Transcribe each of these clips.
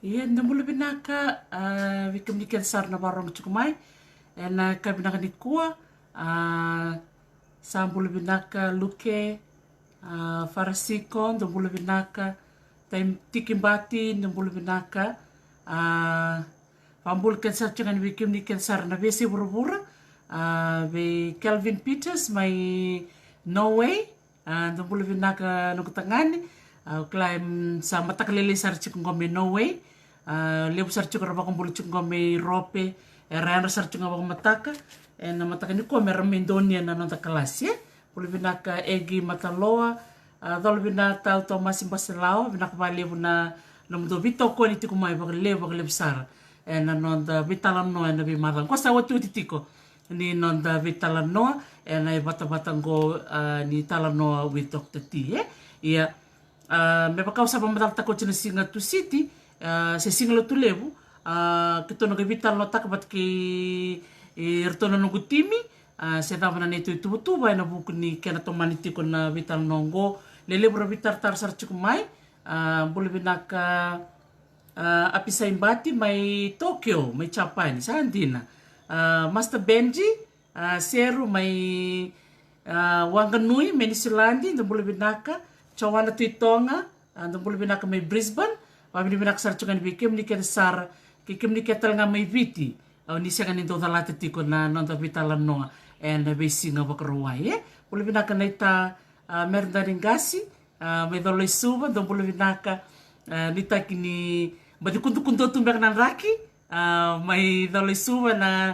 Iya, nambulu binaka vikam nikan sar na barong chukumai. Na kabinaka ni kuwa sambulu binaka luke farasiko nambulu binaka taim tikimbati nambulu binaka pambul kan sar chukan vikam nikan sar na besi bura-bura be Calvin Peters mai Norway nambulu binaka nukutangani klaim sa matakalele sar chukun gome Norway lebu sar chukun rabakon bulu chukun gome Rope era sar chukun rabakon mataka na mataka ni ko mer mendonia na nota kelas ya bulu binaka egi mataloa dol bina tau to masim baselao bina ka lebu na no do vito ko ni tiku mai bak lebu sar na nonda vitalan no na bi madan ko sa watu titiko ni nonda vitalan no na bata go ni talan no with Dr. T ia me pakau sa pamatal tako china singa tu city se singa lo tu lebu ke tono ke vital no takabat ke rtono no gutimi se tava na neto itu tu vai na buku ni kena to maniti ko na vital nongo le lebu vital tar sar chukumai bole binaka apisa imbati mai Tokyo mai Japan sa andina Master Benji seru mai Wanganui Menisilandi ndo bole binaka cawana tuitonga ando bulu binaka mai Brisbane wabini binaka sar chukan bikem ni ken sar kikem ni ketal nga mai viti au ni sanga ni do dalata tiko na nonda vitala noa and be singa bakruai bulu binaka naita merdaringasi mai dolo suba do bulu binaka ni takini badi kuntu tu mbek raki mai dolo suba na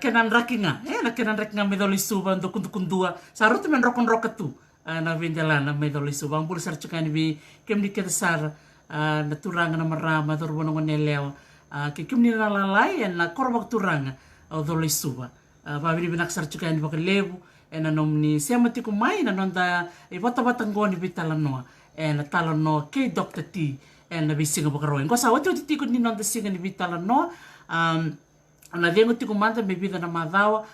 kenan raki nga na kenan raki nga mai dolo suba do kuntu sarut men rokon rokatu na vendelana me dole so bang sar chukani bi kem di sar na turanga na marama dor bono ngeleo ke kem ni na lalai na korbak turanga o dole suba ba bi binak sar chukani bak lebu na nomni semati ko mai na nonda e bata ngoni bitala no na tala no ke Dr. T na bi singa bak roen ko sa watu ti ko ni nonda singa ni bitala no na vengo ti ko manda me vida na madawa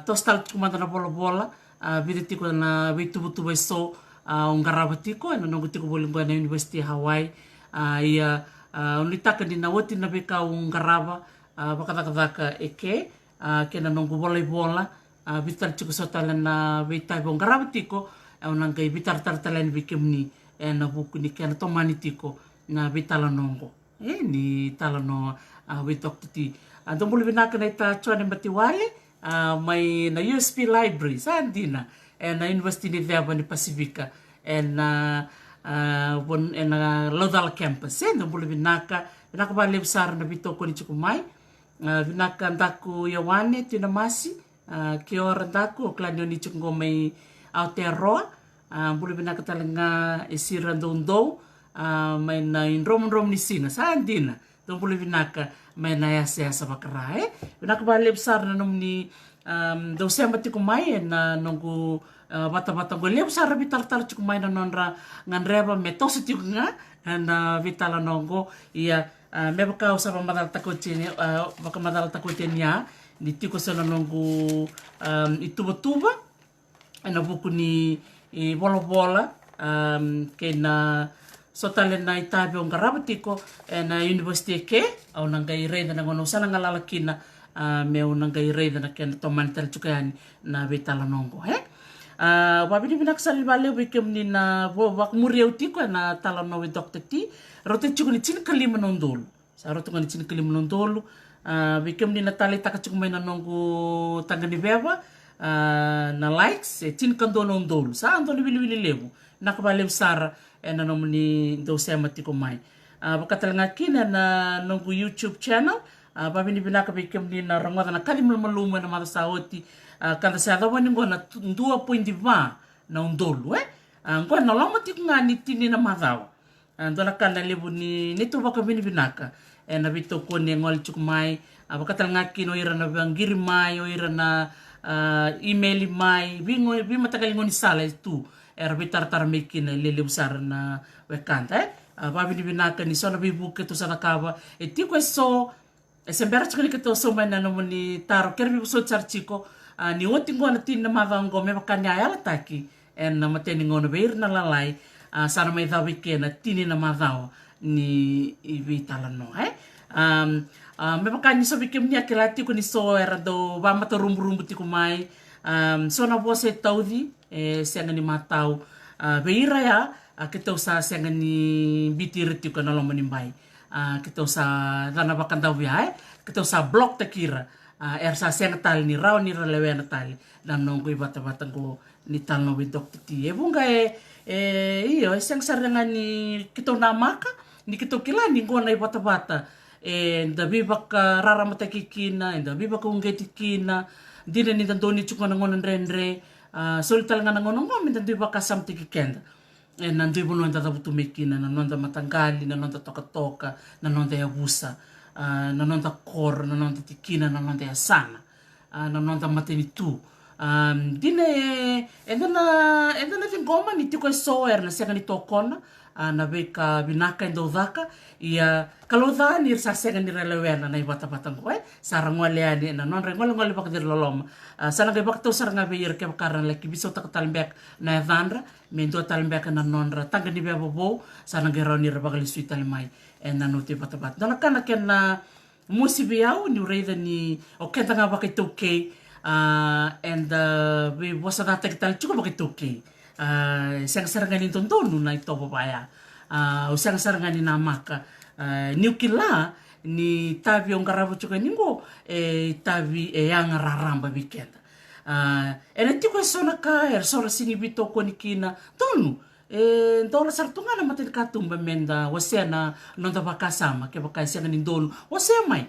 tostal ti ko manda na bola vide tiko na vitu so ungaraba tiko na nongo tiko bolingwa na University Hawaii ia unitaka di na woti na beka ungaraba bakadaka eke kena nongo bola vital tiko sotala na vitai ungaraba tiko unanga vitar tartalen bikemni na buku ni kena tomani tiko na vitala nongo ni tala no with Dr. T dombolo binaka na ita chone matiwale mai na USP Library sa andina na University ni Veba ni Pacifica na Lodal Campus no bulu binaka ba lebsar na bitoko ni chukumai binaka ndaku yawane tinamasi kiora ndaku oklanyo ni chukungo mai Aotearoa bulu binaka talanga isira ndondo mai na rom ni singa sa andina do bulu binaka mai na yasa bakarae binaka ba lebsar na nomni do semati ko mai na nongu bata go lebsar bitar ko mai na nonra nganreba metositi nga na vitala nongo ia me baka usaba madal takotini baka madal takotenia ni tiko sala nongu ituba na buku ni bola kena sotale na itabe on garabtiko na university ke au nanga ireda na ngono sana ngalala kina me nanga ireda na ken to mantel chukani na betala nongo wabini binak sali bale bikem ni na wak muriau tiko na tala no with Dr. T rote chukuni chin kalima nondol sa rote ngani chin kalima nondol bikem ni na tali taka chukumai na nongo tangani beba na likes chin kando nondol sa andol wili lebu nakabale sara na nomni do semati ko mai bakatal ngakina na nongu YouTube channel babini binaka bikem ni na rangoda na kalimul maluma na mata saoti kada sa dawa ni ngona 2.5 na undolu ngona lama tik ngani tini na madaw andona kana lebu ni nito baka binaka na bito ko ni ngol chuk mai bakatal ngakino ira na bangir mai o ira na email mai bi matagal ngoni sala tu bitar mekin lele besar na wekanta babini binaka ni sona bibu keto sana kaba tiko so sembera chikani keto so mana no ni taro kerbi so charchiko ni oti ngona tin na mavango me makanya ala taki na mateni ngona beir na lalai sana mai dawi kena tini na madao ni ivitala no me makani so bikim ni akela tiko ni so era do ba mata rumbu tiko mai so na vose taudi senga ni matau beira ya kita usa senga ni bitir tiko na lomo ni mai kita usa dana bakanda via kita usa block takira sa senga tal ni raw ni relewe na tal dan nonggo bata go ni tal no bidok ti bunga iyo isang saranga ni kita namaka ni kita kila ni ngona bata da bibak raramata kikina da bibak ungeti kina dina ni tandoni chuka ngona rendre solital nga ngono ngom dan bibak kasam tikikenda nandu ibu nonda tabutu mekina nanonda matanggali nanonda toka nanonda yabusa nanonda kor nanonda tikina nanonda yasana nanonda mateni tu dina endana vingoma ni tiko soer na senga ni tokona na beka binaka endo daka ia kalau dha ni sa senga ni relewena na ibata-bata ko sarang wale ani na non ngol bak dir lolom sana ke bak to sarang be yer ke bakaran leki biso tak talmbek na vandra mendo talmbek na nonra tanga ni bebo sana ke roni rebakali suital mai na noti bata-bata na kana ken na musibiau ni reida ni o kenta nga bak itoke and we was that tal chuko bak itoke sang sarangani tontonu na ito babaya usang sarangani namaka niukila ni tavi on karabo chuka ningo tavi yang raramba bikenda ena tiko sona ka sora sini bito ko nikina tonu ndola sartunga na matin katumba menda wasena nonda bakasama ke bakasya ni ndonu wasema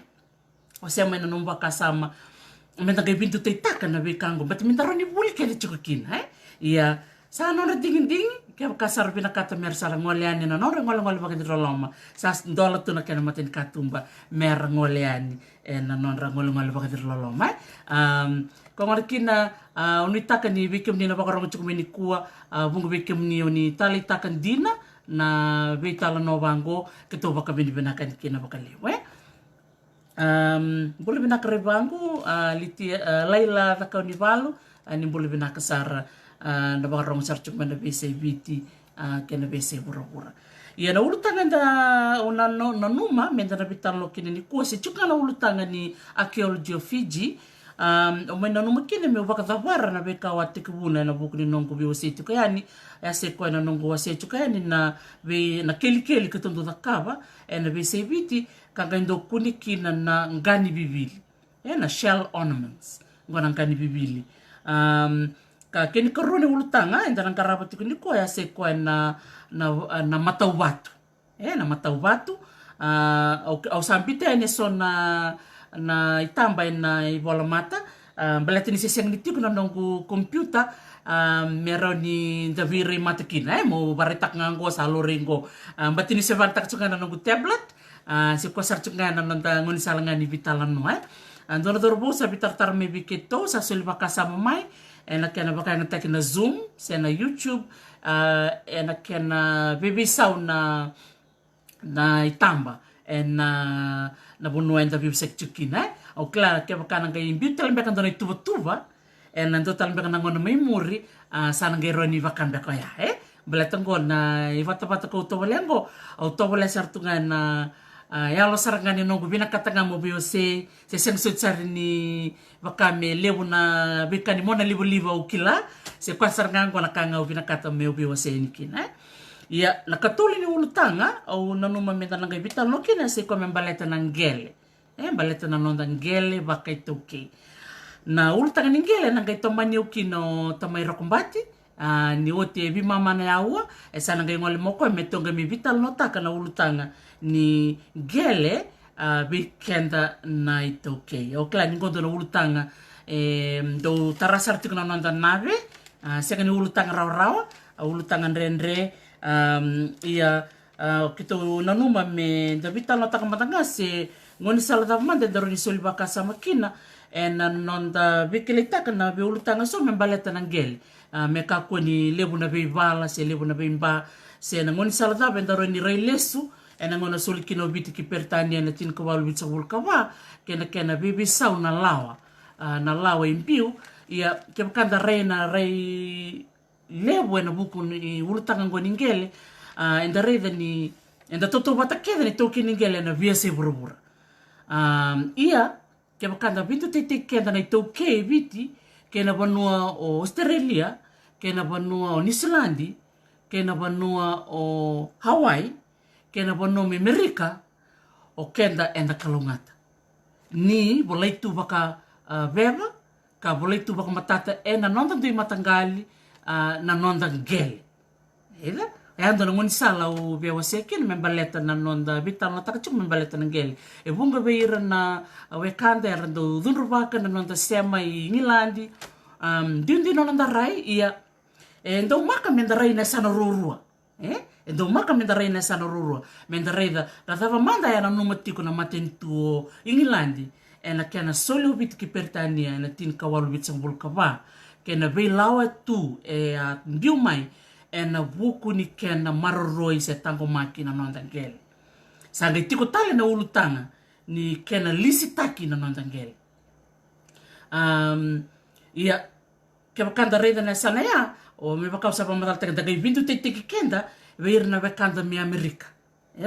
na nomba kasama menda ke bintu teitaka na bikango but mintaro ni buli ke chukin ia sa nona dingin ke kasar bina kata mer sara ngoleani na nora ngole bagi roloma sa ndola tu na kena matin katumba mer ngoleani na nora ngole bagi roloma ko ngarkina unitaka ni bikim ni na bakarong chukumini kuwa bungu bikim ni oni tali takan dina na vitala no bango keto baka bina kan kina bakaliwe boleh bina kare bango liti laila takau ni balu ni boleh bina kasara na bakarong sarchuk mana BCBT kena BC pura-pura. Ia na ulutangan da onano nanuma menda na bitan lo kini ni kuase chuka na ulutangan ni Archaeology of Fiji o mena numa kini me baka davara na beka wate kubuna na buku ni nongo bi wase tu kayani ya se ko na nongo wase tu kayani na be na keli ketondo da kava na BCBT kanga ndo kuni kina na ngani bibili na shell ornaments ngona ngani bibili ka kini korone ulutanga endaran karabat ko ni ko ya se ko na matau batu na matau batu au sampite ne so na itamba na ibola mata belatini seseng niti kuna nongu komputer meroni daviri matakina mo baritak ngango saloringo batini se bartak chunga na nongu tablet se ko sarchunga na nonta ngoni salanga ni vitalan no andona dorbo sa bitar me biketo sa sulba kasama mai ena kena baka na tek na Zoom se na YouTube ena kena bibisau na itamba na bunua enda bibisek chukina o klara ke baka na kay bital mbeka ndo na tuba ena ndo tal mbeka na ngono memori sana ngero ni bakan beka ya belatenggo na ivata ko to balengo o to bale sartunga na ya lo sarangani no bina katanga mo biose se sensut ni bakame lebu na bikani mona libu ukila se kwa sarangan ko nakanga bina kata me biose ni kina ya na katuli ni ulutanga au nanuma meta nanga vital no kina se ko membaleta nangele baleta na nonda ngele bakai toke na ulutanga ningele nanga itomani ukino tamai rokumbati ni ote bi mama na yaua sana ngai ngole moko metonga mi vital no taka na ulutanga ni gele bikenda na itoke o kla ni gondo ulutanga do tarasar tikuna nonda nave seka ni ulutanga raw ulutanga rendre ia kito nanuma me da vital no taka matanga se ngoni sala da mande daro ni soliba kasa makina nonda bikelita kana be ulutanga so membaleta nangel me kako ni lebu na beivala se lebu na beimba se na ngoni sala da bendaro ni reilesu ngona soli kino biti ki pertania na tin ko walu bitsa vulkava kena bibi sau na lawa impiu ia ke kanda reina rei lebu na buku ni ulutanga ngoni ngele enda reida ni enda toto bata keda ni toki ningele na via se burubura. Ia, ke bakanda vintu te keda na toke viti, ke na vanua o Australia, ke na vanua o New Zealand, ke na vanua o Hawaii, ke na vanua me Amerika, o kenda enda kalungata. Ni, bolai tu baka veva, ka bolai tu baka matata na nonda tui matangali, na nonda gele. Eda? E ando na ngoni sala o bewa sekin membaleta na nonda vital na takachuk membaleta na gele. E bunga beira na wekanda e rando dunruvaka na nonda sema i Ngilandi. Diundi no nonda rai ia e ndo maka menda rai na sana rurua. E ndo maka menda rai na sana rurua. Menda rai da thava manda ya na numatiko na matentu o Ngilandi. E na kena soli o biti ki pertania na tin kawalu biti sang bulkava. Kena vei lawa tu e ndiu mai e na vuku ni kena maroroi se tango maki na nonda gele. Sanga tiko tale na ulutanga ni kena lisi taki na nonda gele. Ia, ke wakanda reida na sana ya, o me wakau sapa matal taka dagai vindu te teki kenda, veira na wakanda me Amerika.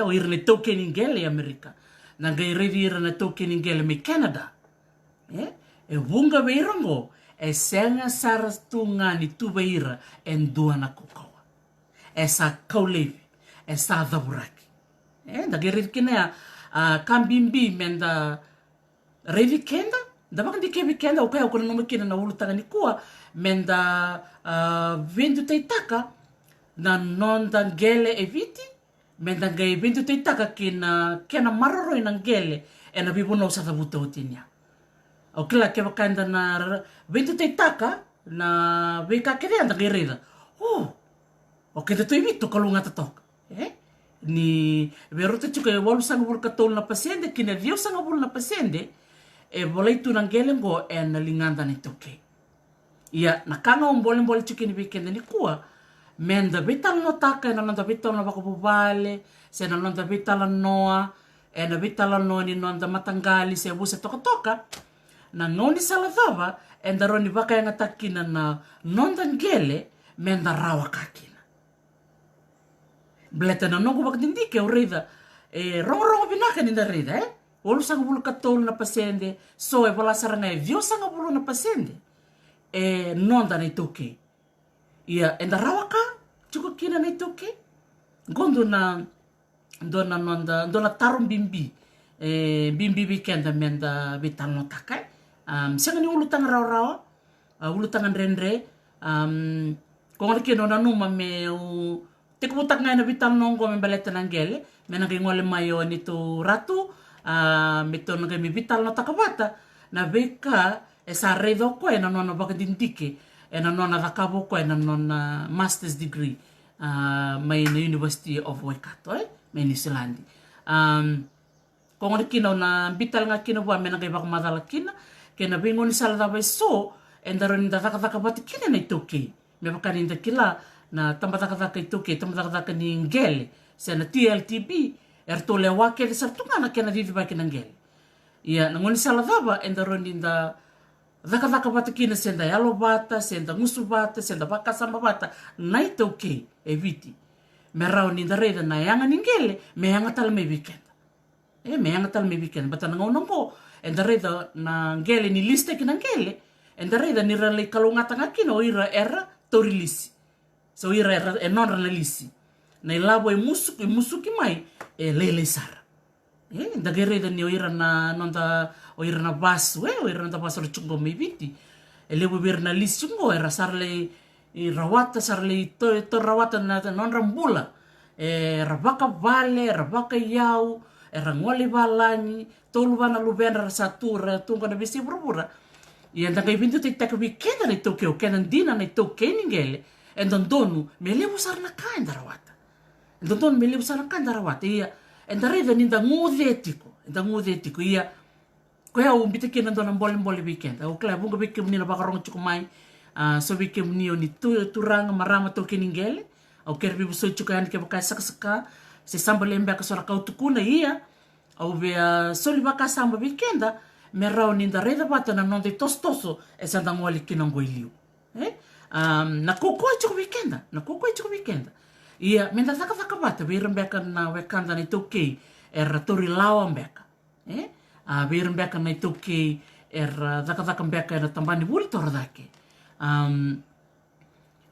O ira na toke ni gele Amerika. Na gai reidi ira na toke ni gele me Canada. E wunga veira ngo, e senga saras tu ngani tu veira en dua na kukawa. E sa kaulevi, e sa dhaburaki. Da gai kina kambimbi menda reidi kenda, da baka di kevi kenda o kaya o kuna numakina na ulu tanga ni kua, menda vindu teitaka na nonda gele e viti, menda gai vindu teitaka kena maroroi na gele e na bibuno sa dhabuta o tinia. O kila ke wakanda na vindu teitaka na vika kere anda gai reida. O ke te tui vitu kalunga tatoka. Ni veruta chuka e walu sanga bulu katol na pasende, kina dio sanga bulu na pasende, e bolai tu nang gele ngo e na linganda ni toke. Ia, na kanga mbole chuki ni weekend ni kua, menda vital no taka, e na nanda vital no wakapubale, se na nanda vital noa, e na vital noa ni nanda matangali, se abuse toka, na ngoni saladava, e ndaroni waka yang atakina na nanda gele, menda rawa kakina. Bleta na nongo bakatindike o reida, e rongo binaka ni da reida, Olu sanga bulu katolu na pasende, so e wala saranga e vio sanga bulu na pasende. E nonda na toke. Ia, enda rawaka, chuko kina na toke. Gondo na, dona nonda, dona tarum bimbi. Bimbi weekend menda vital no takai. Sanga ni ulu tanga rawa, ulu tanga renre. Kong riki no na numa me u, teko butak ngay na vital nongo me baleta nangele. Mena kay ngole mayo nito ratu. Mito nga mi vital no takabata na beka e sa redo ko e na nona baka dindike e na nona rakabo ko e na nona master's degree may na University of Waikato may New Zealand kung ano kinaw na vital nga kinawa may nagay baka madala kina kaya na bingon ni salada ba so e daron da takabata kina na itoke may baka ninda kila na tambatakataka itoke tambatakataka ni ngele sa na TLTB ertole wake de sartunga na kena vivi ba kinangel. Ia ngoni saladaba endaron dinda daka bata kina senda yalo bata, senda ngusu bata, senda baka samba bata, night okay eviti. Merau ninda reda na yanga ningele, me yanga tal me weekend. Me yanga tal me weekend, bata ngono ko enda reda na ngele ni liste kinangele, enda reda ni rale kalungata ngakina o ira era torilisi. So ira era non ranalisi. Na ilabo e musuki mai e lele sara. Da gereda ni oira na nonda oira na basu oira na basu chungo me viti. E lebo bir na lisi chungo era sarle i rawata sarle to rawata na non rambula. E rabaka vale, rabaka yau, e rangole valani, tolu vana lubena satura tunga na besi burbura. I anda kai vintu te taka weekend na toke o kenan dina na toke ningele. E donu me lebo sarna kain rawata. Don me liu sana kanda rawata ia enda reda ninda ngudetiko ia koya umbite kena dona mbole weekend o kla bunga beke mnina bakarong chukumai so beke mnio ni turanga marama toke ningele o kerbi buso chukani ke baka saka se samba lembe ka sora kautukuna ia o be soli baka samba weekenda me rao ninda reda bata na nonde tostoso e sanda ngoli kinango iliu na koko chuku weekenda Ia, menda taka bata, beirem beka na wekanda na itokei, tori lawa beka. Beirem beka na itokei, taka beka tambani buli tora dake.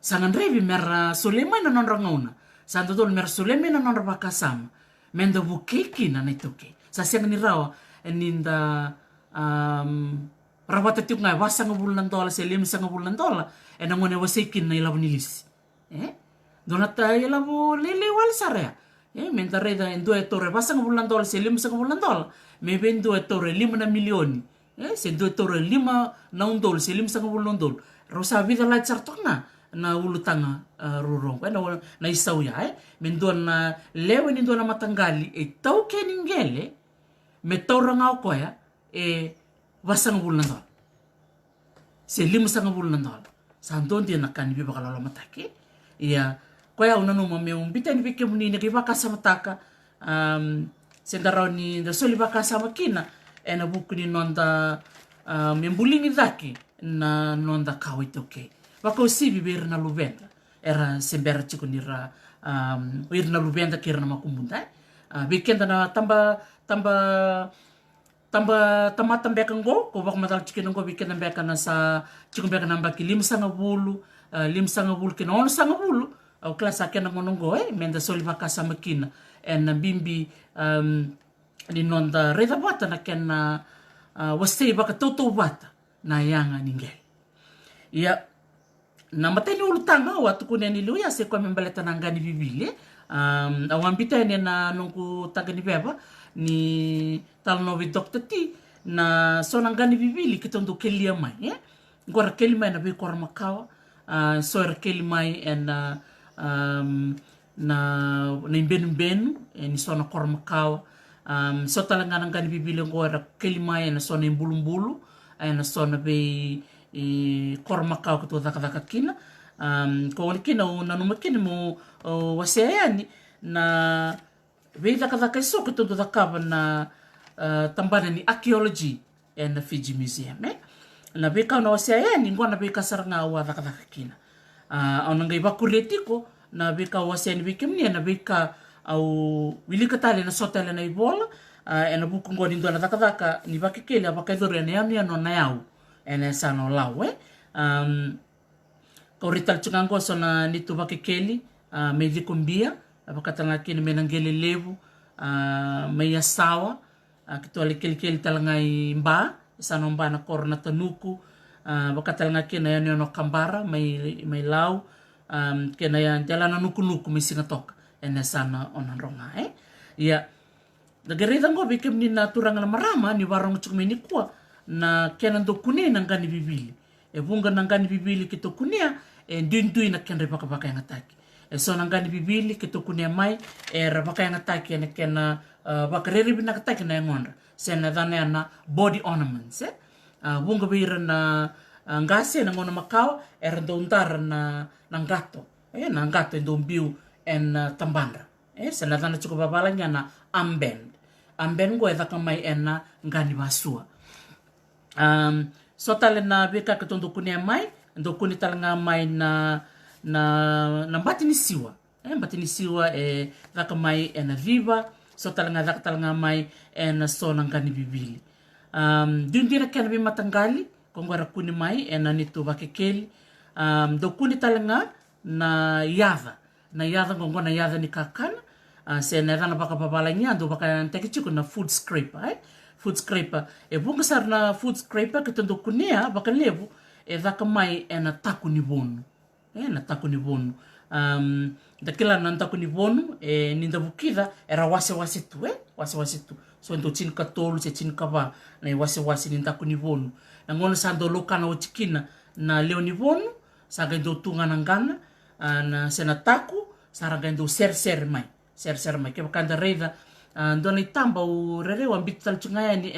Sangan revi mera solema ina non rangauna. Santo tol mera solema ina non rabakasama. Menda bukeki na itokei. Sa siang ni rawa, ninda rawata tiuk ngai wasanga bulan dola, selim sanga bulan dola, ngone wasekin na ilaw nilis. Donata ilaw lele wal sarea. Menta reda endo etore wasanga bulan dola, selim sanga bulan dola. Mebe endo etore 5 milioni. Se endo etore 5 na undol, selim sanga bulan dola. Rosa vida lai sartona na ulutanga rurong. Na isau ya. Mendoan na lewe ni na matanggali. Tau keningele. Me taurang au koya. Wasang bulan dola. Se 5 sanga bulan dola. Santon dia nakani biba kalala matake. Ia koya unanu mameum bita ni bike munini ki bakasa mataka. Sendarau ni da soli bakasa makina. Na buku ni nonda membulingi daki na nonda kau itu ke. Wako sibi bir na lubenda. Era sembera chiku nira bir na lubenda kira na makumbunda. Bikenda na tamatan bekan go, ko bak matal chikin go bikin bekan na sa chikin bekan na baki 5 sanga bulu kina ono sanga bulu. Au klasa kena ngonongo menda soli bakasa makina. Na bimbi ni nonda reda bata na kena wastei baka toto bata na yanga ningel. Ia na mateni ulutanga watu kunia niluya se kwa membaleta na ngani bibile. Awambita ni na nungku tagani beba ni talnovi dokter ti na so nangani bibili kitondo kelia mai. Ngora keli mai na be kora makawa. Soer keli mai na imbenu ni so na kora makawa. So talanga nangani bibili ngora keli mai na so na imbulu-mbulu. Na so na be kora makawa kito daka kina. Ko wani kina nanumakini mo waseayani na be daka iso kito dakaba na tambana ni archaeology na Fiji Museum. Na be ka na waseayani ngwana be kasaranga wa daka kina. Nangay bakuretiko na be ka waseayani be kimni na be ka au wilikatale na sotele na ibola. Na buku ngoni ndo na daka ni bakikele abakaidore na yami no na yau. Sa no lawe. Kau rital chungango so na nitu bakikeli may likumbia abakatanga kini menangele levu may asawa kito alikeli talangay mba isa no mba na kor na tanuku bakatalanga kina yan no kambara may law kina yan tala na nuku may singatoka sana onan ronga ya nagaritang ko bikim ni naturang na marama ni warong chukmini kwa na kenan do kunia nang gani bibili bunga nang gani bibili kito kunia dindui na ken repaka yang ataki so nang gani bibili kito kunia mai repaka yang ataki na ken bakareri bina ataki na ngonra sena dana na body ornaments bunga bira na ngase na ngona makao do untar na gato na gato ndo mbiu tambandra sena dana cukup babalanya na amben go edaka mai na ngani basua so tale na beka ketondo kunia mai ndo kuni talanga mai na batini siwa batini siwa daka mai na viva so talanga mai na so nangani bibili dundira kena bi matangali kongora kuni mai na nitu bakekeli ndo kuni talanga na yada ngongona yada ni kakana sena rana baka babalanya ndo baka tekichiku na food scraper food scraper bunga sar na food scraper ketondo kunia baka levu daka mai na taku ni bonu na taku ni bonu dakila na taku ni bonu ninda bukida era wase tu so ndo chin katolu se chin kaba na wase ni taku ni bonu na ngono sando lokana o chikina na leo ni bonu saga ndo tunga nangana na sena taku saraga ndo ser mai ke bakanda reda ndo na itamba u rere wa bital chungaya ni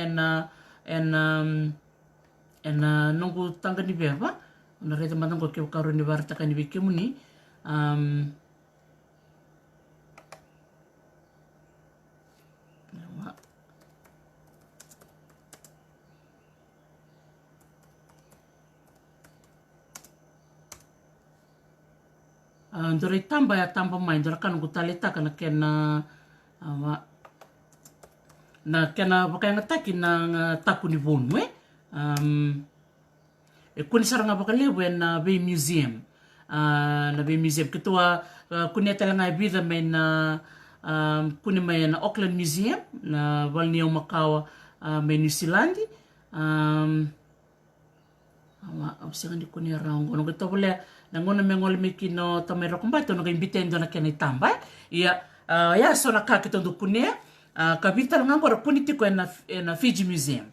nungu tanga ni beba na reda mandang ko ke karu ni barta kan ni bikimuni ndora itamba ya tamba mai ndora kan gutaleta kana kena na kena baka ngataki na taku ni bonu kuni saranga baka lewe na Bay Museum na Bay Museum ketua kuni talanga bida mai na kuni mai na Auckland Museum na walni o Makawa mai New Zealand Sigan di kuni around gono kita boleh nangona mengol miki no tamero kumbato no imbitendo na kena itamba ya so na ka kita kuni kabita nga ngora kuni tiko na Fiji Museum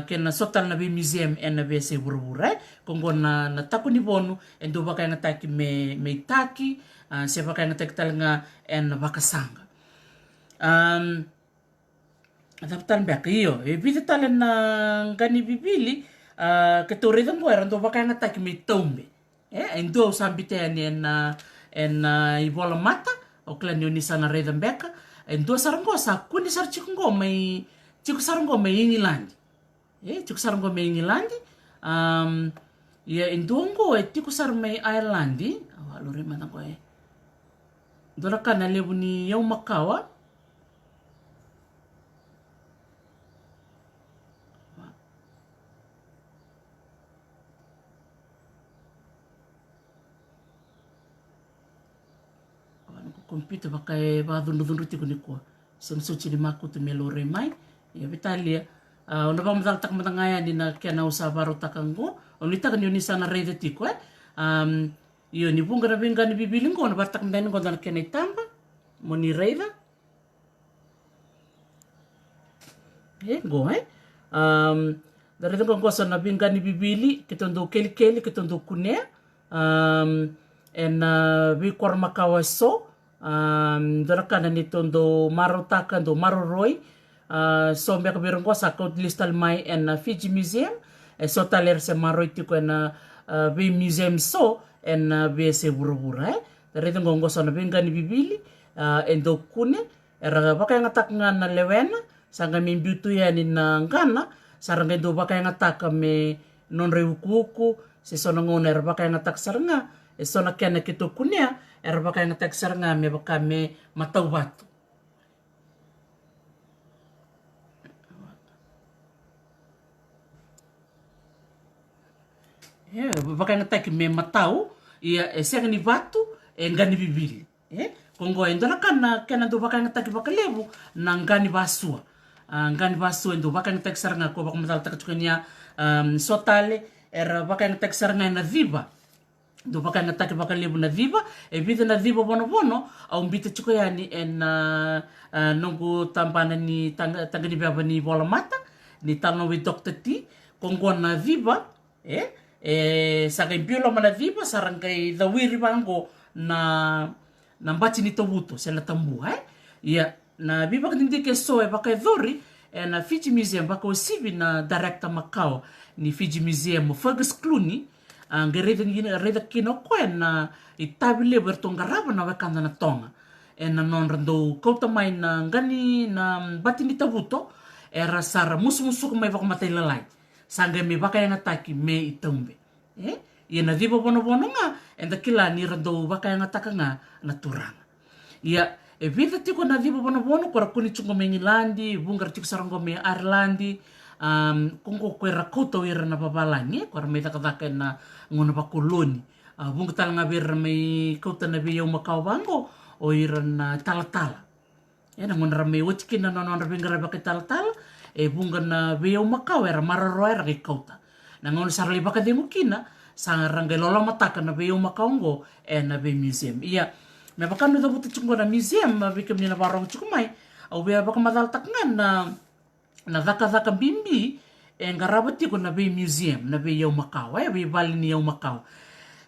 kena sotal na Bay Museum na bese burubura kongo na taku ni bonu endo baka na taki me taki se baka na taki talanga en bakasanga adaptan bak iyo bita talan na gani bibili ketorida mo era ndo baka na taki me tombe endo sambite en ibola mata o klan ni sana reda beka endo sarango sa kuni sar chikungo mai chiku sarango mai England chiku sarango mai England ya endongo chiku sar mai Ireland lore mata ko dora kana lebu ni yau Makawa computer pakai badundu tiku ni ko sem suci di maku tu melore mai ya betalia onda ba matal tak matangaya di na kena usa baru takango oni tak ni sana rede tiku iyo ni bunga na binga ni bibiling ko na bartak ndani ko na kena itamba moni reda go dari tu ko sana binga ni bibili kitondo keli kitondo kune en bi kor Makawa so dora kana ni tondo marotaka do maroroi so mbeka birong ko sa ko listal mai en Fiji Museum so taler se maroi tiko en Bay Museum so en bese burubura dari ngonggo so na benga ni bibili endo kune era baka ngatak nga na lewena sanga mimbiutu ya ni ngana saranga do baka ngatak me non reukuku se so ngona era baka ngatak saranga so na kena kito kunia era baka ngatak saranga me baka me matau batu baka ngatak me matau ia senga ni batu ngani bibili kongo endora kana kena do baka ngatak baka lebu na ngani basua ngani basua endo baka ngatak saranga ko baka matal takachukanya sotale era baka ngatak saranga na viva do baka ngatak baka lebu na viva vida na viva bono au mbita chuko yani en nongo tampana ni tanga ni baba ni bola mata ni tano with Dr. T kongo na viva saka impilo mana viva sarangai the wiri bango na mbachi ni tobuto sela tambu ia na viva kindi ke so baka dhori na Fiji Museum baka usibi na director Macau ni Fiji Museum Fergus Clooney reda kino ko na itabile bertonga raba na wakanda na tonga na non rando kota mai na ngani na bati ni tabuto era sara musu mai baka matai lalai sanga me baka yang ataki me itombe ia na diba bono nga enda kila ni rando baka yang ataka nga naturanga ia vida tiko na diba bono kora kuni chungo me Ngilandi bungar tiko sarango me Irelandi kungko kwera kota wira na babalani kora me takataka na ngona ba koloni bunga tal nga bir me kota na biyo Makawa bango o ira na tala na ngona rame wotiki na non bingra ba tala bunga na biyo Makawa era mararo era ke kota na ngona sarali baka de mukina sa rangai lola mataka na biyo Makawa ngo na Bay Museum ia me baka no dabuta chungo na museum bikem ni na barong chukumai au be baka madal takngan na daka bimbi ngarabati ko na Bay Museum na Bay Makawa Bay bali ni Makawa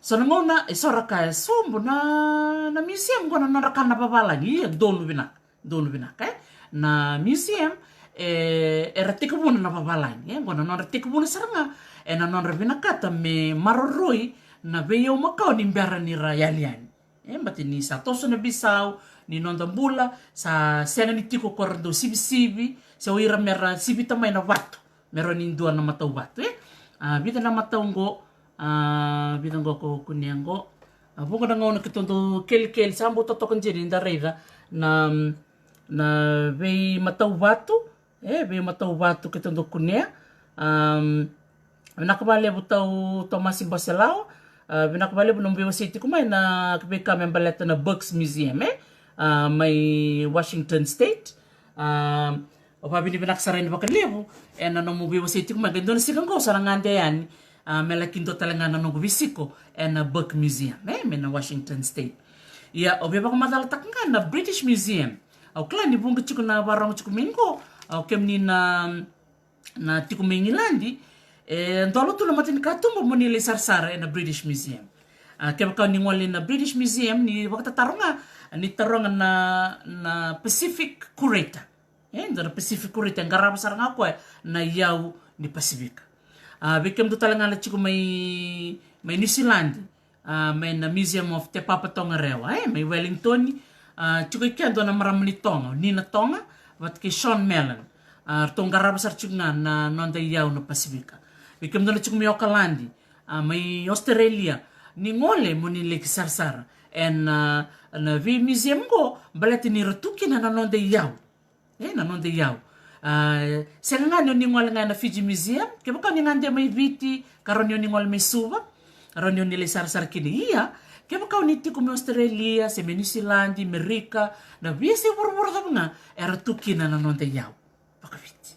so ngona isora ka sombo na museum ko na narakan na babala ni donu bina na museum era tikubuna na babala ni ngona na tikubuna saranga na non bina kata me maroroi na Bay Makawa ni mbara ni rayalian bati ni sa toso na bisau ni nondambula sa senga ni tiko kordo sibi sa uira mera sibi tamay na watu meron indua na matau watu bita na matau ngo ko kunyango Bunga na ngona kitondo kel sambo totokan jeni nda reira na vei matau watu vei matau watu kitondo kunea nakabale butau Tomasi Baselao nakabale bu nombe wasiti kumai na kbeka membaleta na Burks Museum may Washington State o pabini binaksarin bakalebu na nomubi wasiti kumai gandon sigang ko sarangande yan melakindo talaga na nung visiko na Burke Museum na Washington State. Ya, obi ba kumadalatak nga na British Museum. Au klan ni bunga chiko na barang chiko mingo. Au kemni na tiko mingilandi. Ndolo tu na matin katumbo mo nila sarsara na British Museum. Kaya baka ni ngwali na British Museum ni wakata taronga ni taronga na Pacific Curator. Na Pacific Curator ngaraba sarang ako na yaw ni Pacific. Bikem tu talaga na chiko may New Zealand, may na Museum of Te Papa Tonga Rewa, may Wellington, chiko ikan doon na maramani Tonga, Nina Tonga, wat kay Sean Mellon, Tonga Rabasar chiko na nonda yaw na Pasifika. Bikem doon na chiko may Auckland, may Australia, ni ngole mo nila kisarsara, and na vi museum ko, balati ni Ratuki na nonda yaw, na nonda yaw. Sega nga nyo ningwal nga na Fiji Museum, kaya baka ningande may viti, karon nyo ningwal may suba, karon nyo nila sar-sar kini iya, kaya baka uniti ko may Australia, sa New Zealand, Amerika, na bisi buru-buru ka nga, era tuki na nanonde yaw. Baka viti.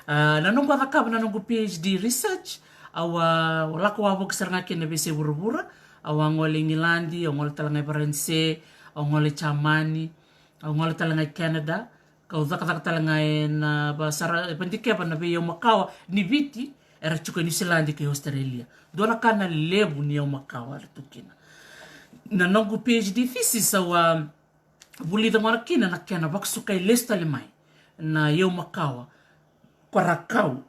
Nanong ko nakab, nanong ko PhD research, wala ko wabog sar nga kina bisi buru-buru, ang ngoli Ngilandi, ang ngoli talangay Parense, ang ngoli Chamani, ang ngoli talangay Canada, kau zaka talangay na basara pandike pa na biyo makawa ni viti era chuko New Zealand ke Australia dona kana lebu ni yo makawa tukina na nongu PhD thesis sa bulida marakina na kena baksu kay lesta limai na yo makawa kwarakau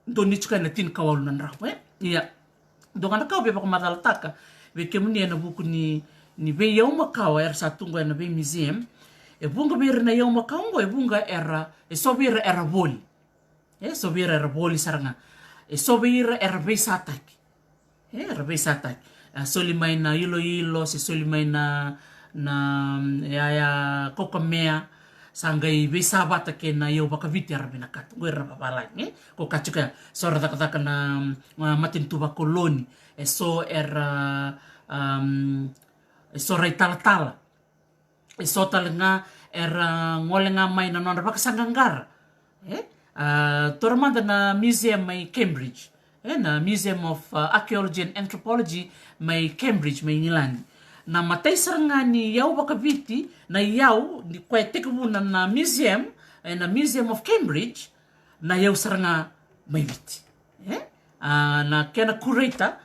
doni chuka na tin kawal nan rawe ya donga na kau be ko madalataka be kemuni na buku ni be yo makawa era satungo na be museum bunga bir na yung makaungo bunga era sobira era boli sobira era boli saranga sobira era besatak era besatak solimay na ilo si solimay na ya kokamea sangai besabata ke na yo bakaviti era binakat guerra papalay ko kachuka sora takataka na matin tuba koloni so era so tala so talaga era ngole nga may nanon baka sanganggar tormanda na museum may Cambridge na Museum of Archaeology and Anthropology may Cambridge may England na matay saranga ni yaw baka viti na yaw ni kwete kubuna na museum na Museum of Cambridge na yaw saranga may viti na kena kureta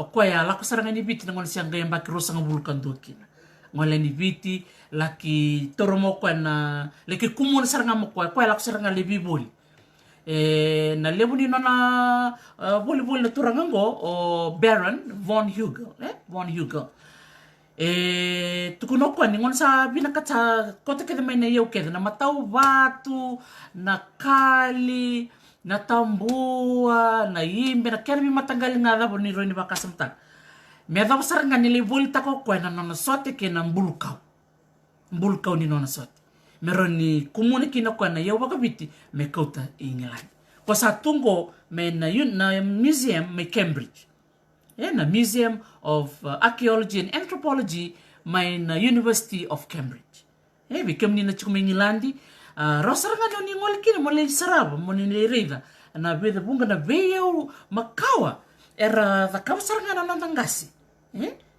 o kwaya lako saranga ni viti na ngole siyang gayang bakirosa nga bulkan dokina ngole ni viti laki toromo kwa na laki kumuna saranga mo kwa lako saranga lebi boli na lebu ni na boli na turangango o Baron von Hugel von Hugel tukuno kwa ni ngon sa binakata kota kada may na yaw keda na matau batu na kali na tambua na imbe na kera mi matanggal nga labo ni Roni Bakasamtag Meda saranga nili volta ko kwa na sote ke na mbulkaw ni nona sote. Meron ni kumuni kina kwa na yaw wakabiti me kauta England. Kwa sa tungo me na museum me Cambridge. Na Museum of Archaeology and Anthropology may na University of Cambridge. Bikem ni na chukuma England. Rosaranga no ni ngol kina mo le saraba mo ni rida na beda bunga na beyaw makawa era takaw saranga na nandangasi.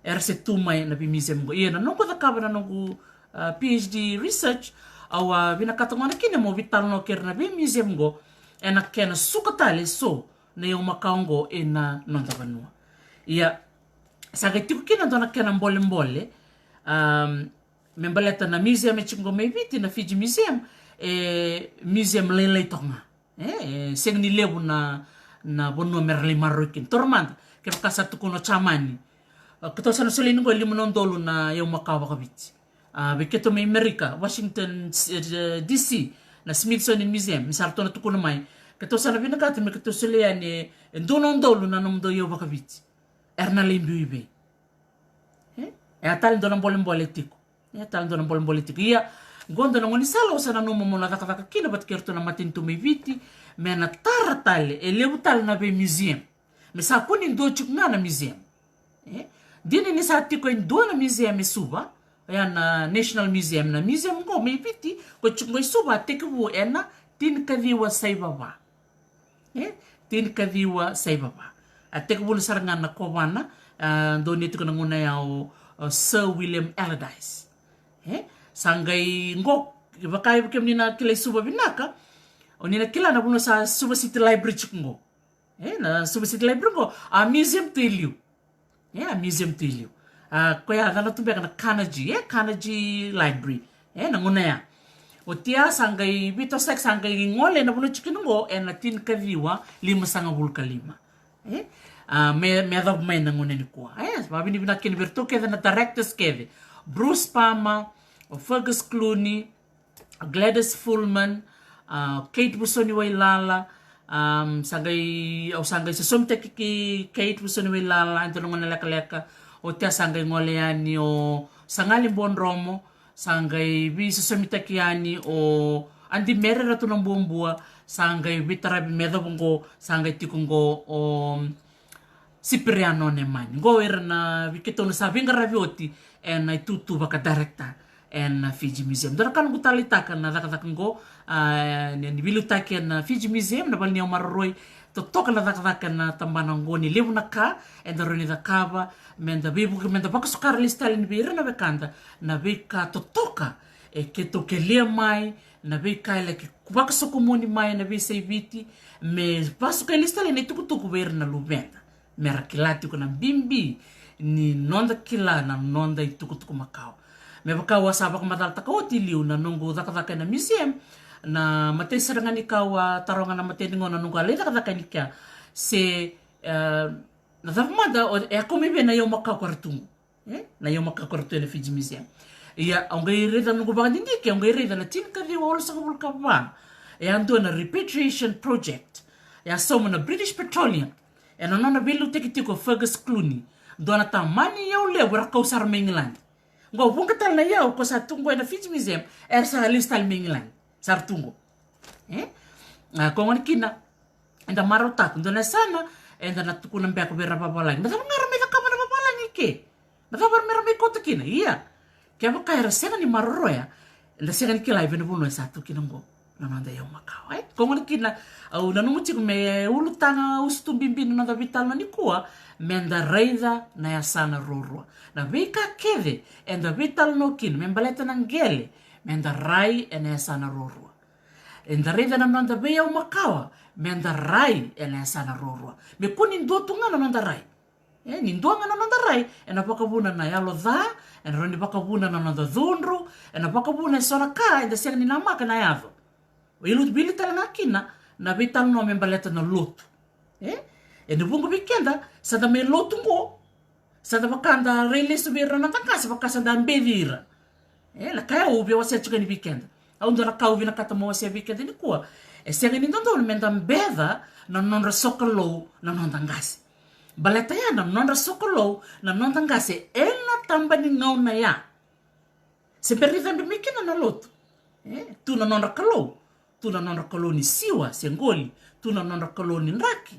Era se tumay na museum ko. Iyan, nung ko nakaba na nung PhD research, binakatungan na kina mo vital no kira na museum ko, na kena sukatali so na yung makaong ko na nontabanua. Iya, sa gati ko kina doon na kena mbole-mbole, membaleta na museum chungo may viti na Fiji Museum, museum lelay to nga. Siyang nilebo na bono merli marukin. Tormanda, kaya kasatu kuno chamani. Kito sa nasulin ko limunon dolo na yung makawa kabit. Bikito may Amerika, Washington DC, na Smithsonian Museum, misarto na tuko namay. Kito sa nabi nagkata, may kito sulian doon dolo na nung do yung bakabit. Erna limbiwibe. tal do na bolem tiku tal do na bolem tiku ia gondo na ngoni sala usana no mo na taka kina bat kerto na matintu me viti me na tara tale e lebu tal na be museum me sa kuni do chuk na museum dini ni sa tiko in do na museum e suba na National Museum na museum go me viti ko chuk mo suba teke bu ena tin kadiwa sai baba tin kadiwa sai baba teke bu sarangan na kowana do ni tiko na ngona ya Sir William Allardyce sangai ngok bakai bukem ni na kila suba binaka oni na kila na puno sa Suba City Library chukngo na Suba City Library go a museum tiliu a museum tiliu ko ya dana tumbe kana Carnegie Library na nguna ya o tia sangai bito sex sangai ngole na puno chukngo na tin kaviwa 5.5 me dog mai na nguna ni ko babini binakin berto ke na directors keve Bruce Palmer, Fergus Clooney, Gladys Fullman, Kate Busoni Wailala, sangai sa somte ki Kate Busoni Wailala, ito nung nalaka-laka, o tia sangai ngoleani o sangali bon romo, sangai bi sa somita kiani o andi mere rato ng buong buwa, sangai bitarabi medabungo, sangai tikungo o Cipriano Nemani. Go era na vikito na sabi nga ravioti na itutu baka director na Fiji Museum. Dora kan gutalita kan na dakatakang go ni bilutaki na Fiji Museum na bal niya maroroy totoka na dakatakang na tambanang go ni libu na ka daro ni dakaba menda bibu menda baka sukar listal ni bira na bekanda na bika totoka keto kelia mai na bika like baka sukumuni mai na bisa ibiti me pasuka listal ni tukutuku bira na lubenda mera kilati kuna bimbi ni nonda kila na nonda itukutuku makau me baka wasaba kumatal takoti liu na nungu dakadaka na museum na matay sarangan ikaw tarongan na matay ningon na nungu alay dakadaka nika se nadapamada o ako mibe na yung makakwartungo na yung makakwartungo na Fiji Museum iya ang gairida nungu baka dindiki ang gairida na tinkari wala sa kabulka pa ando na repatriation project so na British Petroleum na bilu teki-tiko Fergus Clooney dona tamani yau le wara kau sar England ngo bunga tal na yau ko sa tungo na Fiji Museum sa listal England sar tungo ko ngani kina enda marota dona sana enda na tukuna mbia ko bera babala mata ngarame ka kamana babala ni ke mata bar merame ko tukina iya kaya ba kaya rasena ni maroro ya enda sega ni kila ibene buno sa tukina ngo na manda yau makau ko ngani kina au na nungu tiku me ulutanga ustu bimbinu na vital na nikua menda reida na yasana rorua na vika keve enda vital no kin membaleta ng gele menda rai na yasana rorua enda reida na nanda beya umakawa menda rai na yasana rorua me kunin do tunga na nanda rai ni do nga na nanda rai na pakabuna na yalo dha na roni pakabuna na nanda dhunru na pakabuna sora ka enda siang ni namaka na yavo ilut bilita na kina na vital no membaleta na lotu no bungo bikenda sa da me lotu ngo sa da bakanda release bira na takasa bakasa da bedira la kaya ubi wasa chuka ni bikenda au ndo na kau vina kata mo wasa bikenda ni kuwa sega ni ndo menda mbeda na nonra sokolo na nondangasi baleta ya na nonra sokolo na nondangasi ena tamba ni ngau na ya se perrita mbikena na lotu tu na nonra kalo tu na nonra koloni siwa sengoli tu na nonra koloni nraki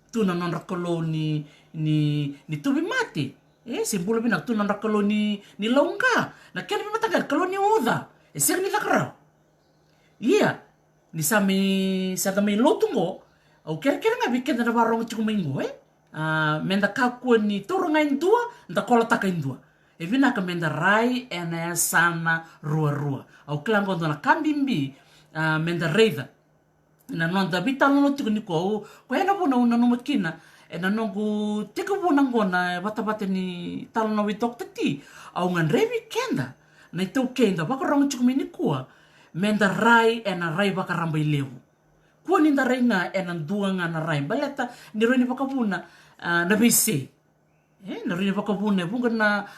tu na nonra koloni ni tubi mati simbolo bina tu na nonra koloni ni longa na kena matagal koloni uda seng ni takrao iya ni sami sa tamay lotungo au kera nga bikin na barong chikumingo menda kakua ni toro ngain dua nda kola takain dua evina ka menda rai ena sana rua au klango na kambimbi menda reida na nonda vital no tuku niko ko ena bona una no makina ena nongu teka bona ngona bata ni tal no vitok tati au ngan revi kenda na ito kenda baka rong chuku miniko menda rai ena rai baka rambai lewu ko ni nda rai nga ena dua nga na rai baleta ni roni baka buna na bisi na roni baka buna bunga na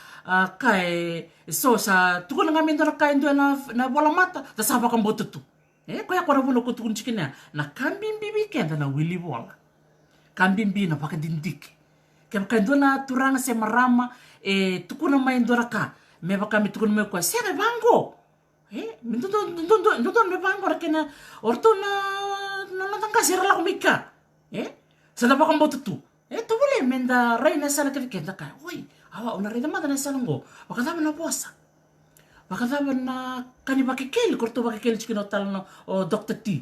kai so sa tuku nga menda na kai ndo na bola mata ta saba kan botutu kaya kora buno ko tukun chikina na kambimbi kenda na wili bola kambimbi na baka dindiki kaya kando na turanga se marama tukuna mai ndoraka me baka mi tukuna me kwa sere bango mi ndon me bango rakena orto na tanga sere la kumika sada baka mbotutu to bole menda reina sala kenda ka oi awa ona reina mata na sala ngo baka tama na posa baka tama na kani baka keli korto baka keli chikino talno o Dr. T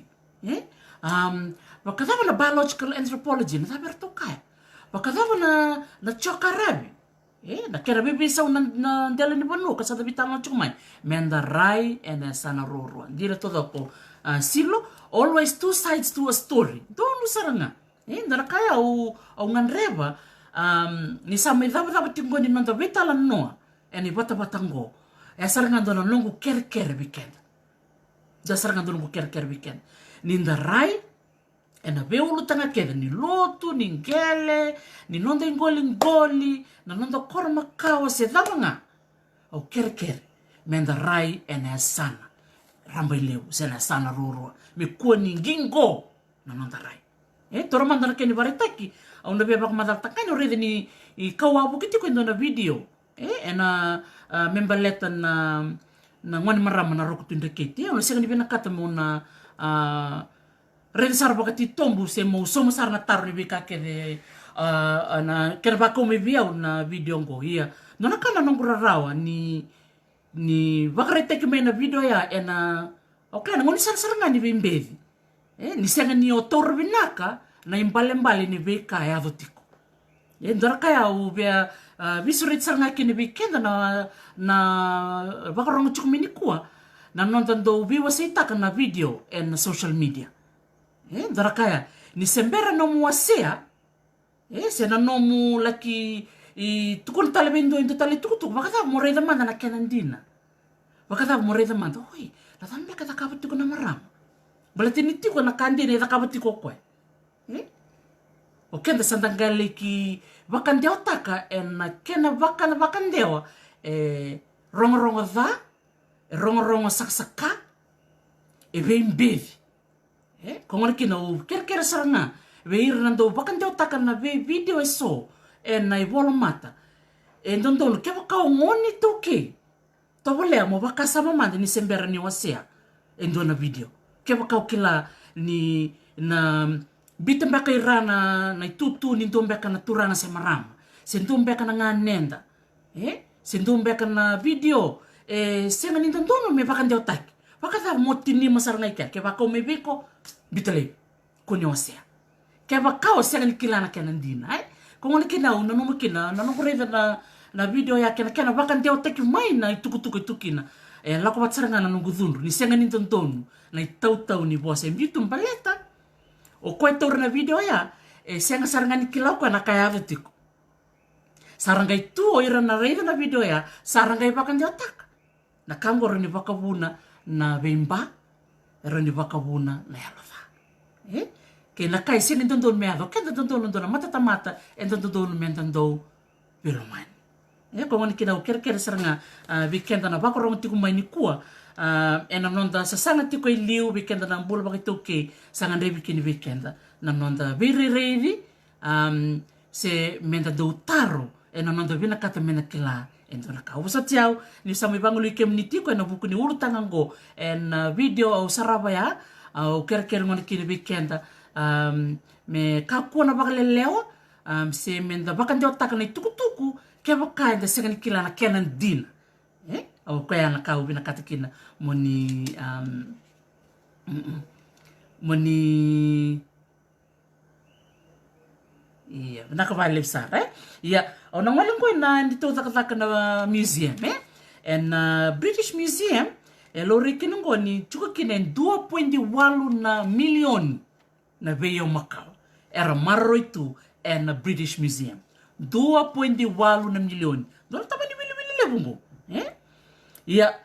baka tama na biological anthropology na taber to kaya baka tama na chokarabi na kera bibi sa na ndela ni banu ka sa bitang chumai menda rai and sana roro dira todo po silo always two sides to a story don't saranga ndara kaya au nganreba ni sa me dava tingoni nanda vitala no eni bata batango saranga dona longu ker weekend da saranga dona longu ker weekend ni ndarai ena veulu tanga keda ni lotu ni ngele ni nonda ngoli na nonda korma kawa se davanga au ker menda rai ena sana ramba leu sena sana roro me kua ni gingo na nonda rai toro manda na keni baritaki au na beba madal takani orede ni kawa bukiti ko ndona video ena member letter na ngani marama na roku tundekete au sega ni bena kata mo na rede sar bakati tombu se mo somo sar na taru ni bika kede na kera bako me via na video ngo ia nona kana nongura rawa ni bakarete ke mena video ya ena okay ngoni sar ngani bimbevi ni senga ni otor binaka na imbale ni bika ya dotiko ndora kaya u be visurit sar ngaki ni bikenda na bakarong chukmini kuwa na nonton do biwa seitaka na video and social media ndara kaya ni sembera no muasea sena no mu laki tukun talebendo into tale tukutuk bakata moreda manda na kenandina bakata moreda manda oi la tambe kata kabati ko na maram balatini tiko na kandina ida kabati ko kwe okenda sandangale ki bakandeo taka en kena bakandeo rongo rongo saksaka bembevi kongona kina kera saranga veir nando bakandeo taka na video eso na ivolo mata ndondo ke baka ngoni toke to vole mo baka sama mande ni sembera ni wasea ndona video ke baka kila ni na bitem baka irana na tutu ni ndombeka na turana se marama se ndombeka na nganenda sendombeka na video senga ni ndondo me bakandeo taka baka ta motini masaranga ke baka me beko bitale kunyosea ke baka o senga ni kilana kenandina kongona kina una no kina na no kureva na video ya kena baka ndeo take mai na itukutuku itukina lako batsaranga na ngudhundu ni senga ni tontonu na itau ni bose bitum baleta o koitor na video ya senga saranga ni kilako na kaya vetiko saranga itu o ira na reva na video ya saranga baka ndeo tak na kangoro ni baka buna na bemba era ni baka buna na yalova ke na kai sini tondon meado ke tondon ndona mata tondon mentando biloman ko ngoni kina uker saranga weekend na bako rongo tiku mai ni kua ena nonda sa sanga tiko i liu weekend na bula baki toke sanga rebi kini weekend na nonda very ready se menda do taro ena nonda vina kata mena kila entona ka usa tiau ni sami bangulu ikem ni tiko ena buku ni urutangango en video au sarabaya au ker ngoni kini weekend me kakua na bakaleleo se menda bakandeo taka na tukutuku ke baka da senga kila na kenan din au kaya na kau bina katakina moni iya naka vale sar iya ona ngaling ko na dito taka na museum en British Museum lori kinungo ni chuka kinen 2.8 na milioni na veio Macau era marro itu en British Museum 2.8 na milioni doon tama ni mili lebungo iya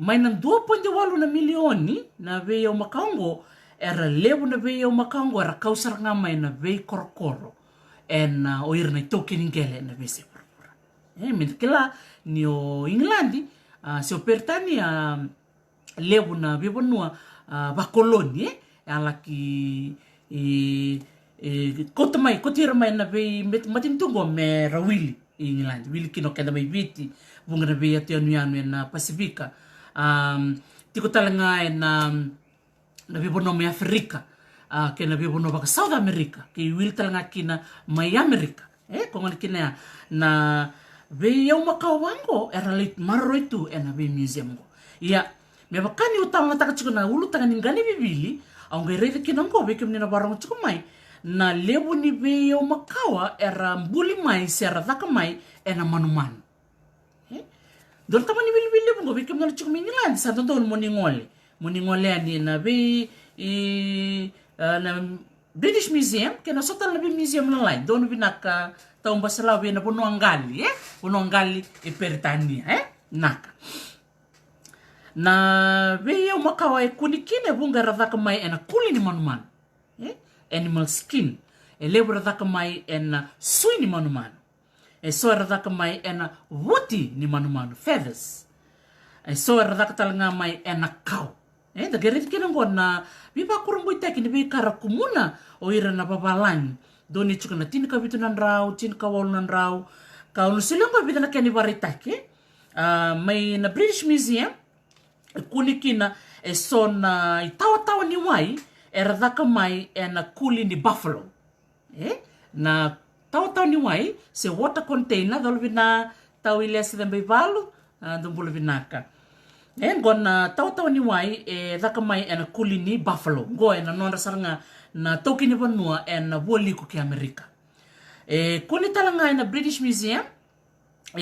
may ng 2.8 na milioni na veio Macau era lebu na veio Macau era kausar nga may na vei korkoro en oir na ito kiningele na vese pura kila ni o Inglandi se opertani lebu na bibonua bakoloni alaki kotira mai na vei matintungo me rawili England wili kino kenda mai viti bunga na be atu anu na Pasifika tiko talanga na bibono mai Afrika ke na bibono baka South America ke wili talanga kina mai Amerika kongan kina na be yau makawango era leit marro itu na be museum go ia me bakani utama taka chiko na ulu tanga ningani bibili au ngerere kina ngo be kemni na barang chiko mai na lebu ni be yau makawa era mbuli mai sera taka mai na manumanu don tama ni bili bungo be kemni na chiko mingilan sa tonton moningole ani na be na British Museum ke na sotal na be museum na lain don binaka taong basalaw na punuanggali punuanggali Peritania naka na be yau makawa kunikine bunga radaka mai na kuli ni manumanu animal skin lebu radaka mai na sui ni manumanu so radaka mai na wuti ni manumanu feathers so radaka talanga mai na kau da gerit kina ngona biba kurumbu itaki ni be karakumuna o ira na babalan doni chuka na tin ka bitunan raw tin ka walunan raw ka unusilong ka bitana kani baritake may na British Museum kunikina so na itawa-tawa ni wai radaka mai na kuli ni buffalo na tawa-tawa ni wai se water container dolo bina tawilesi dan babalu dumbulu binaka gona tawa-tawa ni wai daka mai na kuli ni buffalo go na nonra saranga na toki ni vanua na woliku ki Amerika kuni talanga na British Museum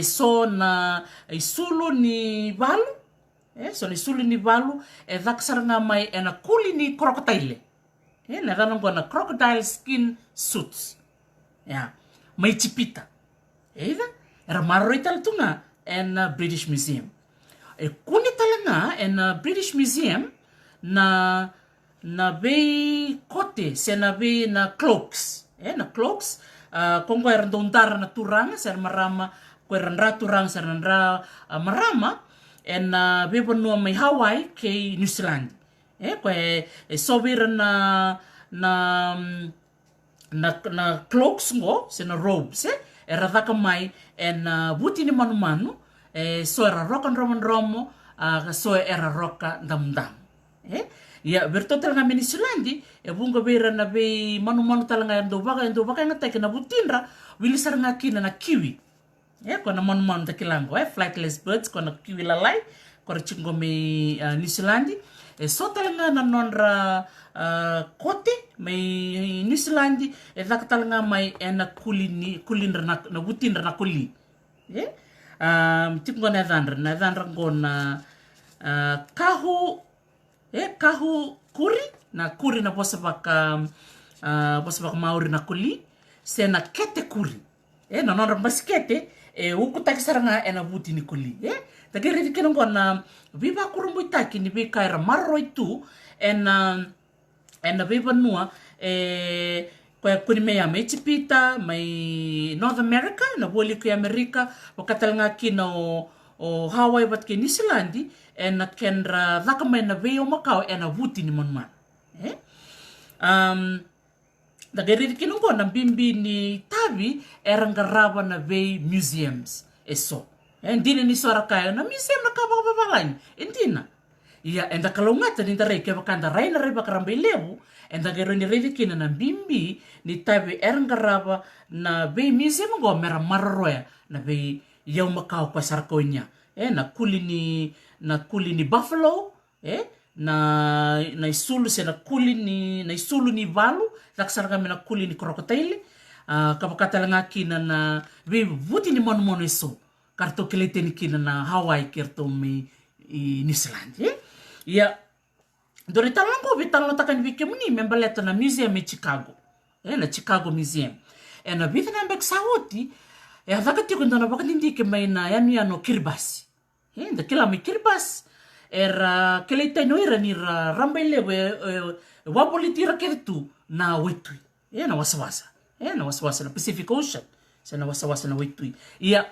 so na isulu ni balu so ni sulu ni balu daka saranga mai na kuli ni crocodile na ranong gona crocodile skin suits mai chipita era maro ital tunga na British Museum kuni talanga na British Museum na be kote se na be na cloaks na cloaks kung ko eran dontara na turang sa marama ko eran ra turang sa ra marama na be bonua mai Hawaii ke New Zealand ko sobir na cloaks ngo se na robes era daka mai na buti ni manumanu so era rokan romo so era roka dam ya bertotal nga New Zealand bunga bera na be manu talanga ndo baka nga take na butinra wilisar nga kina na kiwi ko na manu takilango flightless birds ko na kiwi lalai ko chingo me New Zealand so talanga na nonra kote may New Zealand daka talanga mai na kulinra na butinra na kuli tipo na dandra ngona kahu kuri na bosa baka mauri na kuli se na kete kuri na nonra baskete ukutaki saranga na buti ni kuli taki redi kina ngona viva kurumbu itaki ni be kaira marro itu na viva nua kuni mea mai chipita mai North America na woli ki Amerika wakatalanga kina o Hawaii bat ke New Zealand na kenra dhaka mai na veo makao na wuti ni manman da geri kina ngo na bimbi ni tavi erangaraba na vei museums so ndine ni sora kaya na museum na kabababalain indina ia enda kalongata ni tare ke bakanda raina reba karambe lebu enda gero ni redi kina na bimbi ni tavi erangaraba na vei museum ngo mera marroya na vei yau makao kwa sarkonya na kuli ni buffalo na isulu se na isulu ni valu laksarga na kuli ni crocodile kapakata langa kina na ve vuti ni mono eso karto kelete ni kina na Hawaii kerto me New Zealand ya dore talango vitalo takan vikemuni membaleta na museum e Chicago na Chicago Museum na vitana mbek sauti vakati kundana vakati ndike mai na yano Kiribati da kila mi Kiribati era kelete no era ni rambele wapolitira kertu na wetui na wasawasa na Pacific Ocean na wasawasa na wetui ia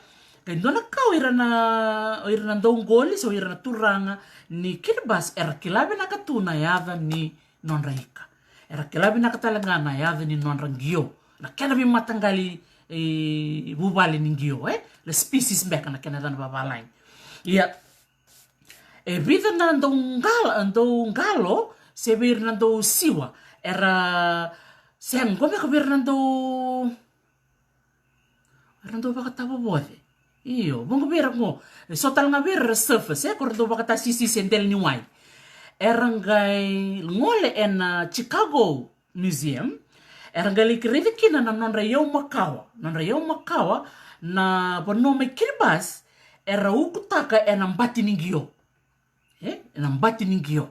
kendona kau ira na ndongoli so ira na turanga ni Kiribati era kilabe na katuna yava ni nonraika era kilabe na katalanga na yava ni nonrangio na kena bi matangali vuvali ningio, le species mbeka na kena dana babalain. Ia, vida na andou ngalo, se vir na andou siwa, era, se angome ka vir na andou bakatabo bode. Iyo, bungo vir ngo, so talanga vir surface, korando bakata sisi sendel ni wai. Era ngai ngole na Chicago Museum, era ngai kiriviki na non rayau makawa, na bonome kiribas, era ukutaka na mbati ningio. Na mbati ningio.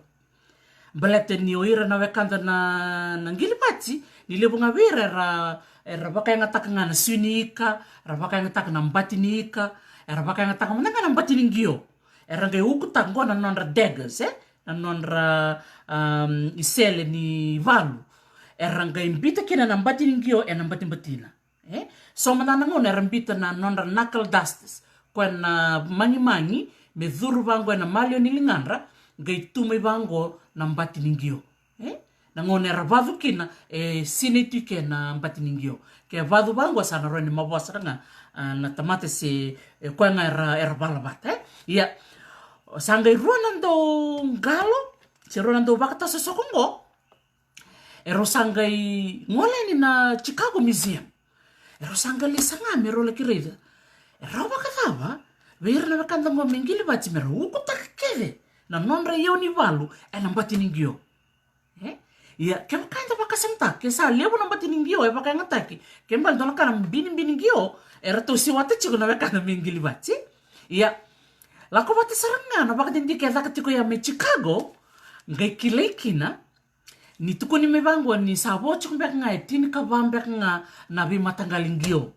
Balete ni oira na wekanda na ngilipati, ni lebunga vira era baka yang ataka ngana sunika, era baka yang ataka na mbati nika, era baka yang ataka mananga na mbati ningio. Era ngai ukutaka ngona nonra daggers, na nonra isele ni valu. Era ngai mbita kina na mbati ningio na mbati mbatina. So manana ngona era mbita na nonra knuckle dusters. Kwa na mangi me dhuru bango na malio nilingandra, ngai tumai bango na mbati ningio. Na ngone era vadu kina sineti ke na mbati ningio. Ke vadu bango sana roe ni mawasaranga na tamate se kwa nga era balabata. Ia, sangai rua nando ngalo, se rua nando bakata sosokongo, ero sangai ngole ni na Chicago Museum. Ero sangai li sanga mero le kirida. Ero bakataba, veira na bakanda ngo mingili bati mero uko takakeve. Na nonra yau ni valu, na mbati ningio. Ia, ke makanda bakasentak, ke sa lewo na mbati ningio, baka ngataki. Ke mbal dola kana bini ningio, era to si wate chiko na bakanda mingili bati. Ia, lako bati saranga, na baka tindi ke zaka tiko ya me Chicago, ngai kilekina, ni tuko ni mebango ni sabo chiko mbeka nga tini ka bambeka nga na bi matangalingio.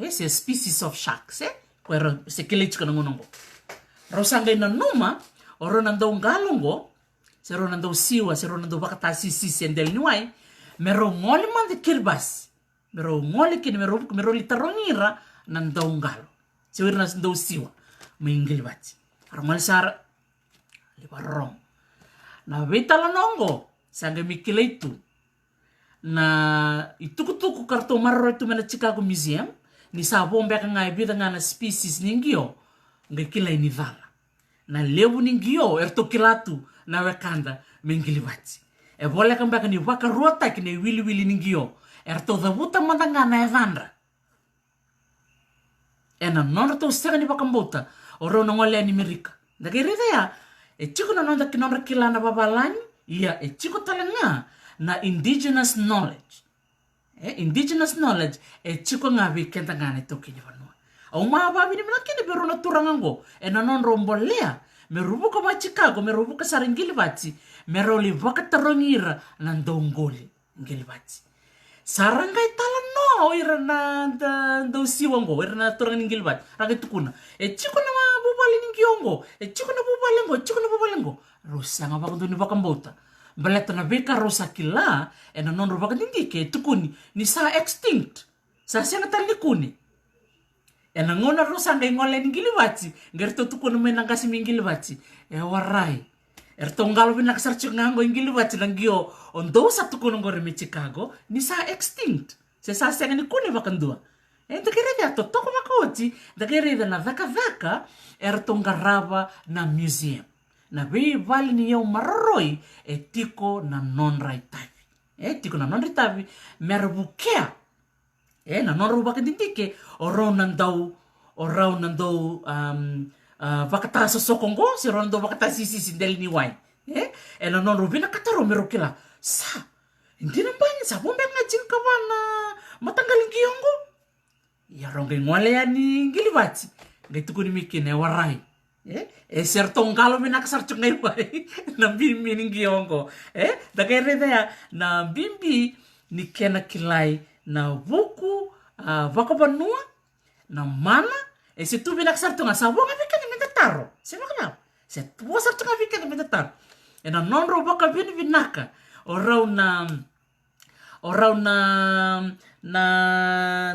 Se species of sharks, kwero se kile chiko na ngonongo. Rosanga ina numa, oro nando ngalongo, se ro nando siwa, se ro nando bakata sisi sendel niwai, mero ngoli mande kirbas, mero ngoli kini mero litarongira nando ngalo. Se wira nando siwa, maingili bati. Arongoli sara, libarong. Na vitala nongo, sanga mikila itu, na itukutuku karto marro itu mena Chicago Museum, ni sabo mbeka ngai bida ngana species ningio, ngai kila ini vala. Na lewu ningio erto kilatu na wekanda mengilibati. Bole kambaka ni waka rota kine wili ningio erto dhabuta mandanga na evandra. Na nonra to sega ni wakambota oro ngole ni Amerika. Ndakirida ya chiko na nonda kinonra kila na babalani ya chiko talanga na indigenous knowledge. Indigenous knowledge chiko ngabi kenta ngane toki ni vanua. Au mababi ni mnakini beru na turangango na non rombolea merubuka ma Chicago merubuka saringilibati meroli wakatarongira na ndongoli ngilibati sarangai tala no ira na ndo siwango ira na turangan ngilibati raga tukuna chiko na bubali ningiongo chiko na bubalengo rosa nga bakando ni bakambota baleta na beka rosa kila na non robaka ndike tukuni ni sa extinct sa senga talikuni. Na ngona rosa ngai ngole ngilibati ngerto tukunu mena kasi mingilibati warai erto ngalo bina kasarchu ngango ngilibati langio ondo sa tukunu ngore me Chicago ni sa extinct se sa senga ni kune bakandua ndakere ya to toko makoti ndakere na vaka erto ngarava na museum na be vali ni yo marroi tiko na non raitavi tiko na non raitavi merbukea na non ruba ka dindike oro nandau vakata sosokongo si rondo vakata sisi sindel ni wai na non rubina kataro merokila sa hindi nambanya sa bombe ngajin kawana matanggaling kiyongo ya ronge ngwale ya ni ngilibati ngai tuku ni mikine warai sertong kalo mina kasarchung ngai wai na bimbi ni kiyongo dakere ya na bimbi ni kena kilai na buku vakabanua na mana se tu binak sartu nga sabo nga vika ni metataro se makana se tu sartu nga vika ni metataro na non ro baka binaka orau na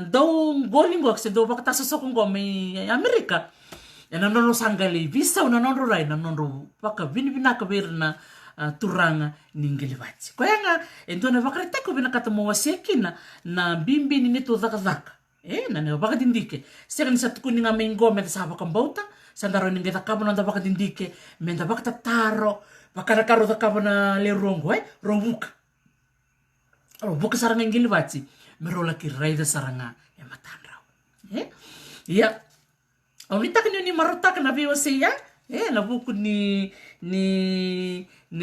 do golingo se do baka tasosoko ngo me Amerika na non ro sangali visa na non ro rai na non ro baka binaka berna turanga ningilibati. Kwa nga, endo na vakarita ko binakata mo wasekina na bimbi ni nito dhaka. Na ne bakatindike sekan sa tukuni nga mengo me sa bakambauta sandaro ninge takabo na bakatindike me nda bakatataro bakarakaro takabo na le rongo robuka saranga ngilibati merola ki raida saranga e matanrao ya onita kini ni marotaka na VOC ya na buku ni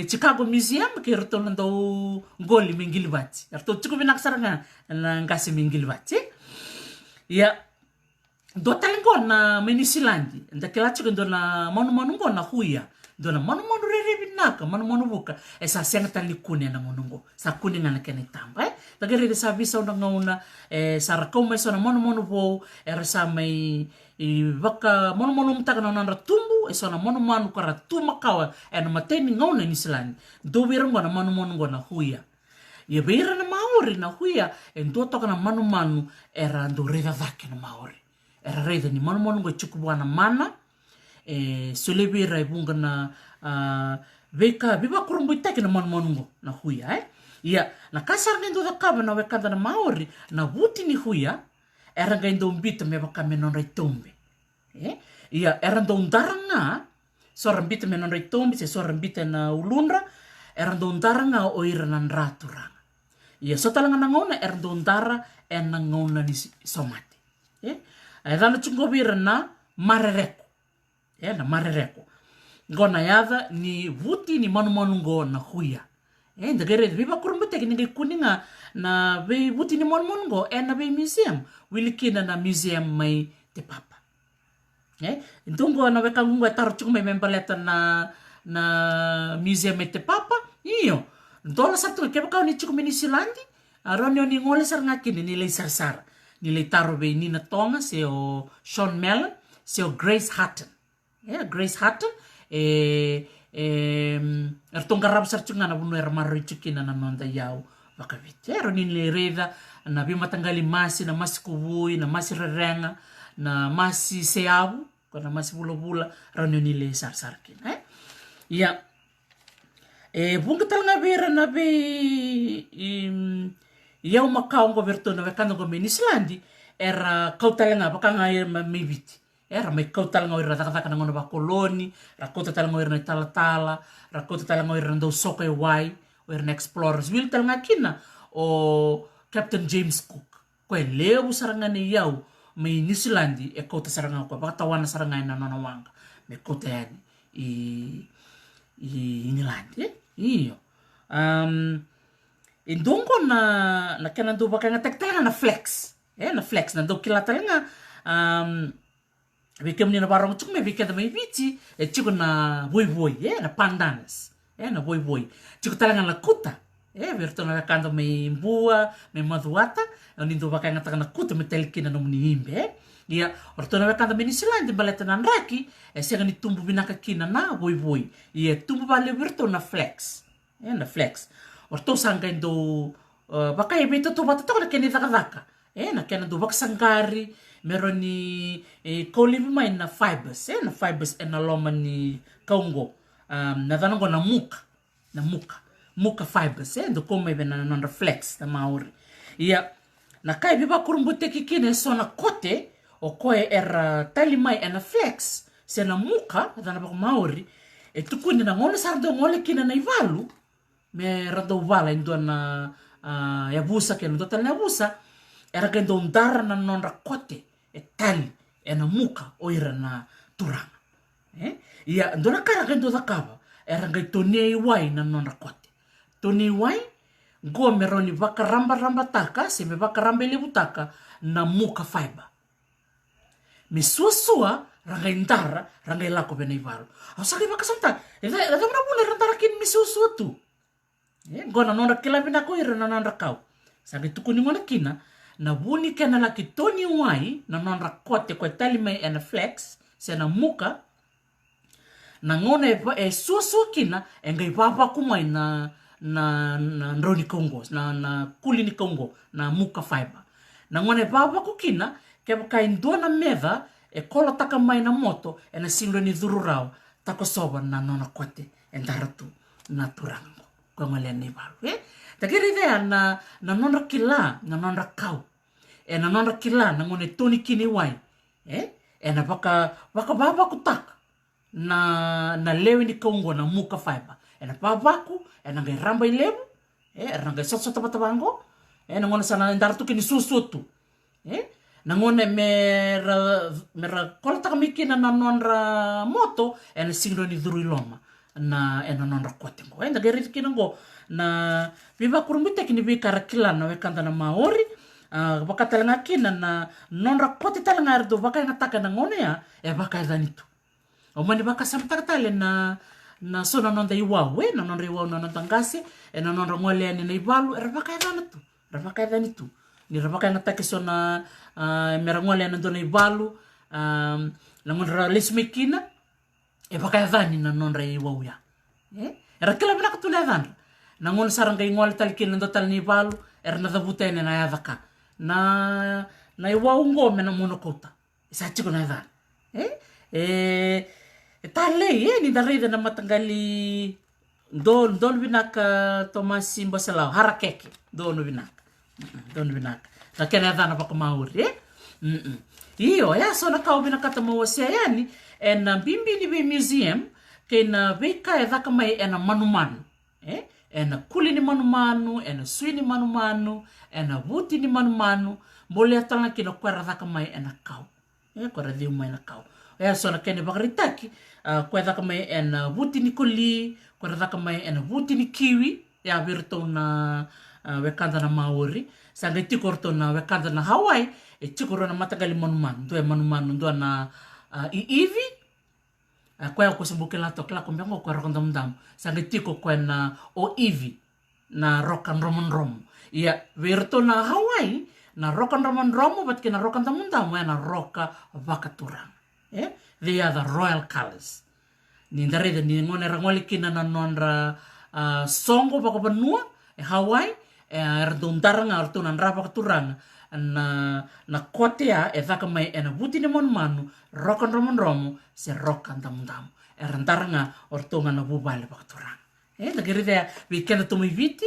Chicago Museum ke roto ndo ngoli mingilibati roto chuko binak saranga na ngasi mingilibati ya do talengo na Menisilandi ndakela chuko ndo na manu ngo na huya ndo na manu rere binaka manu buka esa senga talikune na monungo sa kuni na kene tamba dagere sa visa unda ngauna sa rakoma so na manu bo era sa mai baka manu mtaka na nandra tumbu so na manu kara tumakawa na mateni ngauna ni Silandi do wirango na manu ngo na huya ye beira na maori na huya ndo toka na manu era ndo reda vake na maori era reda ni manu ngo chukubwana mana solebira ibunga na veka biba kurumbu itake na manu ngo na huya ya na kasar ngendo da kaba na wekanda na maori na wuti ni huya era ngendo mbita me baka menon reitombe ya era ndo ndaranga so rambita menon reitombe se so rambita na ulunra era ndo ndaranga o ira na nraturanga ya so talanga na ngona era ndo ndara na ngona ni somati era na chungobira na marereko na marereko ngona yada ni wuti ni manu ngo na huya ndagere biba kurumbute kini kuninga na be wuti ni manu ngo na be museum wilikina na museum mai te papa ndungo na weka ngunga taro chukume membaleta na museum te papa iyo ndola satu ke baka ni chukume ni Silandi aroni ni ngole sar ngakini ni le sarsar ni le taro be ni na tonga se o Sean Mellon se o Grace Hutton Grace Hutton ertonga rab sar chunga na bunu marri chukina na nonda yau bakavite roni le reda na bima tangali masi na masi kubui na masi rerenga na masi seabu kana masi bula roni ni le sar kina ya bunga talanga bera na be yau makao ngo verto na vekando ngo Menisilandi era kautalanga bakanga mebiti era mai kautalanga ira taka ngono ba koloni rakota talanga ira na tala rakota talanga ira ndo soka e wai ira explorers wil talanga kina o Captain James Cook ko leu saranga ni yau mai Nisilandi kota saranga ko bakatawan saranga na nonawanga me kota yani i Ngilandi iyo indongo na kana ndo bakanga takta na flex na flex na ndo kila talanga Vikem ni na barang cuk me vikem mai vici chiku na boy na pandanas na boy chiku talangan la kuta verto na kando mai bua mai maduata ni do baka ngata na kuta me telkina no mni imbe ia orto na kando me Nisilandi baleta na raki sega ni tumbu binaka kina na boy ia tumbu bale verto na flex na flex orto sanga ndo baka beto to bata to na keni daka na kena do baka sangari meroni kolivi mai na fibers na fibers na loma ni kaungo na danongo na muka fibers ndo kome bena na reflex na maori ia na kai biba kurumbute kikine so na kote o koe era tali mai na flex se na muka dana ba maori tukuni na ngole sardo ngole kina na ivalu me rado vala ndo na yabusa kena ndo tala yabusa era kendo ndara na nonra kote tali na muka oira na turanga ia ndona kara kendo dakava era ngai toni wai na nonra kote toni wai go meroni ramba taka se me ramba lebutaka na muka fiber me suasua rangai ndara rangai lako bena ivalo asaki bakasanta eda mna bule rantara kin me suasua tu go na nonra kila bina ko ira na nonra kau saki tukuni ngona kina na wuni kena laki toni wai na nonra kote ko tali mai na flex se na muka na ngone susu kina ngai papa kumai na roni kongo na kuli ni kongo na muka fiber na ngone papa kukina ke baka indona meva kola taka mai na moto na singlo ni dhururao tako soba na nona kote endaratu na turango ko ngale ni balu takiri idea na nonra kila na nonra kau ena nonra kila na ngone toni kini wai ena baka baba kutaka na lewe ni kaungo na muka faiba ena babaku ena ngai ramba ilemu ena ngai sot bango ena ngone sana ndar tu kini susutu na ngone mera kola taka mikina na nonra moto ena singro ni dhuru iloma na ena nonra kote ngo ena geri kina ngo na viva kurumita kini vikara kila na wekanda na maori baka talanga kina na nonra kote talanga ardo baka ngataka na ngone ya baka danitu omani baka samtakatale na sona nonda iwawe na nonra iwawe na nonda ngase ena nonra ngole ni na ibalu baka danitu ni rabaka ngatake sona merangole na dona ibalu na nonra lesmekina baka dani na nonra iwawe ya era kila bina katuna dani na ngone sarang kay ngol talkin ndo tal ni balu na dabuten na yadaka na iwaw ngome na monokota isa chiko na dan tale ni darida na matanggali don binaka Thomas Simbasalau harakeke don binaka na kena dan pa kumauri iyo ya so na kau binaka tamawase yani na bimbi ni be museum kena beka yadaka mai na manumanu ena kuli ni manu ena sui ni manu ena wuti ni manu mole atanga kino kwara dhaka mai ena kau kwara dhiu mai na kau so na kene bakaritaki kwara dhaka mai ena wuti ni kuli kwara dhaka mai ena wuti ni kiwi ya virto na wekanda na maori sanga tikorto na wekanda na Hawaii tikoro na matagali manu ndo na iivi kwa kusimbuke la tokla kumbengo kwa rokonda mdam sange tiko kwa na oivi na rokan romon ya virto na Hawaii na rokan romon bat kina rokan mdam na roka vakaturang they are the royal colors ni ndare ni ngone rangoli kina na nonra songo bako benua Hawaii erdontaranga artunan rapa katurang na kotea thaka mai ena buti ni manu rokan romon se rokan tamu erantaranga ortonga na bubale bakaturang na gerida weekend to mi viti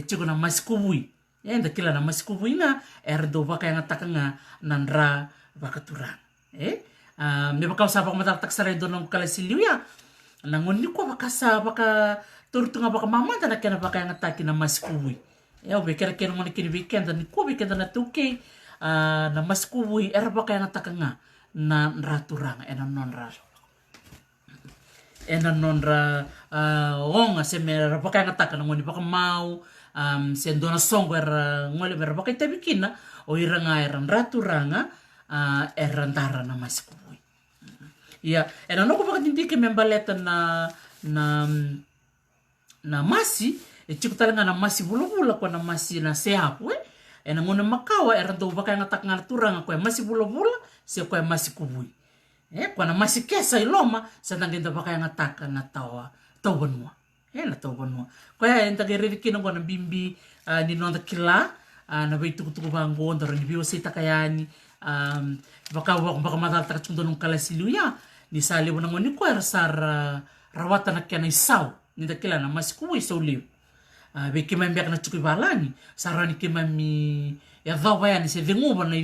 chiko na maskubui da kila na maskubui na erdo baka yang atakanga nanra bakaturang me baka usapa matak taksare donong kala siliuya nangoni ko baka turtunga baka mamanta na kena baka yang ataki na maskubui we kera ngone kini weekend ni ko weekend na tuke na maskubui baka yang atakanga na raturanga ena nonra onga se me baka yang ataka na ngoni baka mau se dona songo ngole me baka tabikina o iranga raturanga erandara na maskubui ya ena no ko baka tindike membaleta na masi chiko talanga na masi bula kwa na masi na seapu ena ngone makawa erando baka yang atak ngaturanga kwa masi bula se kwa masi kubui kwa na masi kesa iloma sa tangenda baka yang ataka na tau banua na tau banua kwa ya entagere kino kwa na bimbi ni nonda kila na beitu kutuku bango ndoro ni biyo sita kayani baka madal taka chundo nung kala siluya ni sali wana ngoni kwa rasar rawata na kya na isau ni kila na masi kubui isau liu be kimambi na chukui balani sarani kimami ya dhawa yani se venguba na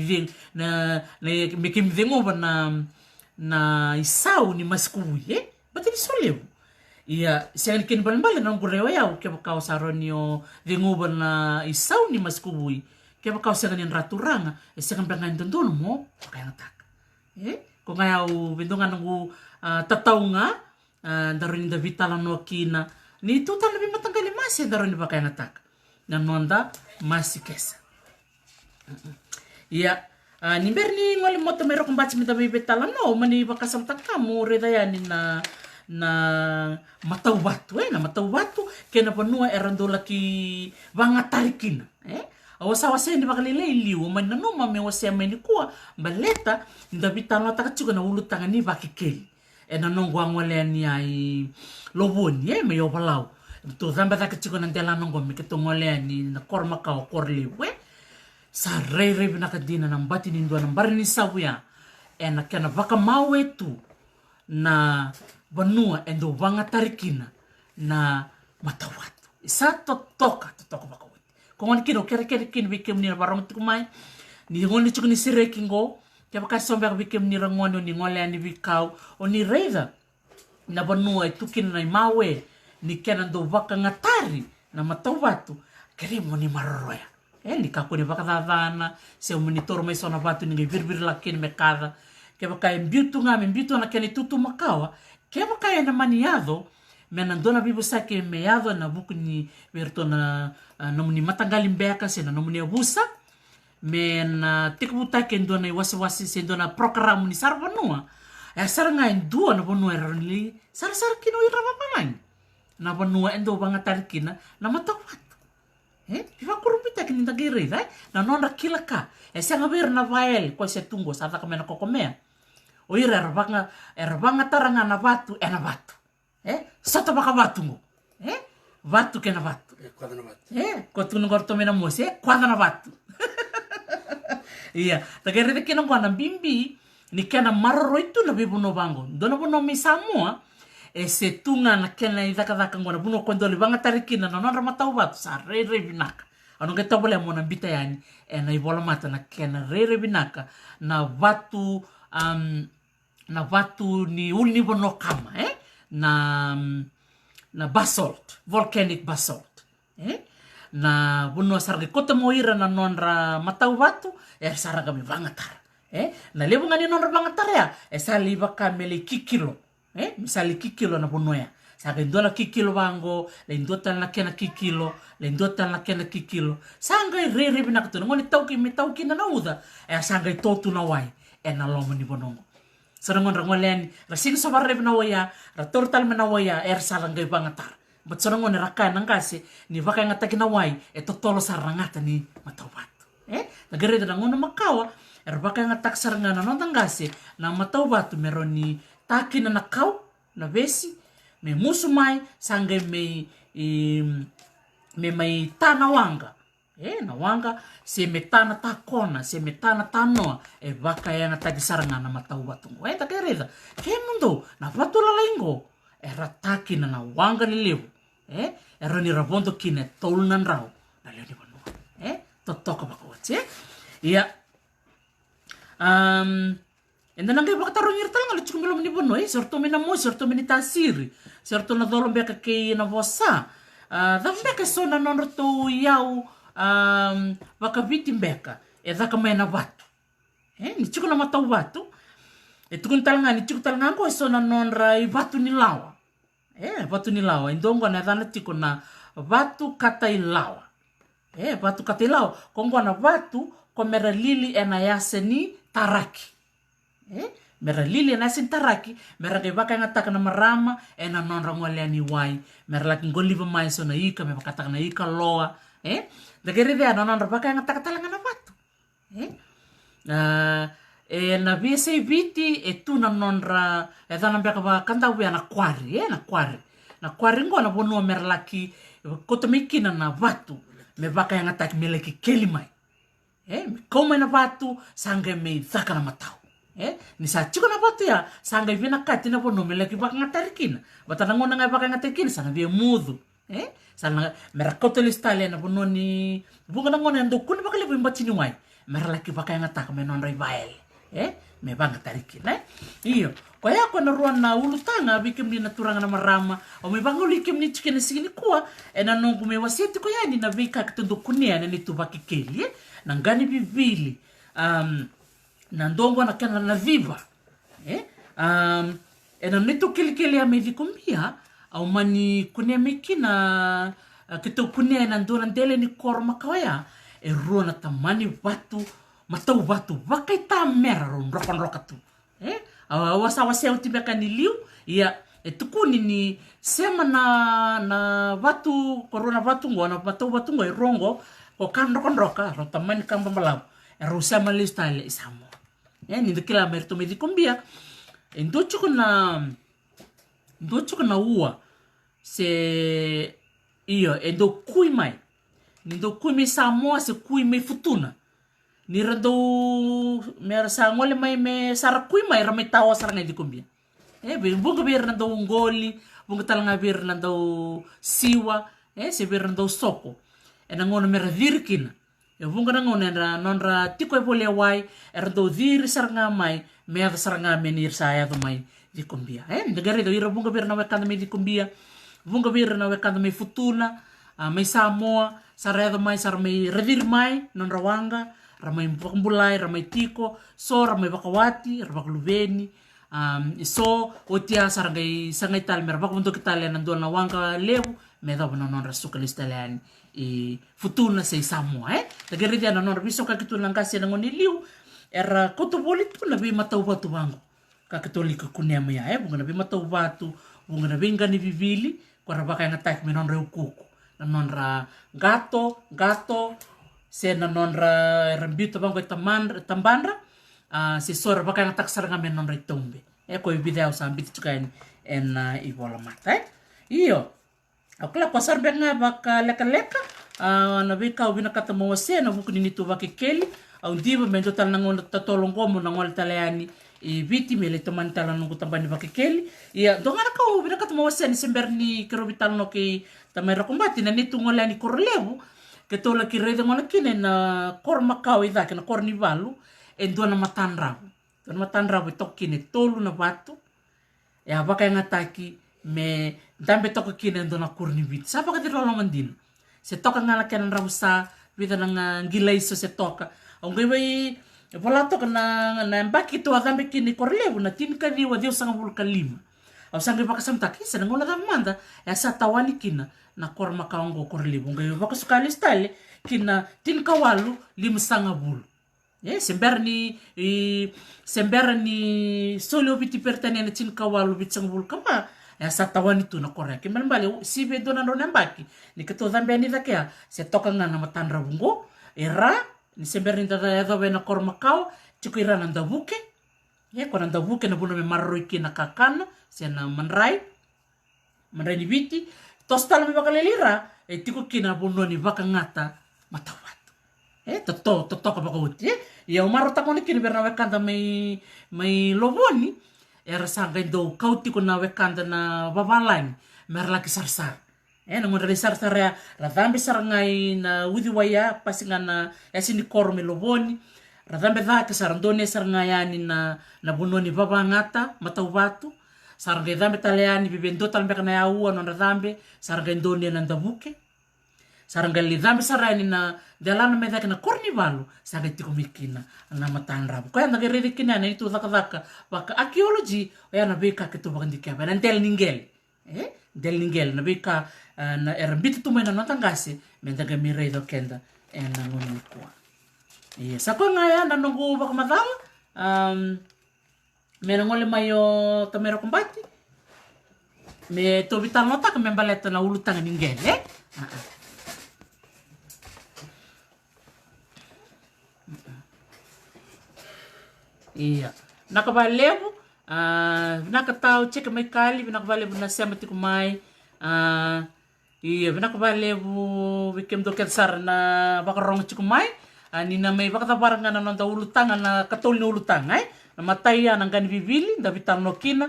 me kim venguba na isau ni maskui bati soleu ia se kin balbal na ngurewa ya ke bakau saronio venguba na isau ni maskui ke bakau se ganin raturanga se kan pengan tundul mo kaya tak ko ngayau bendungan ngu tataunga darin da vitala no kina ni tutan lebih matanggali masih daron di pakai ngatak dan nonda masih kesa ya ni berni ngoli moto mero kumbaci mita bibetala no mani bakasam takamu redaya ni na matau batu na matau batu kena panua erandola ki bangatarikin awasa-wasa ni bakalile iliu man nanu mame wasa meni kuwa baleta nda bitala takachuga na ulu tangani bakikeli ena nongo angole ni ai loboni me yo palau to zamba ta kachiko nan tela nongo me keto ngole ni na korma ka korliwe sa re na kadina nang bati ni ndua nang barni sabuya ena kana baka mawe tu na banua endo wanga tarikina na matawatu isa totoka baka wet kung kino kere kin bikim ni barong tukumay ni ngoni chuk ni sireki ngo ke baka sombe bikem ni rangoni ni ngole ani bikau o ni reida na banua e tukin na mawe ni kena do waka ngatari na matau watu kere mo ni maroroya ni kako ni baka dadana se o monitor mai sona watu ni virbir la ken mekada ke baka embiutu nga membiutu na keni tutu makawa ke baka na maniado me na dona bibu sake meado na buku ni verto na nomuni matangali mbeka se na nomuni abusa me na tikbuta ken dona wasi se dona program ni sarvanua sar nga indua na bonua erli sar kino ira papalang na bonua endo banga tarkina na matawat piva kurupita kini tagiri na nonra kila ka sanga bir na vael ko se tungo sa ta kamena kokomea o ira erbanga taranga na batu na batu sata baka batu mo batu kena batu Quadra na batu. Ko tu ngor to mena mose quadra na batu iya tagiri de kino ngwana bimbi ni kena maroro itu na bibu no bango dona bono mi Samoa se tunga na kena i daka ngona buno kondo li banga tarikina na nonra matau batu sa re binaka anu ke tobole mona bita yani na i bola mata na kena re binaka na batu ni uni bono kama na basalt volcanic basalt na buno sarge kota moira na nonra matau batu saraga mi banga tar na lebu ngani nonra banga tar ya sali baka mele kikilo misali kikilo na bonoya saga indola kikilo bango le indota na kena kikilo le indota na kena kikilo sanga re binaka tu ngoni tauki na nauda sanga totu na wai na lomo ni bonongo sarangon rangolen rasing sabar re na waya ra tortal na waya saranga banga tar but sarangon raka nang kasi ni baka ngata kina wai totolo sarangata ni matabat nagere na ngono makawa baka ngatak saranga na notang kasi na mataubat meroni taki na nakau na besi me musumai sange me mai tanawanga na wanga se metana takona se metana tanoa baka yang tagi saranga na matau batungo takereda ke mundo na patula lengo taki na wanga ni lewu ni rabondo kine tolunan rau na lewu ni banu totoka bakoche iya enda nangay baka taro ngir tanga lucu kumelo ni bono sorto mina mo sorto mini tasiri sorto na dolom beka ke na vosa dafne ke sona non to yau baka vitim beka daka mena batu ni chuko na matau batu tukun talanga ni chuko talanga ko sona non rai batu ni lawa batu ni lawa indongo na dana tiko na batu katai lawa batu katai lawa kongo na batu komera lili ena yaseni taraki mera lili na sintaraki mera ke baka ngataka na marama na non rangole ani wai mera laki ngoliva mai so na ika me baka na ika loa dagere dia non baka ngataka talanga na batu na vese viti tu na non ra dana baka ba kanta wi na kwari na kwari ngona bono mera laki kotomikina na batu me baka ngataki meleki kelimai kau na batu sangge me thaka na matau ni sa chiko na batu ya sangga vina kati na bono meleki baka ngatarikina batana ngona ngai baka ngatarikina sana via mudu sana merakoto listale na bono ni bunga na ngona ndo kun baka lebu mbachini wai meralaki baka ngataka me non rival me baka ngatarikina iyo kwa yako na ruan na ulutanga bikim ni naturanga na marama o me banga ulikim ni chikene sigini kuwa na nongu me wasiti ko yani na vika kitundo kunia na nitu baki keli nangani bibili na ndongo na kena na viva na nitu kili amedi kumbia au mani kunia mikina kitu kunia na ndona ndele ni kor makawaya ruo na tamani batu matau batu bakai tamera ron rokan rokatu wasa utibeka ni liu ya tukuni ni sema na batu korona batu ngona matau batu ngoi rongo o kan roka rotamani kamba malau rusa malistyle isamo ni kila merto me dikumbia ndochuko na ua se iyo endo kui mai ndo kui me Samoa se kui me futuna ni rado mera sa ngole mai me sara kui mai rame tawa saranga dikumbia bunga bir na do ngoli bunga talanga bir na do siwa se bir na do soko na ngono mera virkina e vunga na ngone nonra tiko e pole wai do dhiri saranga mai me ada saranga menir saya do mai di kumbia negara do ira vunga birna wekanda me di kumbia vunga birna wekanda me futuna mai Samoa sarado mai sar mai redir mai nonra wanga ramai mbulai ramai tiko so ramai bakawati rabakluveni so otia sargai sangai tal mer bak untuk italian ando na wanga levu me da non rasuka italian e futuna sei Samoa negara dia non biso ka kitu langkasi ngoni liu era koto bolit pun nabi matau batu bango ka katolika kunema ya bunga nabi matau batu bunga nabi ngani vivili kwa baka ngatak me non reukuku non ra gato se non ra rambito bango tambandra si sora baka ngatak saranga me non retombe ko video sa ambit tukain en ibola mata io akla pasar benga baka leka na bika ubina kata mawase na buku ni tu baki keli au diba mendo tal nangon tatolong komo nangol taleani e viti mele toman tala nungu tambani baki keli ia dongara ka ubina kata mawase ni semberni kerobital no ke tamera kombati na nitu ngolani korlevu ke tola ki rede ngola kine na kor makau ida ke na kor ni valu e dona matanrabu tokkine tolu na batu ya baka ngataki me dambe toko kine dona kurni vit sapa ka tiro mandino se toka ngala kenan rabusa vida nang gilai so se toka ongai bai vola toka na mbaki to dambe kine korlevu na tin ka diwa dio sanga bulka lima au sanga baka samtaki se ngola da manda ya sa tawani kina na kor makaongo korlevu ongai baka sukali style kina tin kawalu lima sanga bulu semberni solo biti pertanena tin kawalu bit sanga bulu kama ya sa tawani tu na korea ke mbali si be dona ro nambaki ni keto zambe ni dakia se toka ngana matandra bungo era ni semberni da do be na kor makau chukira nanda buke ko nanda buke na buno me marro na kakana se na manrai ni biti tostal me bakale lira tiko kina buno ni baka ngata matawat toto ka baka uti ya umaro takoni kini berna wekanda mai loboni era sanga do kauti ko na wekanda na babalan merlaki sarsar na ngondre sarsar ya radambe sarangai na udi waya pasingana sini korme loboni radambe da ke sarandone sarangayani na bunoni babangata matawatu saranga dambe taleani bibendo talbe kana ya uwa non radambe saranga ndone na ndabuke saranga lidambe sarani na dalana meda kana kornivalu saga tiko mikina na matanrabu ko yana gerede kina na itu daka baka archaeology yana beka ketu bakandika ba del ningel na beka na erambit tu mena notangase mendaga mirei do kenda na ngoni kwa sako ngaya na nungu baka madal mena ngole mayo tamero kombati me to vital nota ka membaleta na ulutanga ningel nakabalevu nakatau cheka mai kali nakabalevu na sema tiku mai nakabalevu wikem do sar na bakarong tiku mai ni na mai bakatabaranga na nonda ulutanga na katol ni ulutanga na mataya nang kan bibili da vital no kina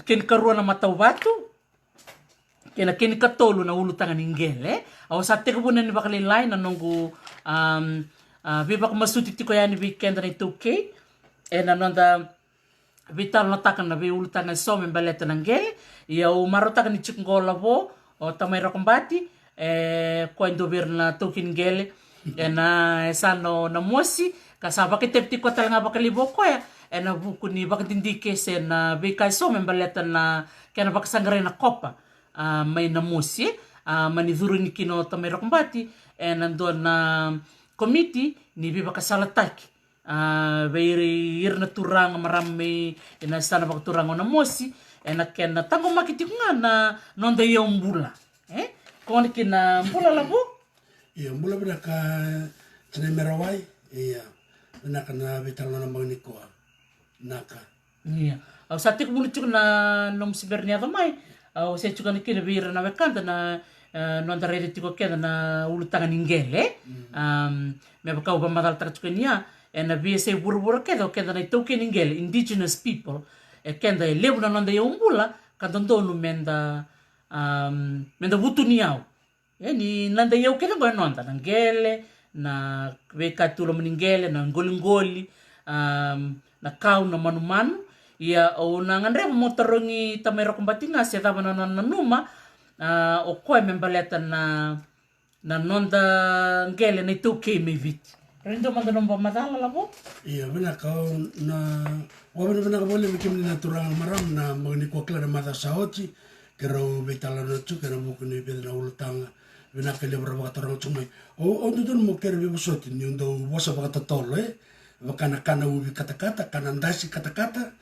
ken karua na matau batu kena ken katolu na ulutanga ningele au sa teka bunan ni bakalin lain na nongo bibak masuti tiko yani weekend na 2K nonda vital notakan na ulutanga so membaleta nangele ia o marotakan ni chikungola vo o tamay rakombati ko indobir na tokin gele na sano na mosi kasaba ke tepti ko talanga bakalibo ko na buku ni bakatindike se na bikay so membaleta na kana bakasangare na kopa may na mosi manidhuru ni kino tamay rakombati nandon na committee ni bibakasalataki Bairi irna turang marami ina sana bak turang ona mosi ena kena tango makiti ngana nonda yo mbula kon kina mbula labu iya mbula beraka tene merawai iya naka na vital na magniko naka iya au sati ko mulut na nom sibernia tamai au se chuka ni kina bira na bekanta na nonda rede tiko kena na ulutangan ingele me bakau bamadal takchukenia na via buru-buru keda na itoke ningel indigenous people kenda lebu na nonda yombula kadondonu menda butu niau ni nanda yau keda go nonda nangele na veka tula meningele na ngoli-ngoli na kau na manu-manu ia o na ngandre mo tarongi tamero kumbatinga sia tama na numa o koe membaleta na nonda ngele na ituke me viti rindo manda nomba madala labo iya bena kau na wabena bena boleh bikin na turang maram na magni ko klara mata saochi kero betala no chu kero buku ni bedna ultanga bena kele berapa orang cumai o tudun mo kero bebusot ni undo bosa baka tole bakana kana ubi kata-kata kana ndasi kata-kata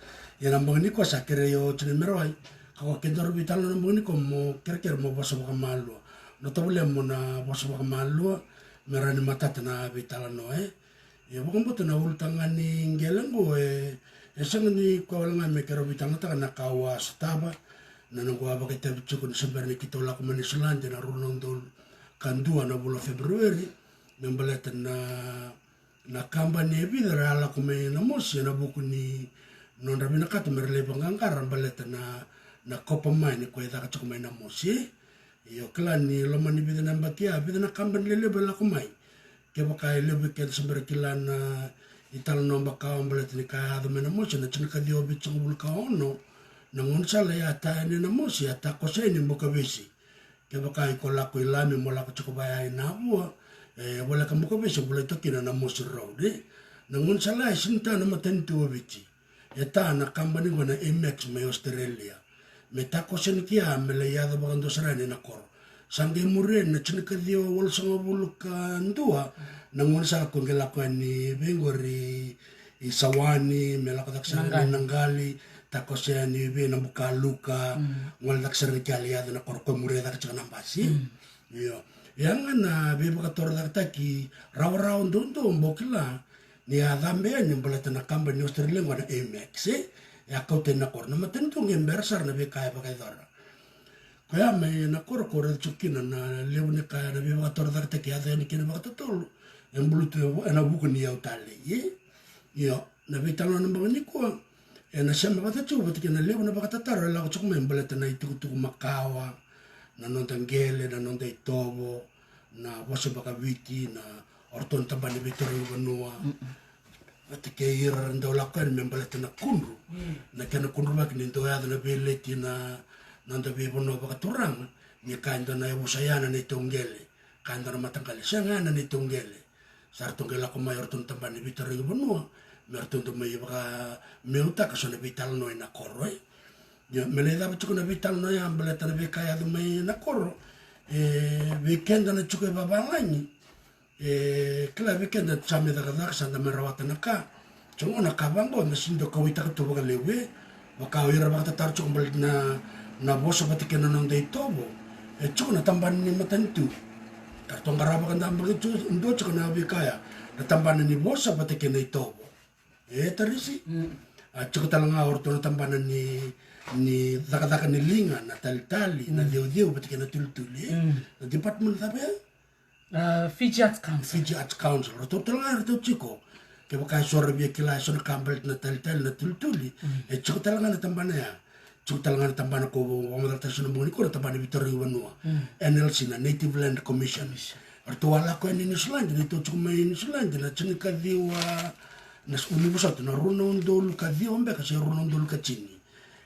ya nambang ni ko sa kere yo chine meroy ako kendor betala no nambang ni ko mo kere mo bosa baka malu no tabule mo na bosa baka malu merani matata na betala no ya bukan boto na ultanga ni ngelengo esang ni ko wala me kero betala ta na kawa staba na nunggu apa kita bicara sebenarnya kita lakukan di Selandia na runong dol kandua na bulan Februari membelatan na kampanye bidara lakukan na mosi na buku ni non rabi na katu merle pangangkaran belatan na kopamai ni ko ita kacukup na mosi iyo kelan ni lama ni bidana batia bidana kampanye lele belakumai kaya pakai lebe kaya sebenarnya kilan ital nomba kawan belatan ni kaya adu na mosi na cina kadio bicara bulu kaono nangon sala ya ta ni na mosi ya ta kose ni muka besi ke baka ko la ko ilami mo la ko ko baya na bua wala ka muka besi bula to kina na mosi road nangon sala sinta na matentu bici ya ta na kambani gona MX me Australia me ta kose ni kia me le ya do bando sarani na kor sange muren na chine ka dio wal sanga bulu ka ndua nangon sala ko ngela ko ni bengori isawani me la ko taksana nangali takosya ni be na buka luka ngol dak ser kali ada na korko mure dak cana basi yo yang na be buka tor dak taki raw ndondo mbokila ni adambe ni boleta na kamba ni Australia ngona MX ya kau tena korna matentu ngembersar na be kaya pakai dora kaya me na korko chukina na lewne kaya na be buka tor dak taki ada ni kina buka tolu en bulutu na buku ni yautale yo na be talo na mbani ko na sema bata tu bata kena leo na baka tataro la ko chukme mbaleta na itu makawa na nonda ngele na nonda itobo na boso baka wiki na orton tabani bitoro banua bata ke ira ndo la kan mbaleta na kunru na kena kunru bak ni ndo ya na beleti na nonda be bono baka turang ni kanda na busayana ni tongele kanda na matangkali sanga na ni tongele sar tongela ko mayor ton tabani bitoro banua mertundu mai baka meuta ka sona vital no na korro ya meleda bachu na vital no ya ambeleta na kaya du mai na korro weekend na chuke babalani kala weekend chame da kada sanda merawata na ka chungo na kabango na sindo ka wita ka tubaga lewe baka wira baka tar chuko balik na boso batike na nang dai tobo chuko na tamban ni matantu kartong garaba kan tambal chu ndo chuko na kaya na tamban ni boso batike na tobo tarisi cukup talanga orto na tampanan ni daka-daka ni linga na tali-tali na diyo-diyo pati kena tuli-tuli na department apa ya Fiji Arts Council orto talanga orto chiko kaya baka suara biya kila so na kambal na tali-tali na tuli-tuli cukup talanga na tampanan ya cukup talanga na tampanan ko wamadalta so na mungani ko na tampanan Victoria Iwanua NLC na Native Land Commission orto wala ko ni New Zealand na ito cukup may New Zealand na chinika diwa nas unibusat na runon dol ka diombe ka runon dol ka chini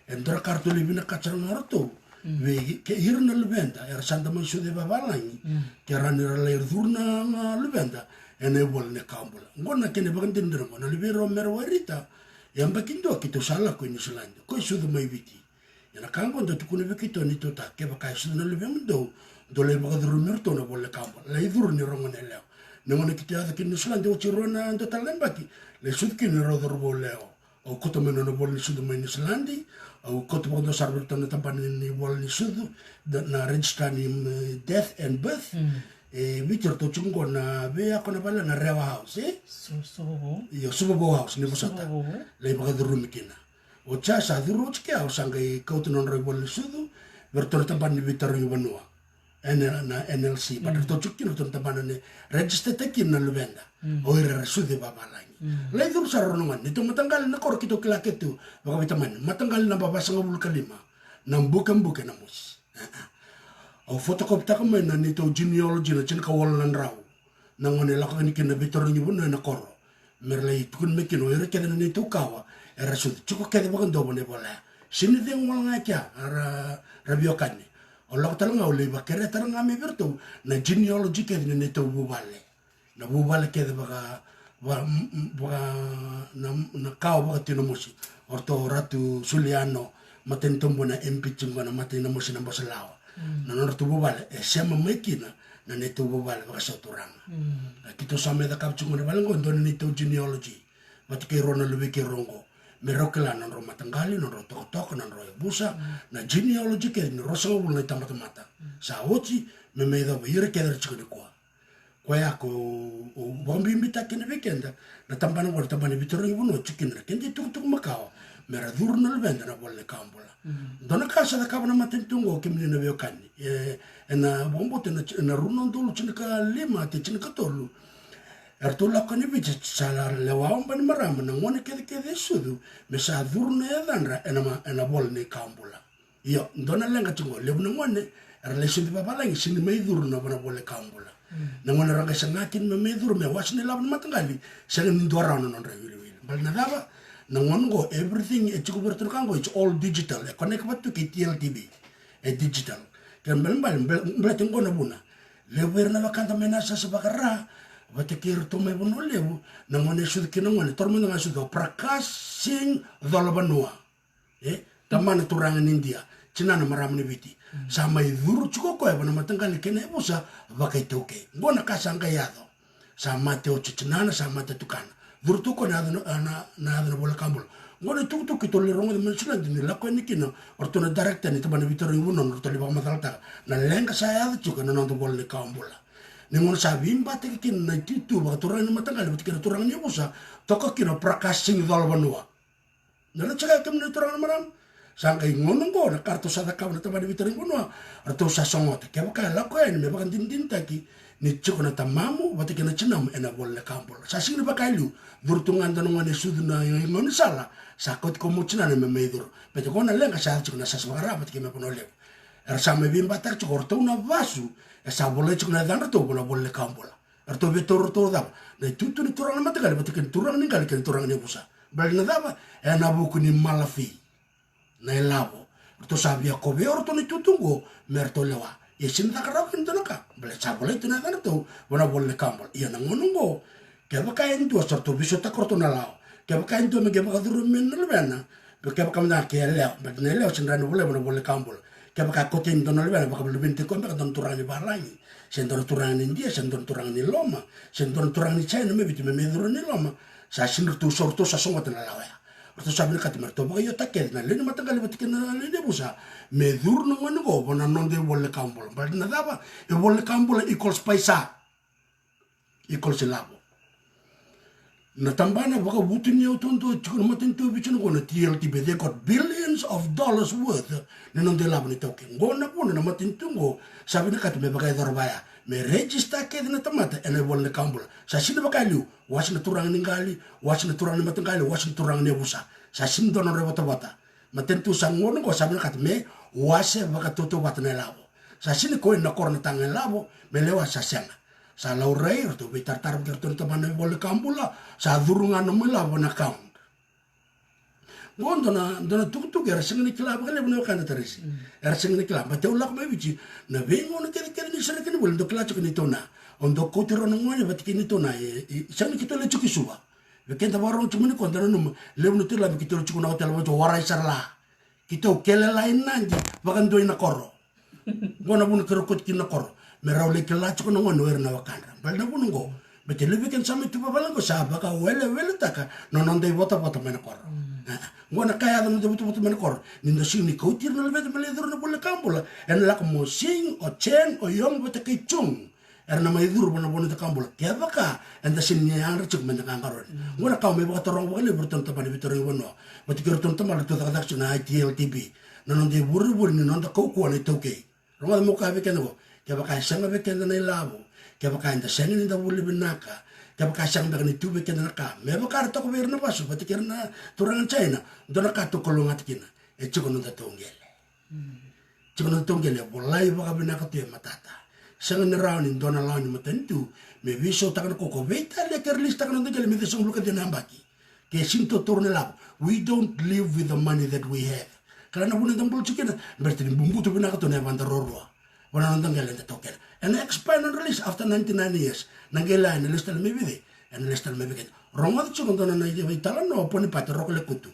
endra kartu libina ka charnarto we ke hirna lubenda er santa man sude babalani ke ranira leir durna lubenda ene bol ne kambula ngona kene bagan tindra ngona libero merwarita yang bakindo kito sala ko ni sulande ko sude mai viti yana kango ndo tukune vikito ni tota ke baka sude na lubendo dole baga durmerto na bol kambula leir durni rongone leo nangona kita ada kini sulande o chirona ndo talembaki le sudki ni rodor boleo o koto meno no bol ni sudu mai ni Selandi o koto bodo sarberto na tampan ni bol ni sudu na register ni death and birth bitir to chungo na be ako na bala na rewa house yo subo house ni busata le baga duru mikina o cha sa duru chke o sangai koto non re bol ni sudu berto tampan ni bitar ni banua na NLC pada to chukin to tampan ni register tekin na lubenda o ira sude babalai lai dur sarunungan itu matanggal na kor kito kila ketu baka bitaman matanggal na babasa ng kalima nang bukan na mus o photocopy ta kamay na nito genealogy na chin kawal ng raw nangone la kani kina bitor ni bun na koro merle tukun mekino ere kede ni tukawa era su chuko kede bakan do bone bola sini de ngol ngacha ara rabiokani olok talanga ole bakere taranga me berto na genealogy kede ni to bubale na bubale kede baka na kau baka tino musi orto ratu Suliano maten tombo na MP chungana maten na musi na basalawa na norto bubale e sema mekina na neto bubale baka soturanga kito same da kap chungana balango ndo ni to genealogy matike rona lebe ke rongo merokela na ro matanggali na ro tok na ro busa na genealogy ke ni roso bula tamata mata sa ochi me me da yere ke der chikoni kwa yako bombi mbita kene weekenda na tambana wala tambana bitoro ibuno chikin na kendi tuk makao mera durna lbenda na bolle kambola dona kasa da kabana matentungo kimni na beokani na bombo na runo ndulu chinika lima te chinika tolu ertola kani bicha sala lewa mbani marama na ngone kede sudu me sa durna ya danra ena bolle kambola yo dona lenga tungo lebuna ngone relation di babalangi sini mai durna bana bolle kambola na ngona ranga sangatin me medur me wasne laban matangali sangan ndora no non rewil bal na daba na ngongo everything e chuko bertur kango it's all digital e connect batu ki TLTV e digital kan bal mbel ngona buna lewer na bakanta menasa sabakara batikir to me bono lewu na ngone sud kino ngone tormo nga sud Prakash Singh Dholabanua tamana turangan India cina na maramni biti sama iduru chuko ko eba na matangali kene bosa bakai toke bona kasanga yado sama teo chichinana sama te tukana duru tuko na adana bola kambol ngone tuku kito le rongo de mensula dini lako ni kino ortona director ni tabana vitoro ibuno ortoli ba matalta na lenga saya chuko na nando bola kambola ni ngone sabi mbate kin na titu ba turang ni matangali butikira turang ni bosa toko kino Prakash Singh Dholabanua na chaka kemne turang maram sangkai ngono go na kartu sada ka na tamani bitering kuno arto sa songot ke baka la ko en me baka din taki ni chuko na tamamu bati kena chinam ena bolle kampol sa sing ni baka lu durtungan tanongan ni suduna ngon sala sa kot ko muchina na me medur pete ko na lenga sa chuko na sa smara bati me kono le er sa me bim batak chuko orto na vasu sa bolle chuko na dan to na bolle kampol arto betor to da na tutu ni turang na matagal bati ken turang ni gal ken turang ni busa bal na daba ena buku ni malafi na elabo to sabia ko be orto ni tutungo merto lewa e sin da karo kin tonaka bele sabole tuna dan to bona bolle kambol ia na ngonongo ke baka endu sorto biso ta korto na lao ke baka endu me ke baka duru men na lebana ke baka na ke leo bet ne leo sin ran bolle bona bolle kambol ke baka ko tin don lebana baka le 20 ko baka don turani barlangi sen don turani India sen don turani Loma sen don turani China me bitu me duru ni Loma sa sin tu sorto sa songa na lao orto sabi kat merto ba yo takel na leni matagal batiken na leni busa me dur no ngono go bona non de bolle kambol ba na daba e bolle kambol equals paisa equals labo na tambana baka butin yo tonto chukun matin to bichun go na TLTV they got billions of dollars worth ni non de labo ni token go na go na matin tungo sabi kat me baka dorbaya me register ke na tamata ene bolle kambol sa sina baka liu wasna turang ningali wasna turang ni matangali wasna turang ni busa sa sindo no rebota bota maten tu sangono go sabi kat me wase baka toto bata na labo sa sina ko na korna tangan labo me lewa sa senga sa laurai to bitar tar kerto tamane bolle kambula sa durungan no labo na kam ngondo na tuk era singni kila ba le kan tarisi era singni kila ba teulak me bici na vengo na kere ni sere kene bol do kila chukni tona ondo kotiro no ngone ba tikini tona sangni kito le chuki suba be kenta baro chumuni konda no le no tila be kito chukuna hotel ba warai sarla kito kele lain nanji bakan do ina koro ngona bunu kero kot kina koro merau le kila chukuna ngone wer na wakanda bal na bunu go be tele be ken sami tu babalango sa ba ka wele taka no non dei bota mena koro ngona kaya dan betul men kor ninda sini kau tir na lebet meledur na bolle kambola en la ko sing o chen o yong bete kai chung er na mai dur bona bona ta kambola ke baka en da sini yang recuk men ka ngaron ngona kau me baka torong baka le berton ta pani bitor ngono bati ker ton ta mal to ta dak na TLTV na non de buru ni non da kau ko ni toke ronga mo ka be ken go ke baka sanga be ken na labo ke baka en da sanga ni da bulle benaka kaya kasang da ni tube kena ka me ba kar to ko verna pasu pati kerna turangan China dona ka to kolonga tikina e chikono da tongele bolai ba ka bina ka te matata sangan raun in dona laun matentu me viso takan koko veita le kerlis takan ndo me desong luka de nambaki ke sinto torne lab we don't live with the money that we have karena bunan tambul cikena berarti bumbu tu bina ka to ne vanda rorwa wana nang galen ta token and expand and release after 99 years nangela ne listal me vide and listal me vide roma tu dona na veita no poni pat rokle kutu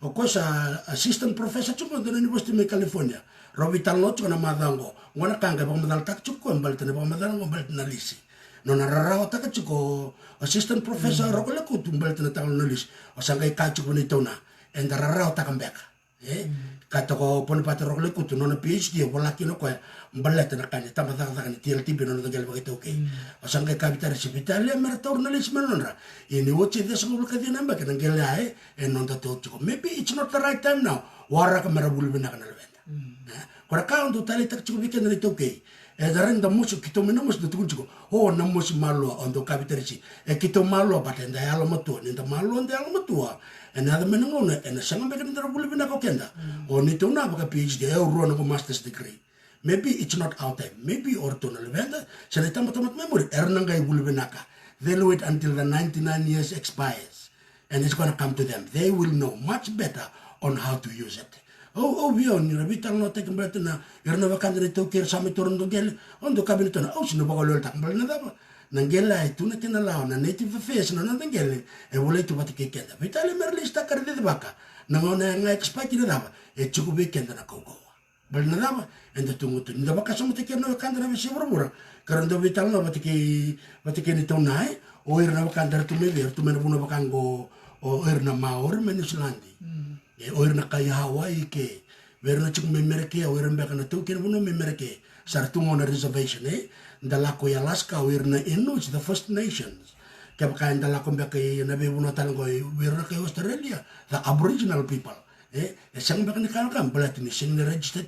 o cosa assistant professor chuko dona University of California Robital no chuko na madango wana kanga pa madal tak chuko embalta na pa madango embalta na lisi no nararaw ta chuko assistant professor rokole kutu embalta na tal na lisi o sangay ka chuko ni tona and nararaw ta kambeka kato ko pon pat rokole kutu no na PhD wala kino ko embalta na kanya tama ta kan TLTB no na gal bagito okay o sangay ka bitar hospital ya merator na lisi manonra ini woche de sangul ka dinamba kan ngelae and non ta chuko maybe it's not the right time now wara ka marabul bina kan alventa kora ka ndo tali tak chuko weekend ni toke daran da musu kito mena musu tukun chuko na musu malo ondo kabitarisi kito malo patenda yalo matu ni da malo nda yalo matu na da mena ngona na sanga be kan marabul bina ko kenda ni to na baka PhD ro no master's degree maybe it's not out time maybe or to na levenda sana tamat memory ernanga ibul bina ka they'll wait until the 99 years expires and it's going to come to them they will know much better on how to use it vio ni rabita no te kembali na yerna vakanda itu kir sami turun dongel ondo kabinito na sino bagol tak kembali na daba nangela itu na kinala na native face na nangel wala itu pati kekenda vitale merlista karde de baka nangona nga expect na daba chuku bekenda na koko bal na daba enda tungu tu nda baka samu te kirna vakanda na bisi burbura karando vital no pati ke ni tonai o yerna vakanda tu mever tu mena buna bakango o yerna maor menuslandi oir na kaya Hawaii ke verna chuk memerke oir mbeka na tukin buno memerke sartungo na reservation dalako ya Alaska oir na Inuit the First Nations kaya kaya dalako mbeka na bebuno talango oir na kaya Australia the Aboriginal people sang mbeka ni kalakam balati ni sing register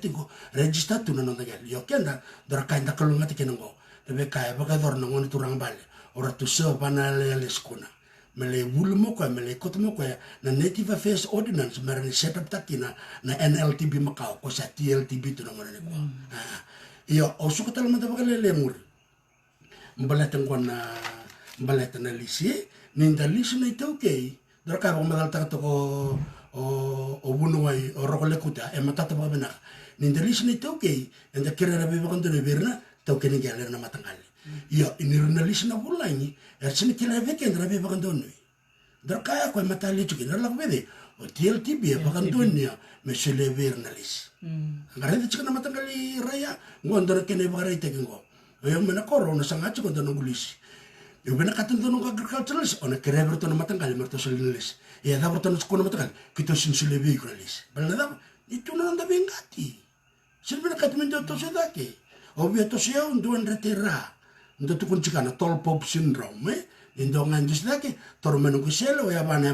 tu na nontagal yo kenda dora kaya dakalunga tikinango tebe kaya baka dor na ngoni turang bale ora tu so panale leskuna mele wulmo ko mele kotmo ko na native affairs ordinance marani set up takina na NLTB makau ko sa TLTB to ngone ko iyo o sukatal man tabakale lemur mbalatan ko na mbalatan na lisi ninda lisi na ito okay dor ka ba madal ta to ko o bunuway o rokole kuta matata ba na ninda lisi na ito okay and the kira na bibakon to berna to kini galer na matangal iyo inirunalisi na bulani sini kila weekend rabi bakandoni dar kaya ko matali chuki dar lak bede o TLTB bakandoni me selever nalis ngare de chikana matangali raya ngondor kene bagare tekingo yo mena koro na sanga chuko don ngulis yo bena katun don agriculturalist ona kerever to matangali merto selelis ya da berton skuno matangali kito sin selevi kralis balada itu nanda bengati silbena katmen do to sedake obvio to sia un duan retira ndo tukun chikana tall pop syndrome indo ngandis lake tormenu kuselo ya bana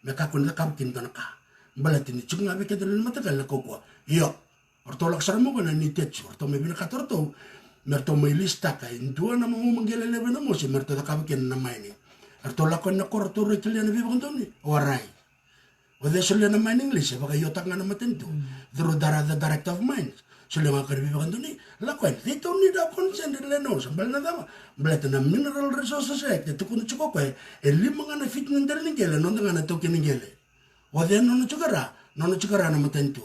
me kakun da kapkin don ka balatini chunga be kedel matagal ko ko yo orto laksar mo kana ni tetsu orto me bina katorto merto me lista ka indua na mo mangelele bena mo si merto da kapkin na maini orto lakon na korto reklian be bondoni orai ode sulle na main english baka yo tak na matentu through the director of mines sulle ma karbi bondoni lakon they don't need a consent le no sambal na dama bleta na mineral resources act to kuno chuko ko limanga na fit ndel ngele no ngana to ngele ode no chukara na matentu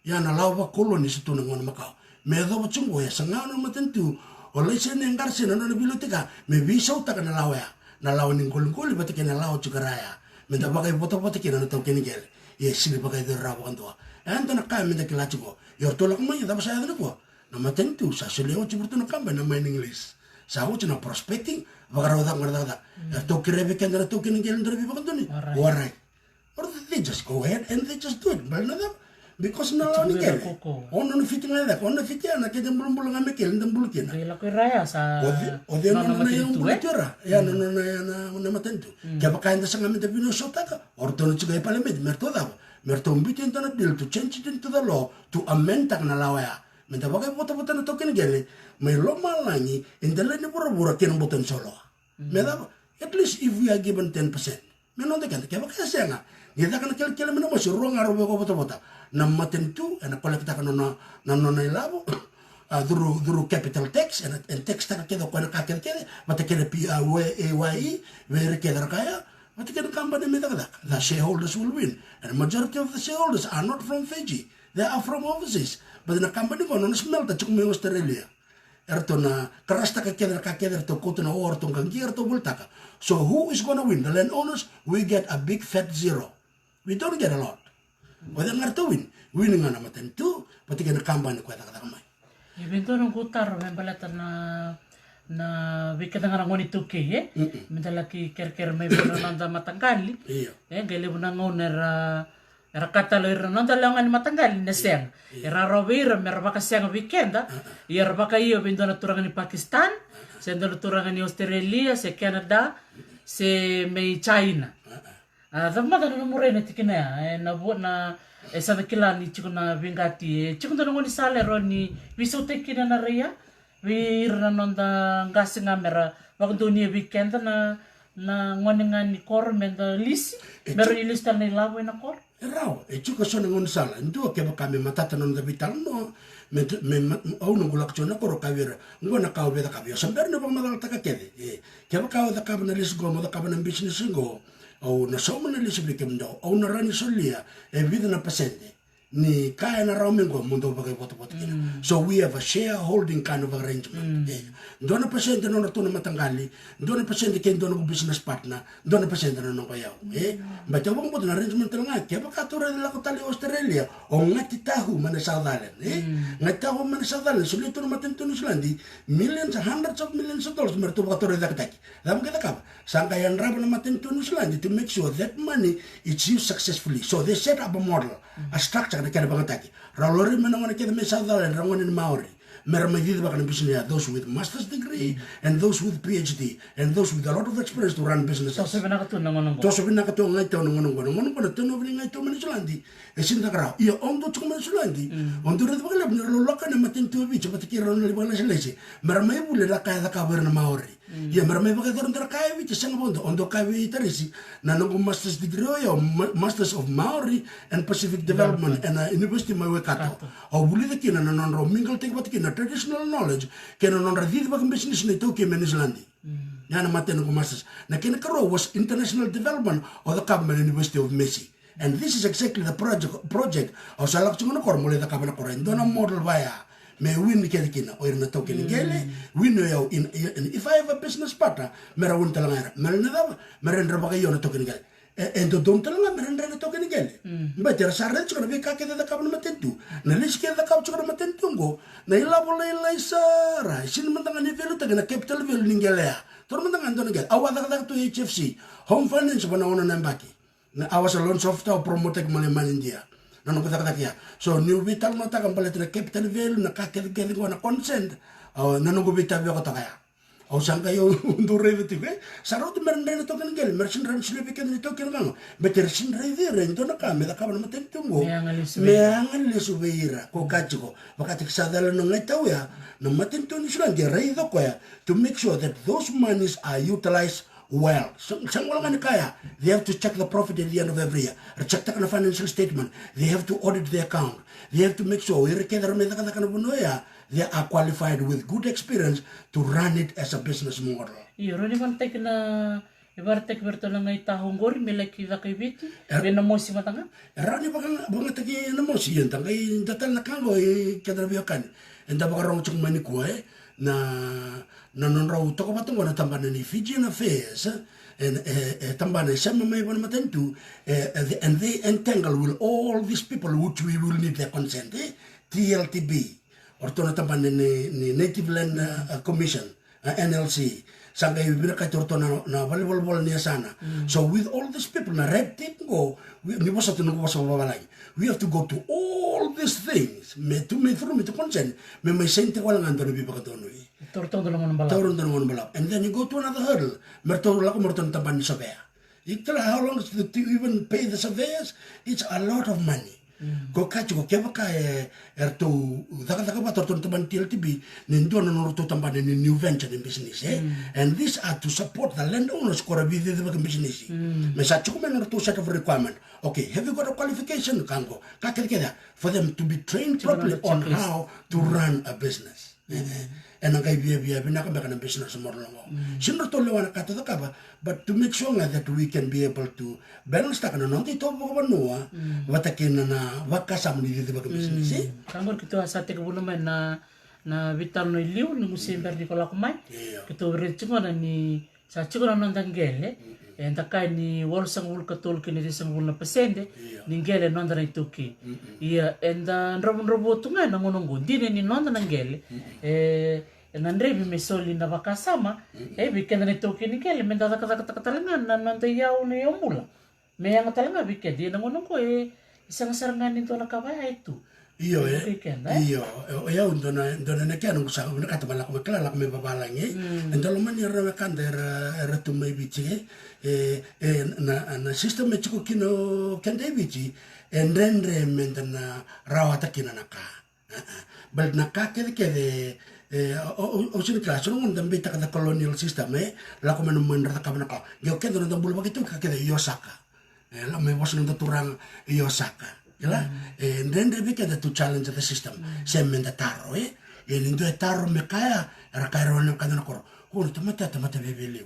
ya na lawa koloni situ na ngona makao me do chungo ya sanga na matentu o le sene ngarse na no biblioteca me visa uta kana na lawa ni ngol batike na lawa chukara ya me da bagai foto kina na to ngele ye sini bagai de rawo ando anda na ka me da kila chuko yo to la kuma ya da saya ko na matentu sa sele o chiburto na kamba na mining list sa o na prospecting bagara da ngarda to kirebe kendra to ngele ndre bi bakandoni warai or they just go ahead and they just do it balnada because na lawan ngele ono no fiting na ono fitia na kede bulbul ngame kel ndambul kina la ko raya sa o de no na yung bultura ya no na matentu kaya baka inda sa ngame de bino sotaka or to no chiga parliament merto umbitin to na bill to change it into the law to amend tak na lawaya menta baka foto na token ngele may lo malangi indala ni bura kin boton solo meda at least if we are given 10% menon de kan kaya baka senga kita kan kel mena mo si ruang aro ko foto na matentu na kolekta kan na ilabo through capital tax and tax taka keda ko na kakel kede mata keda PAYE where keda kaya mata keda company meta kada the shareholders will win and majority of the shareholders are not from Fiji, they are from overseas, but the company ko no smell ta chukme Australia erto na karasta ka keder to kotuna or to kangir to bultaka. So who is gonna win? The landowners. We get a big fat zero. We don't get a lot. Whether ngarto winning na maten tu pati kana company ko ta kamay. Ibento nung kutar membalata na wikata nga ngoni tuke mentala ki ker may nanda matanggali gele buna ngoner era katalo era non dalangan matanggal na siyang era rovira mera baka siyang weekenda era baka iyo bindo na turangan ni Pakistan sendo na turangan ni Australia se Canada se may China zamada na murena tikina na buat na sa nakila ni chiko na vingati chiko na ngoni salero ni wisote kina na rea wir non da ngasinga mera waktu ni weekenda na ngoni ni kor menda lisi mera ilista ni labo na kor Rao, chuka sona ngon sala, ndu ke baka me matata non da vital no, me au no gulak chona koro kavira, ngona ka obeda kavio, samber no bang taka kede, ke baka da kabana lis go mo da kabana business go, au na soma na lis bikem do, au na rani solia, vida na pasente, ni kaya na rao mengo mundo bagai foto kina. So we have a shareholding kind of arrangement. Dona pasente no na tuna matangali, dona pasente ken dona business partner, dona pasente no kayao. Baca bang buat arrangement nga, kaya baka tura nila ko tali Australia, o ngati tahu mana Southern, ngati tahu mana Southern, sulit tuna matentu Islandi, millions, hundreds of millions of dollars mertu baka tura dak taki. Dalam kita kapa, sangkayan raba na matentu Islandi to make sure that money is used successfully. So they set up a model, a structure na kaya bangataki. Ralori mana wana kita me Southern, rangon in Maori. Meramagid baka na business, those with master's degree and those with PhD and those with a lot of experience to run businesses. So sabi nakatun nangonong ko. So sabi nakatun ngay taon nangonong ko na tuno bili ngay taon Manisulandi. Esin na karao. Iya ondo tsuk Manisulandi. Ondo rin baka lab niloloka na matintu bicho patikira na libang na silesi. Meramay buli na kaya kabar na Maori. Iya meramay baka karon tara kaya bicho sang bondo. Ondo kaya tarisi na nangong master's degree o masters of Maori and Pacific Development and University Maiwekato. O buli na kina na non mingle take patikina traditional knowledge kena non radid baka business na ito kaya Manisulandi. Yan ang matin ng masters. Na kinakaro was international development of the Kabaman University of Messi. And this is exactly the project of salak chungo na kormule da Kabaman Korean. Doon ang model via may win ni kina o na to kinigele win yo in if I have a business partner merawun talangara meron na daw meron ra ba kayo na to kinigele endo don talanga meron ra na to kinigele ba tira sarre chukra be ka keda da Kabaman matentu na lis keda ka chukra matentu go na ilabo lay sara sin mantangan ni velo taga na capital velo ningele tormantangan don nigel awada ka to HFC home finance banaona na mbaki na awas a loan software promote ko mali India nanu kata kia so new vital nota kan palet na capital value na kakel ko na consent nanu ko vital ko ta kaya o sangka yo ndure vitive sarot merende to kan gel mersin ran slipi kan to kan gang beter sin revere ndo na kame da kaban matentungo me angal le subeira ko kacho wakati sadala no ngetaw ya no matentun sulan ge reido ko ya to make sure that those monies are utilized well. Sang walang kaya, they have to check the profit at the end of every year. Check the financial statement. They have to audit the account. They have to make sure they are qualified with good experience to run it as a business model. Iyo, rin naman tek na ibartek berto lang ay tahong gori milaki da kay biti. Binamosi matanga. Rani bang tagi namosi yun tangay datal na kango kadrabiyokan. Enda baka rong chung manikuha na nanonraw to ko batong na tambana ni Fijian Affairs and tambana sama may wana matentu and they entangle with all these people which we will need their consent TLTB or to na tambana ni Native Land Commission NLC sangkay binaka torto na volleyball niya sana so with all these people na red tape go ni wasa to no wasa babalay we have to go to all these things to consent may sente wala nga doon bibaka doon Tortong dalawang balap. Tortong dalawang balap. And then you go to another hurdle. Mertong taban ni surveyor. How long is it to even pay the surveyors? It's a lot of money. Ko ka chuko ke baka to daga ba torton taban TLTB nindo no to tamban ni new venture in business and these are to support the landowners ko rabi de ba business me sa chuko men to set of requirement. Okay, have you got a qualification kango ka keda for them to be trained properly on how to run a business. And I gave you a business model. Sino to lewan kata kaba, but to make sure that we can be able to balance tak na nanti to ba noa watakin na wakasam ni di ba business. Kangor kito asate ko naman na vital no iliw ni musimber di ko lakumay. Kito recungo na ni sa chuko na nandanggele. And takai ni wal sang wul katul kini di sang wul na pasende ninggele nonda na ituki. Iya and robot tunga na ngununggu dine ni nonda nanggele nandrebi mesoli na bakasama bikenda na ituki ninggele menda kata talangan na nonda yaw na yomula. Mayang talanga bikedi na ngununggu isang sarangan nito na kabaya itu. Iyo ndona na kya nung sa kata malak makala me babalangi ndalo man yara kanda era tu mai bichi na system me chiko kino kende bichi rendre mendana rawata kina naka bal naka kede o sini kelas nung ndambe ta kada colonial system la ko man mandra ka manaka yo kendo ndambul bagitu ka kede Yosaka la me was nung turang Yosaka. And then they began to challenge the system. Same the taro, and in the taro mekaya, Rakaron and Kanakor, who tomata bebeli.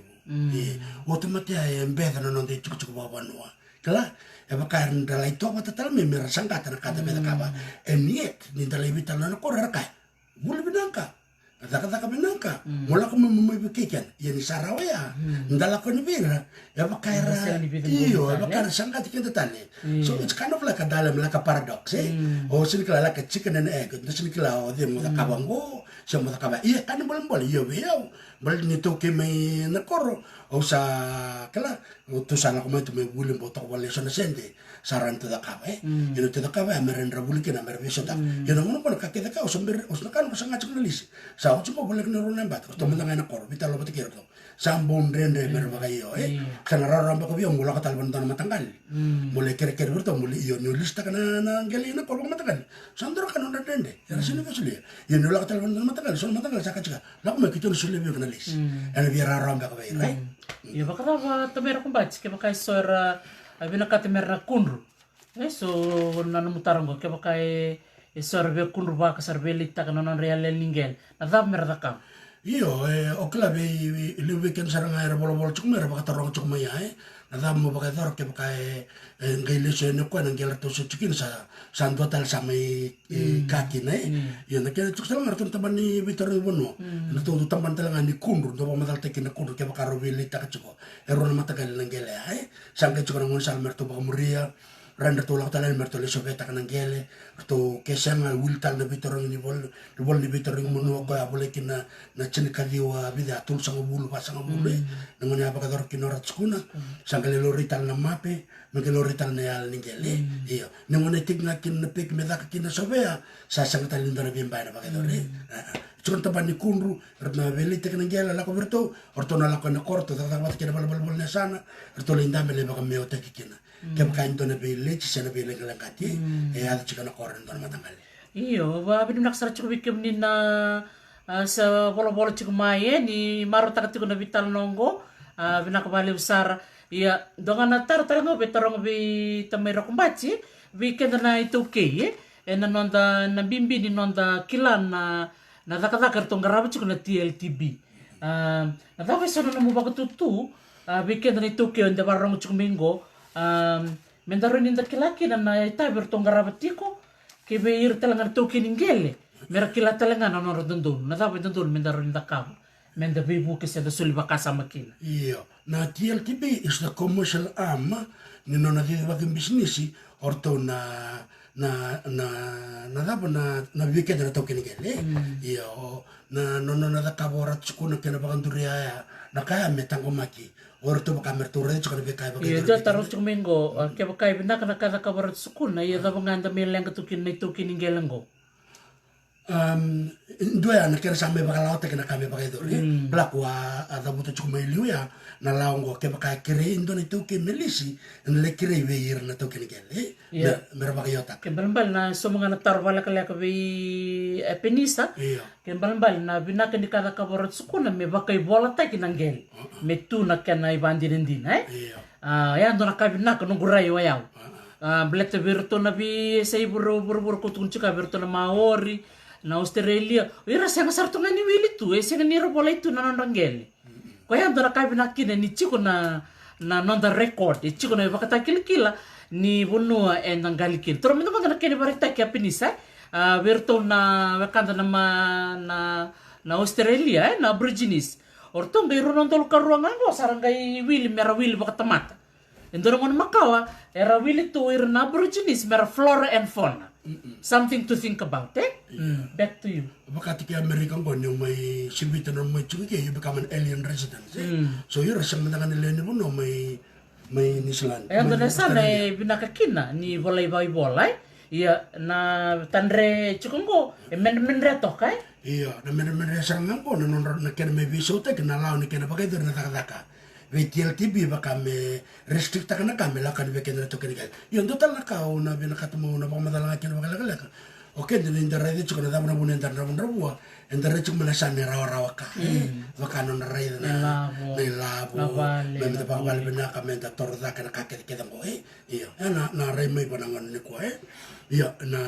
Automata and better on the Chukubanua. Kala, Evakar and the light over the Talmi, Mirasangata and Katabedakaba, and yet, in the Levital and Koraka, Wulbinanka. Zakataka binanka, mula ko mabikikan, yan sarawaya, ndala ko ni Vira, evakaira, evakaira sangkat kita tali. So it's kind of like a dilemma, like a paradox, O sinikla like a chicken and egg, the sinikla o the mutakabango, some mutakaba, kan boleh yo, bal nito kime na koro, o sa kala, to sana ko may bulim botok wala sa nasende. Saran to the kabe, to the kabe, American Republican, American, naman ko nakakita ka, nakan ko sa nga journalist. Sa ako mo balik na ron ng bato, tumanda nga na koro, bitalo ba tikiro to. Sa ambon rende, meron ba kayo, sa nararamba ko biyo, mula ka talban to na matanggal. Mula kere-kere to, mula iyo, nilista ka na gali na koro matanggal. Sa andro ka nung rende, yara sino ka suli. Yun nila ka talban to na matanggal, so matanggal sa kachika. Lako may kito na suli biyo ka na lis. Ano biya raramba ka ba yun, right? Iya, baka na tamera kong batch, kaya baka isora, binakatemer na kunru. So nanumutarang ko kaya kay sorbe kunru ba kasarbelita kanon real lingel. Nadab merda kam. Iyo o klabe weekend sarang ay bolo-bolo chuk mer baka tarong chuk maya nadab mo baka tor kaya kay ngile se no ko nang gelar to se chikin sa santo tal sa may kaki na yun na kaya chuk sarang arton taban ni Victor Bono na to tamban talaga ni kunru do ba madal tekin na kunru kaya baka robelita ka chuko ero na matagal nang gele ay sangke chuk nang sal mer to baka muria randa to laktalan mer to le sobeta kanang gele to kesanga wiltal na bitorong ni bol ni bitorong muno ko abole kina na chinikadiwa bida tul sang bulu pasang bulu nang ni apa kador kinorat skuna sangale lorital na mape magelo rital na yal ni gele iyo nang ni tigna kin na pik medak kin na sobea sa sang talin na bimba na bakador Chukon taban ni kunru, na velite kanang gela la koberto, orto na la kona korto, tata wat kina bal na sana, orto linda mele baka meo te kikina. Kaya kain to na village, siya na village kalangkati, ada chika na koren to na matangal. Iyo, ba binum naksara chiko bikim ni na sa bolo-bolo chiko maye ni maro takati ko na vital nongo, binakabali usara. Iya, dongan na tarong bi tamero kumbachi, weekend na ito okay, nanonda na bimbi ni nonda kilan na daka-daka itong garabat ko na TLTB. Natapos sa nang mubag tutu, weekend na ito kayo, hindi parang mo minggo, mendaro ninda kilaki na naitabi itong garabat ko, kaya ir talaga ito kiningele. Mera kila talaga na noro dundun, natapos dundun, mendaro ninda kabo. Menda bibu kasi da suliba kasama kila. Iyo, na TLTB is the commercial arm, nino na titibagin business, orto na dapat na weekend na tau kinigele iyo na da kaborat sukuna kena bakan duria na kaya metang maki orto baka mertura chukana be kaya baka iyo da tarot chumingo kaya baka ibinda kana kada kaborat sukuna iya da banganda mileng katukin na itu kiningelengo Dua na kera sampai bakal laut kena kami pakai itu pelaku ada butuh cuma iliu ya na laung go ke bakal kere Indo itu ke melisi na le kere weir na to kene gele mereka pakai otak ke balbal na so mga natar wala kala ka bi penisa ke balbal na binaka ni kada ka borot sukuna me bakay bola ta kinangel me tu na kana ibandin din ya ndo na kabina ko ngurai wayaw blete virto na bi say buru kutun chika virto na maori na Australia ira sanga sarto ngani wili tu sanga ni bola itu na nangel ko ya ndo na kabina kina ni chiko na nonda record chiko na bakata kilkila ni bunua endangali kil toro mendo magana kene barita kia penisa virto na wakanda na Australia na Aborigines orto ngai ronon tol karuangan go sarangai wili mera wili bakatamata endoro mon makawa era wili tu ir na Aborigines mera flora and fauna something to think about back to you bakati ke Amerika go ni mai sibita no mai chuki you become an alien resident so you rasang mandangan nila ni buno may Nisland ang doon sana binakakina ni bolay iya na tanre chukungo men reto kay iya na men sarang ko na ken may viso te na law ni ken bagay na takadaka Vetiel TV baka me restrikta kana kami lakan beken reto ken kay yon total na kao na binakatmo na pamadalang ken bagay oke din indara itu cuma ada mana indara buah indara cuma lesan rawa ka makanan rai na labu memang tempat balik benar kami minta torda kena kakek kita mo iya na rai mai panangan ni ko iya na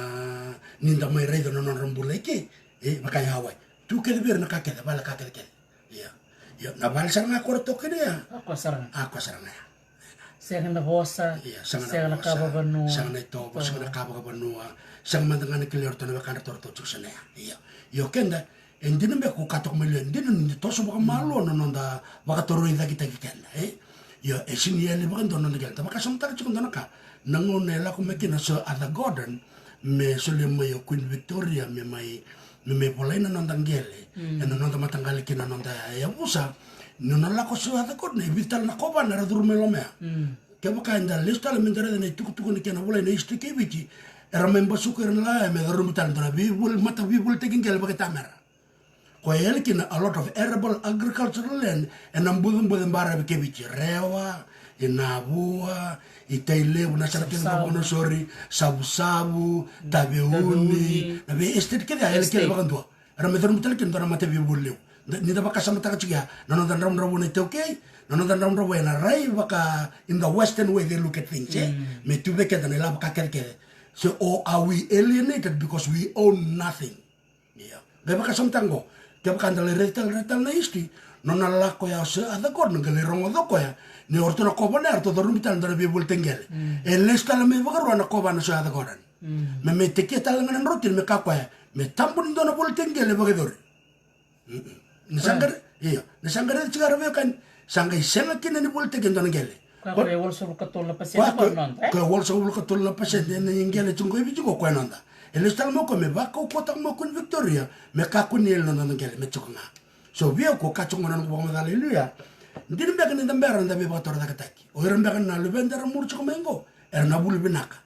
ninda mai rai na non rambuleke makanya hawai tu ke biar na kakek bala kakek iya na bal sarang aku retok dia aku sarang ya Sangan na bosa, sangan na kababanua. Sangan na ito, sangan na kababanua. Sangan mandangan na kiliyor to na bakana torto chuksana ya. Iyo kenda, hindi na ko katok million, hindi na nito so baka malo no nonda baka toroy da kita kenda. Iyo siniyali baka doon na gelta. Baka samtang chukon na ka. Nangonela ko makina so at the garden me sulim may Queen Victoria me may polay na nondang gele. Ano nonda matanggali kina nonda yabusa. Nonala ko so at the garden vital na ko ba na radurmelo me. Kaya baka inda lista la mentare na tuku ni kena boleh na istike bici. Era memba suker na me darumital na bibul mata bibul taking gel baka tamera. Ko yel kina a lot of arable agricultural land and ambudum bara bike bici rewa inabua itaile una sarkin babono sorry sabu tabeuni na be estet keda yel kele baka tua. Era me darumital kin dara mata bibul leu. Ni da baka sama taka chiga nano dan ram rabu na okay nano dan ram rabu na rai baka in the western way they look at things me tu beke dan ela baka kerke so are we alienated because we own nothing ga baka samtango ga baka ndale retal na isti nona la ko ya se ada kor ngale rongo do ko ya ni orto na ko bana orto dorum bitan dara be bul tengel lesta la me baka rona ko bana so ada koran me teke talangan rotin me ka ko ya me tambun do na bul tengel baka dor Nasanggar cikar kan sanggai senga kina ni bolte kendo ngele. Ko e wol so katul na pasen ko non. Ko wol so katul na pasen na ngele chungo ibi ko nonda. Ele stal mo ko me ba ko tak mo kun Victoria me ka kun yel non ngele me chukunga. So vio ko ka chungo non ko mo haleluya. Ndin be kan ndambara ndabe ba tor da kataki. O ran be kan na lubenda ra mur chuko mengo. Er na bul binaka.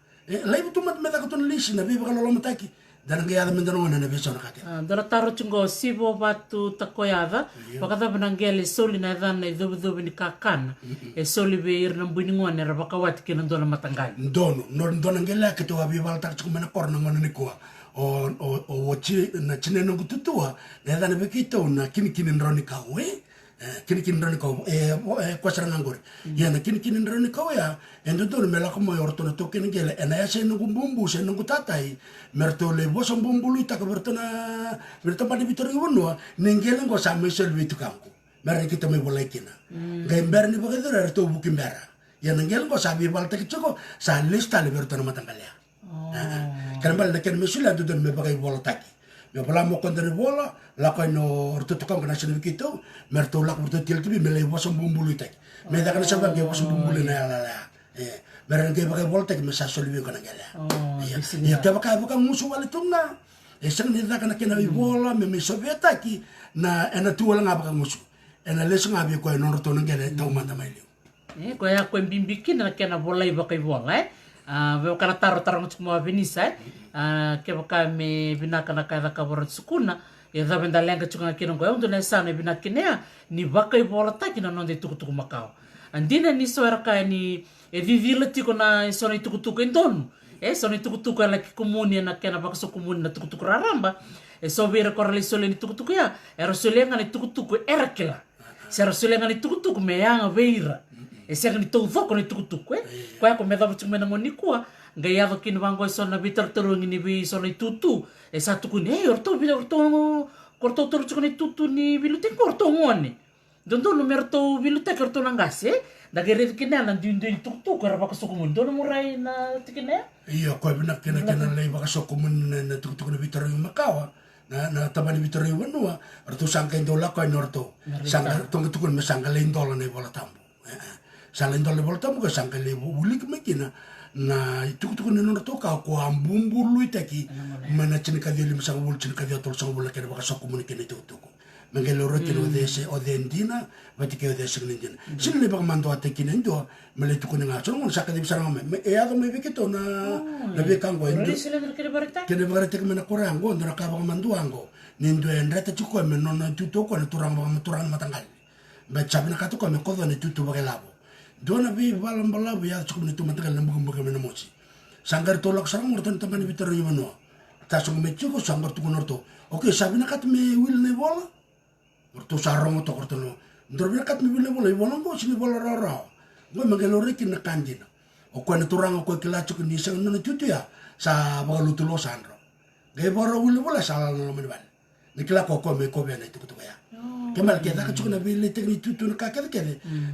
Lai tu mat me da katon lisi na be ba lo mataki. Dan gaya mendano na beso na kake. Dara taro chungo sibo batu takoyada. Pakata benanggele soli na dan na dubu ni kakan. Soli be ir na buningon na rabakawat kinan doon na matanggal. Doon ngela kito abi baltak chukuma na korna ngona ni ko. O wachi na chineno gututua. Na dan be kito na kini roni kawe. Kini roni kau kwasarang anggur ya na kini roni kau ya endo to mela ko mo orto na to kini gele ena ya se nungu bumbu se nungu tatai merto le bosom bumbu lu ta ko berto pa di bitor ibunwa ningele ngo sa mesel bitu kanku mer kita me bolai kina gember ni baga dora to bukin bera ya ningele ngo sa bi balta kichoko sa lista le berto na matangalia kan bal na ken mesula do me baga bolta me bola mo kondere bola la ko no orto to kan national kito merto la orto til tibi me le bosom bumbu lu tak me da kan sa ba ke bosom bumbu na la meron ke baga volta ke me sa solvi ko na gala ya ke baga musu wala tunga sang ni da kan ke na bola me sovieta ki na ena tu wala ngaba musu ena leso ngabi ko no orto na gala taw manda mai ko ya ko bimbikin na ke na bola iba kay bola Veo kana taro ngutsuku mo Venisa ke baka me binaka na kada ka bora sukuna ya da benda lenga tsunga kino go ndo na sana binaka nea ni baka I bola taki na nonde tukutuku makao andina ni soera ka ni e vivila tiko na sona tukutuku indonu sona tukutuku ala ki komuni na kena baka so komuni na tukutuku raramba so vera korale sole ni tukutuku ya era solenga ni tukutuku era kila sera solenga ni tukutuku me yanga veira sera ni tofoko ni tukutuku kwa ko me dava tsumena ngoni kwa ngai ava kini wango sona vitar terungi ni vi sona tutu satu kuni orto korto toru tsukuni tutu ni vilute korto ngone dondo no merto vilute korto nangase da gere kini na dindu tutu kara baka sokumun dono murai na tikine iya ko bina kena lei baka sokumun na tutu ni vitar makawa na tabani vitar wanua orto sangka indola ko norto sangka tonga tukun me sangka le indola ne bola tambu sangka indola bola tambu ka sangka le bulik mekina na tukutuku ni norto ka ko ambumbulu itaki mana chinika dia lima sang bul chinika dia tol sang bul kena baka sokumun kena tukutuku mengelo roti no dese odendina batike odese nindina sin le baka mando atekina ndo mele tuku nga so ngon sakadi bisara ngame e ado me bekito na be kango ndo kene barata kemena korango ndo ka baka mando ango nindo enrata tuku me non tuto ko turang baka turang matangal ba chabina ka tuku me kodo ne tutu baka labo dona bi balam balabu ya tuku ne tu matangal na bukum baka mena mochi sanggar tolak sarang morton tamani bitaro yumano tasung me chuko sanggar tuku norto oke sabina kat me wil ne bola orto sarong to orto no ndorbe kat mi bile bola bola go sini bola rara go magelo reki na kandina o ko na turang ko kila chuk ni sang no tutu ya sa ba lu tulo sandro ge boro wile bola sala no me ban ni kila ko me ko be na tutu ya kemal ke ta chuk na bile tekni tutu na ka ke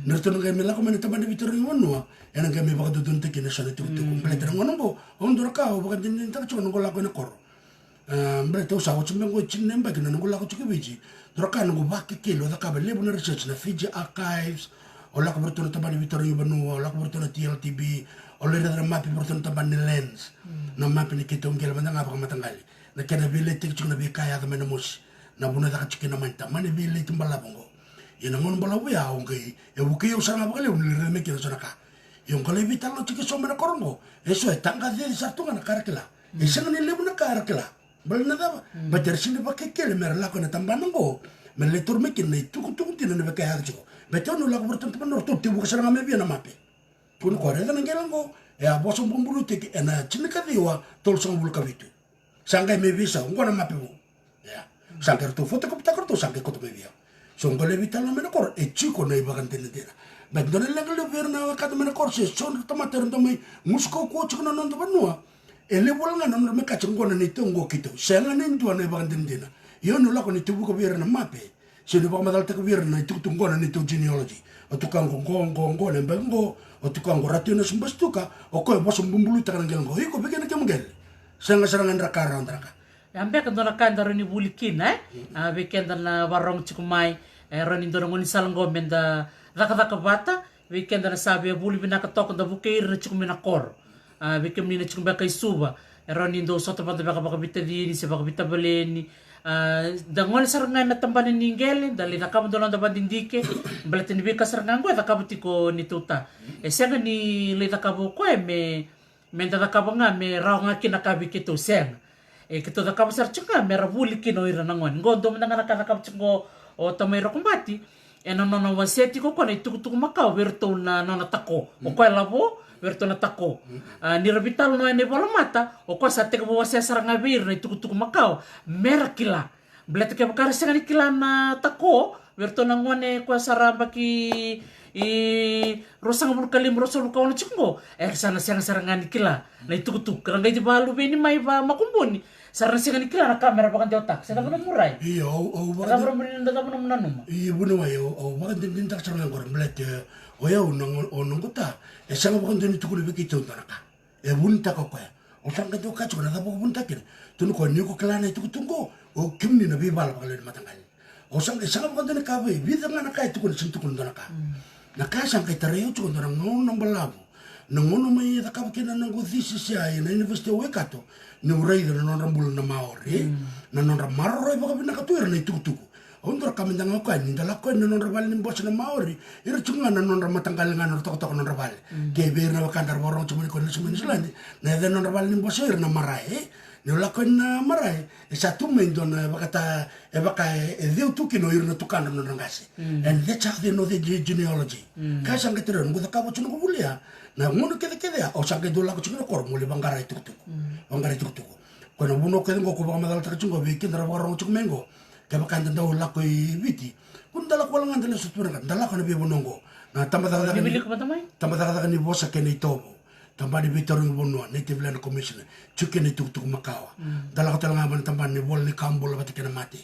norto no ge me la ko me ta ban bitor ni wonno ena ge me ba do dun tekni sa tutu komplete ngono go on dor ka o ba din ta chuk no go la ko na kor mbele to sa o chimbe go chinne mba ke no go la ko chuk beji Droka nungu baki kilo da kabe lebu na research na Fiji Archives o la kubertuna tabani Victoria Banua o la kubertuna TLTB o le redra mapi bertuna tabani Lens na mapi ni kita ungkela banda ngapa kamatangali na kena bile tek chuk na bikaya da mena mosi na buna da kachiki na manta mani bile timbala bongo ina ngon bala buya ongai e buke yo sana bakale un le me kira sana ka yon kale vital no chiki so mena korongo eso e tanga de sartunga na karakela e sanga ni lebu na karakela balna da ba tersine ba ke kele mer la ko na tambanango men le turme kin ne tuku tina ne ba ka hajo beto no la ko berton tan norto tibu ka saranga me bien na mape pun ko reda ngelango e a boso bumbulu te ki ena chinika diwa tol song bul ka vitu sanga me visa ngona mape bu ya sanga to foto ko ptakor to sanga ko to me via so ngole vital no me kor e chiko ne ba kan tene tena ba ndone le ngale verna ka to me kor se son to mater ndo me musko ko chiko no ndo banua ele bolanga no me ka chingona ni tongo kito senga ne ndo ne ba ndendina yo no la ko ni tubu ko viera na mape se ne ba madal ta ko viera na tu tungona ni tu genealogy o tu kango ngo ne bengo o tu kango ratio na sumbastuka o ko bo sumbulu ta kan ngelgo iko be ke mugel senga serangan rakara andraka ambe ka dona kanda roni bulikin be kenda na warong chikumai roni dona ngoni salngo menda raka bata be kenda na sabe buli binaka tok da bukeir chikumina kor bikem ni chumba kai suba roni ndo soto pada baka bita di se baka bita baleni dangon sarangan na tambani ningel dali nakam dolon da bandindike balatin bi kasarangan ko da kabutiko ni tuta senga ni le da kabo ko me da kabo nga me rawnga kinakabi kito senga kito da kabo sar chunga me rabuli kino ira nangon ngondo mna nakaka chungo o tamay rokumbati no waseti ko na itukutuk makao verto na tako o ko labo verto na tako ni rabital no ene bola mata o ko sa te ko wasa saranga bir na itukutuk makao merakila blet ke bakar sanga kila na tako verto na ngone ko saramba ki rosang bul kalim rosol ko na chungo sana saranga ni kila na itukutuk ranga di balu beni mai ba makumboni sarang sing ni kila na kamera bakan di otak saya benar murai iya bakan benar benar tak benar menanum iya benar o bakan din tak sarang ngor mlet o ya unang kota sang bakan din tukul beki tu tanaka bun tak ko o sang ka ka chuna da bun tak tun ko ni ko klana tu tunggo o kimni na bibal bakal matangal o sang bakan din ka be bi ngana ka tukul sin tukul tanaka na ka sang ka tareo tu nang nang balabu nangono mai da ka kena nang godisi sia na university o ekato ni urai da non rambul na maore na non ramarro e baka binaka tuer na tukutuku Ondor kami tanga ko ni dala ko non rabal ni bos na maori ira chunga na non ramatanggal nga non tok non rabal ke bir na kandar borong cuma ko ni selandi na non rabal ni bos ira na marai ni la ko na marai satu men don bakata baka deu tu ki no ira na tukana non ngasi and that's how they know the genealogy ka sang ketero ngo ka bo chuno ko bulia na ngono kede o sang ke dola ko chuno ko mo le bangara itu kono buno kede ngo ko ba madal ta chungo be kindra borong chuk mengo ke bakanda daw la ko viti kun dala ko langan dala sutura dala ko na be bonongo na tamada ka ni bosa ke ni tobo tamba ni Victor Ngono native land commissioner chuke ni tuk makawa dala ko talanga ban tamba ni bol ni kambol bati kana mati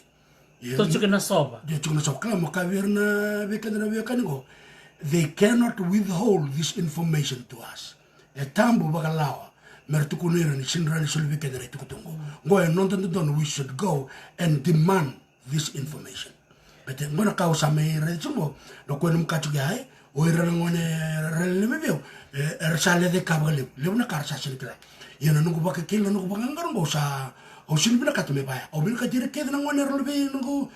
to chuke na soba dia chuke na soba kala makavirna be kana be kanigo they cannot withhold this information to us e tambo bagalawa mertukunira ni sinrani sulbi kedere tukutungo go and non don we should go and demand this information. But ngona ka usame rechumo no ko num kachu gai o ira ngone rele mebio sale de kabale le una karsa silkla yena nungu baka kilo nungu bangangar ngo sa o silbina katme baya o bil ka dire kedna ngone rele nungu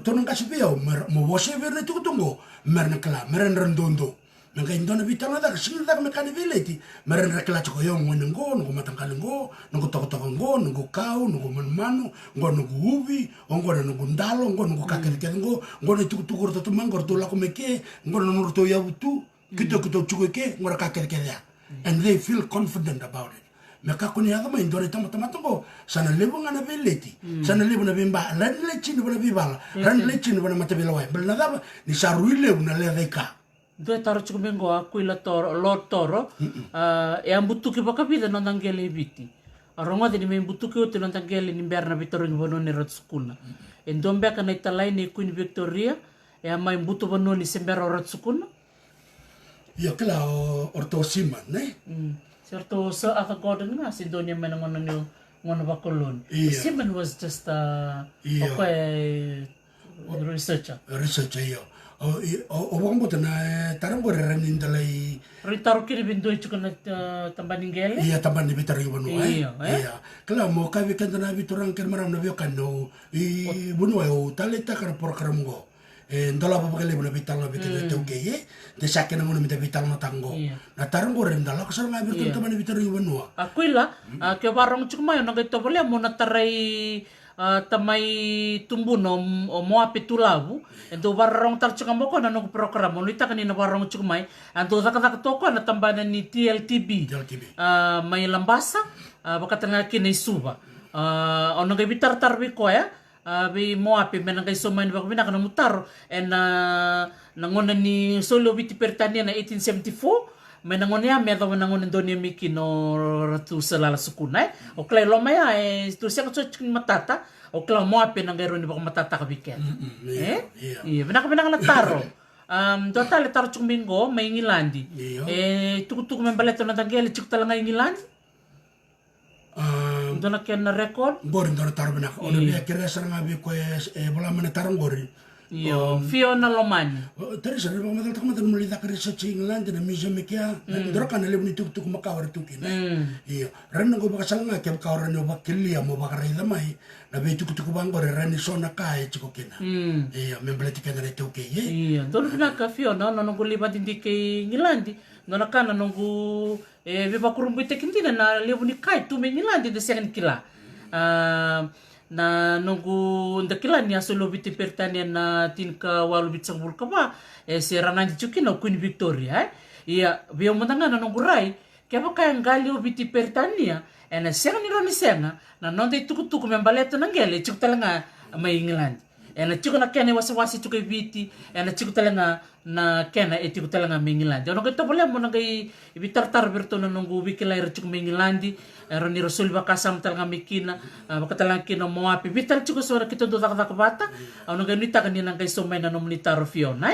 tonong kasipio mo wose verne tukutungo merna kala meren rendondo nanga indona vitala da singa da mekani vileti meren rekla choko yo ngone ngo ngo matangkal ngo ngo toko ngo ngo kau ngo manmanu ngo ngo ubi ngo ngo ndalo ngo kakeke ngo tukur to mangor to la komeke ngo no to ya butu kito chuko ke ngo kakeke ya and they feel confident about it meka kuni ya ma indore tama ngo sana lebo ngana vileti sana lebo na bimba ran lechini bona bibala ran lechini bona matabela wai belna da ni saruile una leveka due taro chuku mengo aku ila toro lord toro e ambutuki baka vida non tangele viti aronga de me mbutuki o non tangele ni berna vitoro ni bono ne rat skuna en dombe kana italai ni Queen Victoria e mai mbutu bono ni sembera rat skuna ya kala orto siman ne certo so aka gordon nga si donya menangono ni ngono bakolon Simon was just researcher yo o wambo tana tarango ranin dalai ritaro kiri bindo chuka na tambaningele iya tambani bitaro ibonu iya kala mo ka weekend na biturang kermaram na biyo kano i bunu o taleta kar program go ndala ba bakale bona bital na bital te ukeye de sakena ngono mita bital na tango na tarango ren dala kasar nga bitur tambani bitaro ibonu akuila ke barong chukma yo nagaito bole mo na tarai tamay tumbuno o moa petulabu ento barong tar chunga moko na no program no ita kanina barong chukmay anto zakata toko na tambana ni TLTB may lambasa bakatanga kinay suba ono gay bitar tarbi ko ya bi moa pe menangay somay bak bina kana mutaro en nangona ni solo biti pertania na 1874 menangonia medo menangon Indonesia miki no ratu selala sukunai o klay lo maya tu siang choch matata o kla mo ape nang gero ni bak matata ka biken iya benak taro total taro chung minggo may ngilandi tukutuk membaleto na tangel chuk talanga ngilandi dona ken na record gori dona taro benak o na kira saranga bi ko bola mena tarong gori Yo, Fiona Lomani. Terus ada bang matal tak muli tak research England na museum kia, dorang kan lebih tuk makawar tukin. Iyo, ran nang gua kasal nga kem kawar no bakilia mo bakaray damay, na be tuk bang gore ran ni sona kai chikokina. Iyo, membelati ka na ito kay. Iyo, dolo pinaka Fiona no nung libat hindi kay Ngilandi, no nakana nung viva kurumbuite kintina na lebu ni kai tu Ngilandi de second kila. Na nunggu ndakila ni asolo biti pertanian na tinka walu bitsang bulka ba si Ranandi Chuki na Queen Victoria iya biyo matanga na nunggu rai kaya kaya ngali biti pertania na senga ni roni senga na nonde tuku membaleto nanggele chuk talanga may England na chuk na kene wasi chuk biti na chuk talanga na kena etiku talanga may England ono kito pala mo nangay ibitar berto na nunggu bikila chuk may England roni rasul bakasam talanga mikina bakatalang kino mo api vital chuko sora kito do tak bata ano ganita kanina kay somay na nominitaro Fiona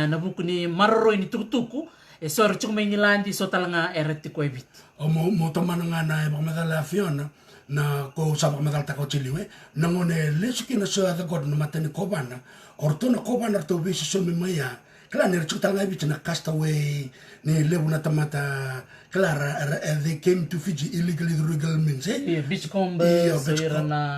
na buku ni maroro ni tukutuku sora chuko may Ngilandi so talanga ereti ko evit o mo taman nga na bakmadala Fiona na ko sa bakmadal ta ko chiliwe nangone lesiki na so ada god na matani kobana orto na kobana to bisi so maya kala ne chuko talanga evit na castaway ni lebu na tamata Clara, they came to Fiji illegally through illegal means. eh. Beachcomber,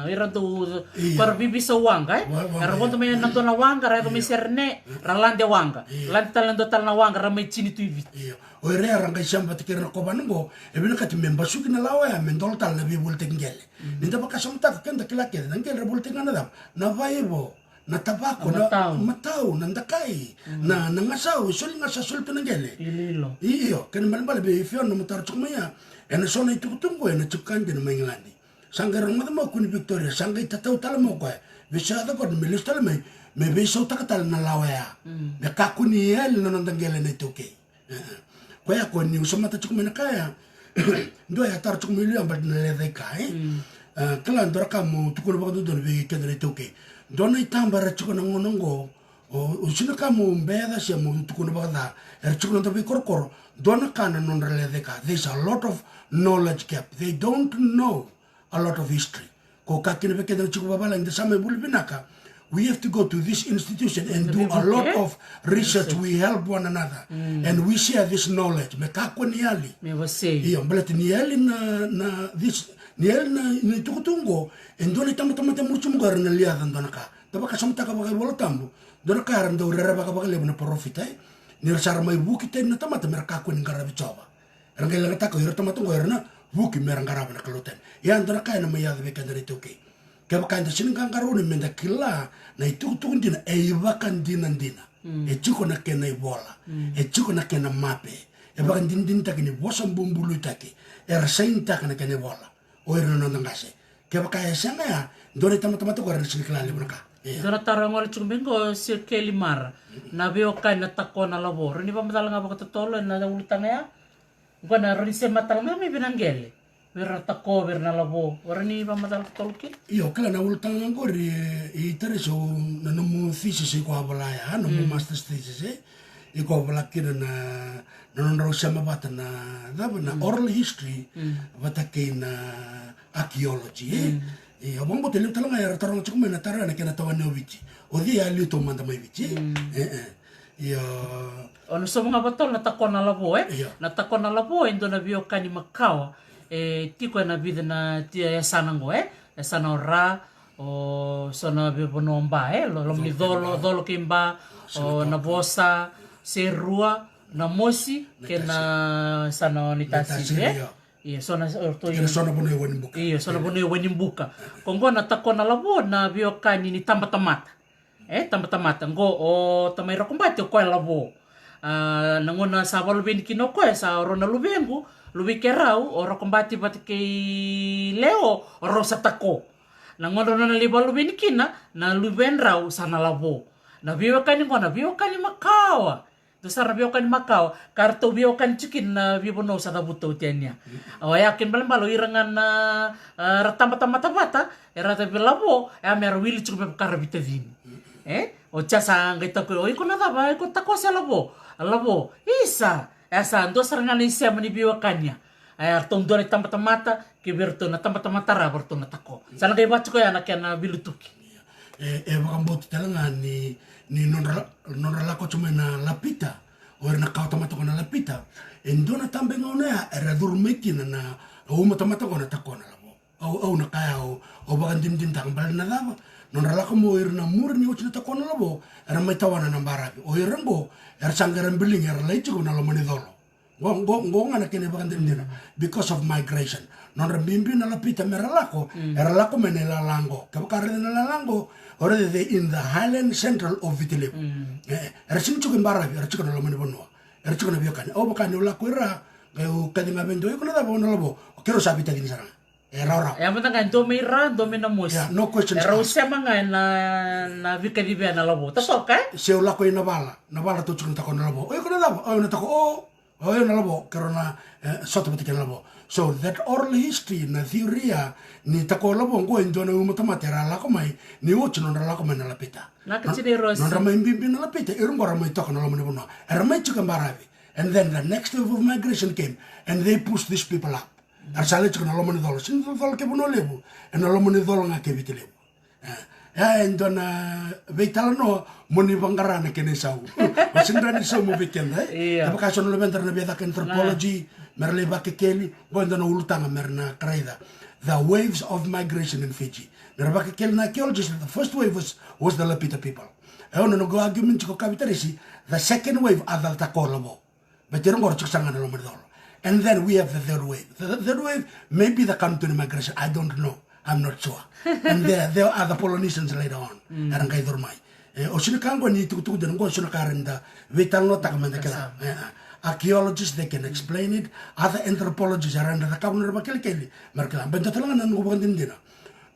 ira tu Iya. para bibi sa wanga, era bonto may nanto na wanga, ra may serne, ralande wanga, lan talando tal na wanga, ra may chini tu ivi. Iya. O ere aranga isamba tikira na kobanango, ebina kati membasuki na lawa ya mendol tal na bibulte ngele. Ninda baka samta kenda kilake, ngele bulte ngana dam. Na vaibo, na tabako, na matau, na ndakai, na ngasau, suli ngasa sulta ngele. Ililo. Iyo, kena bala be fion na mutar chukmaya. Ena sona itu kutungo ena chukande na mengilandi. Sanggarang madama kuni Victoria, sanggai tatau talamo ko. Bisa ada ko milis talame, me beso takatal na lawa ya. Me kakuni el na nandangele na ituke. Kaya ko ni usama ta chukmena kaya. Ndo ya tar chukmili ambal na lede kai. Kala ndora kamu tukuna bakado don be kedre ituke. Dona itambara chukuna ngonongo. Usina kamu mbeda siya mo tukuna bakada. Chukuna tabi korkor. Dona kana non lede ka. There's a lot of knowledge gap. They don't know a lot of history. Ko kakina be kedre chukubabala in the same bulbinaka. We have to go to this institution and do a lot of research. We help one another. And we share this knowledge. Me kakwa niali. Me was say. Iyo, balati niali na this, niali na itukutungo. And doni tama mucho mugar na liadan dona ka. Tabaka samtaka baka wala tambo. Dona ka haram daw rara baka baka lebo na profit ay. Nirasara may buki tayo na tamata mera kakwa ng garabi choba. Rangay lang atako, hira tamatungo hira na buki merang garabi na kalutan. Yan dona kaya na mayada beka na rito kay. Kaya kanda sinang karuni menda kila na itukutun dina eivakan dinan dina. Echuko na kena ibola. Echuko na kena mape. Evakan din takini bosam bumbulu taki. Ersain takana kena ibola. O erno nandangase. Kaya kaya sanga ya doni tama-tama to karena sinikla le mereka. Dona tarang wala chumbengo si kelimar. Na bio kai na tako na labor. Ni pa matala nga baka totolo na ulutang ya. Gua na rin se matala nga may binanggele. Wera tako wera na labo. Wera ni pa matala tolki. Iyo kala na ulutang nga gori itare so na nomu thesis ko abalaya, nomu master's thesis iko abalakira na nanonro sama bata na daba na oral history bata kay na archaeology abang bote lim talanga ya tarong chukme na tara na kena tawane wichi odi ya lito manda mai wichi iyo ono so mga batol na tako na labo Iya. na tako na labo indo na bio kani makawa tiko na vida na tia sanango sana ora o sana bibonomba lo mi dolo kimba o na bosa serua na mosi ke na sana nitasi iya sona orto kena sona bono wani buka iya sona bono wani buka kongo na tako na labo na bio kani ni tamata tamata ngo o tamay rakumbate ko labo nangona sa balubin kinoko sa rona lubengu lubi kerau oro kombati bat kay leo oro sa tako nangono na liba lubin kina na luben rau sa nalabo na biwa kani makawa to sa biwa kani makawa karto biwa kani chikin na biwa no sa dabuto tianya yakin balambalo irangan na ratama-tama erata bilabo mer wili chukup karabita din o chasa ngai tako oi kuna daba ko tako sa labo isa asa ando sarangan isya manibiwa kanya ay artong doon ay tamata ke berto na tamata ra berto na tako sana kay bacho ko anak na bilutuki baka mboti talanga ni nonrala ko cuma na lapita o na kau tamata ko na lapita endo na tambe ngona era durmeki na tamata ko na tako na labo au na kaya o baka din tambal na labo nonrala ko mo na murni o na tako na labo era may tawana na barabi o irambo era sanggaran biling era lecho ko na lamani dolo Gong anak ini bakan dina because of migration. Non rembimbi na lapita meralako, eralako menelalango. Kapakare nelalango, already they in the highland central of Vitilebu. Erasing chukin barabi, erachiko na lamani bonua. Erachiko na biyokan. O baka ni ulako ira, kayo kadinga bendo, yuko na dabo na labo. Kero sabi ta din sarang. Era. Ya mata kan domi na mus. Yeah, no questions. Era usya mga na vika dibe na labo. Taso ka? Se ulako ina bala to chukin tako na labo. O yuko na dabo, o na tako oh na labo karena soto batikan labo. So that oral history na theoria ni tako labo ngo endo na umatamata lako mai ni ocho na lako mai na lapita. Nakachiniros. Non ramai bimbi na lapita irung ramai tako na lamo ni bono. Ramai chuka barabi. And then the next wave of migration came and they pushed these people up. Arsale chuka na lamo ni dolo. Sin dolo ke bono lebu. And na lamo ni dolo nga ke viti lebu. Indona vetalano moni bangarana kene sau. Masindra ni sau mo weekend Iya. Tapi kaso no lebentar na beta anthropology merle ba ke keli bo indona ultanga merna kraida. The waves of migration in Fiji. Nerba ke keli na archaeologists, the first wave was the Lapita people. No go argument ko kapitarisi. The second wave adal takolabo. Betirong gor chiksanga na lomerdol. And then we have the third wave. The third wave may be the Canton migration. I don't know. I'm not sure. And there are the Polynesians later on. Arangay dormay. O sinakango ni tukutuku din ko sinakarenda. Vital no takamanda kila. Archaeologists, they can explain it. Other anthropologists are under the counter bakili. Markala. Benta talangan nan gubang din din.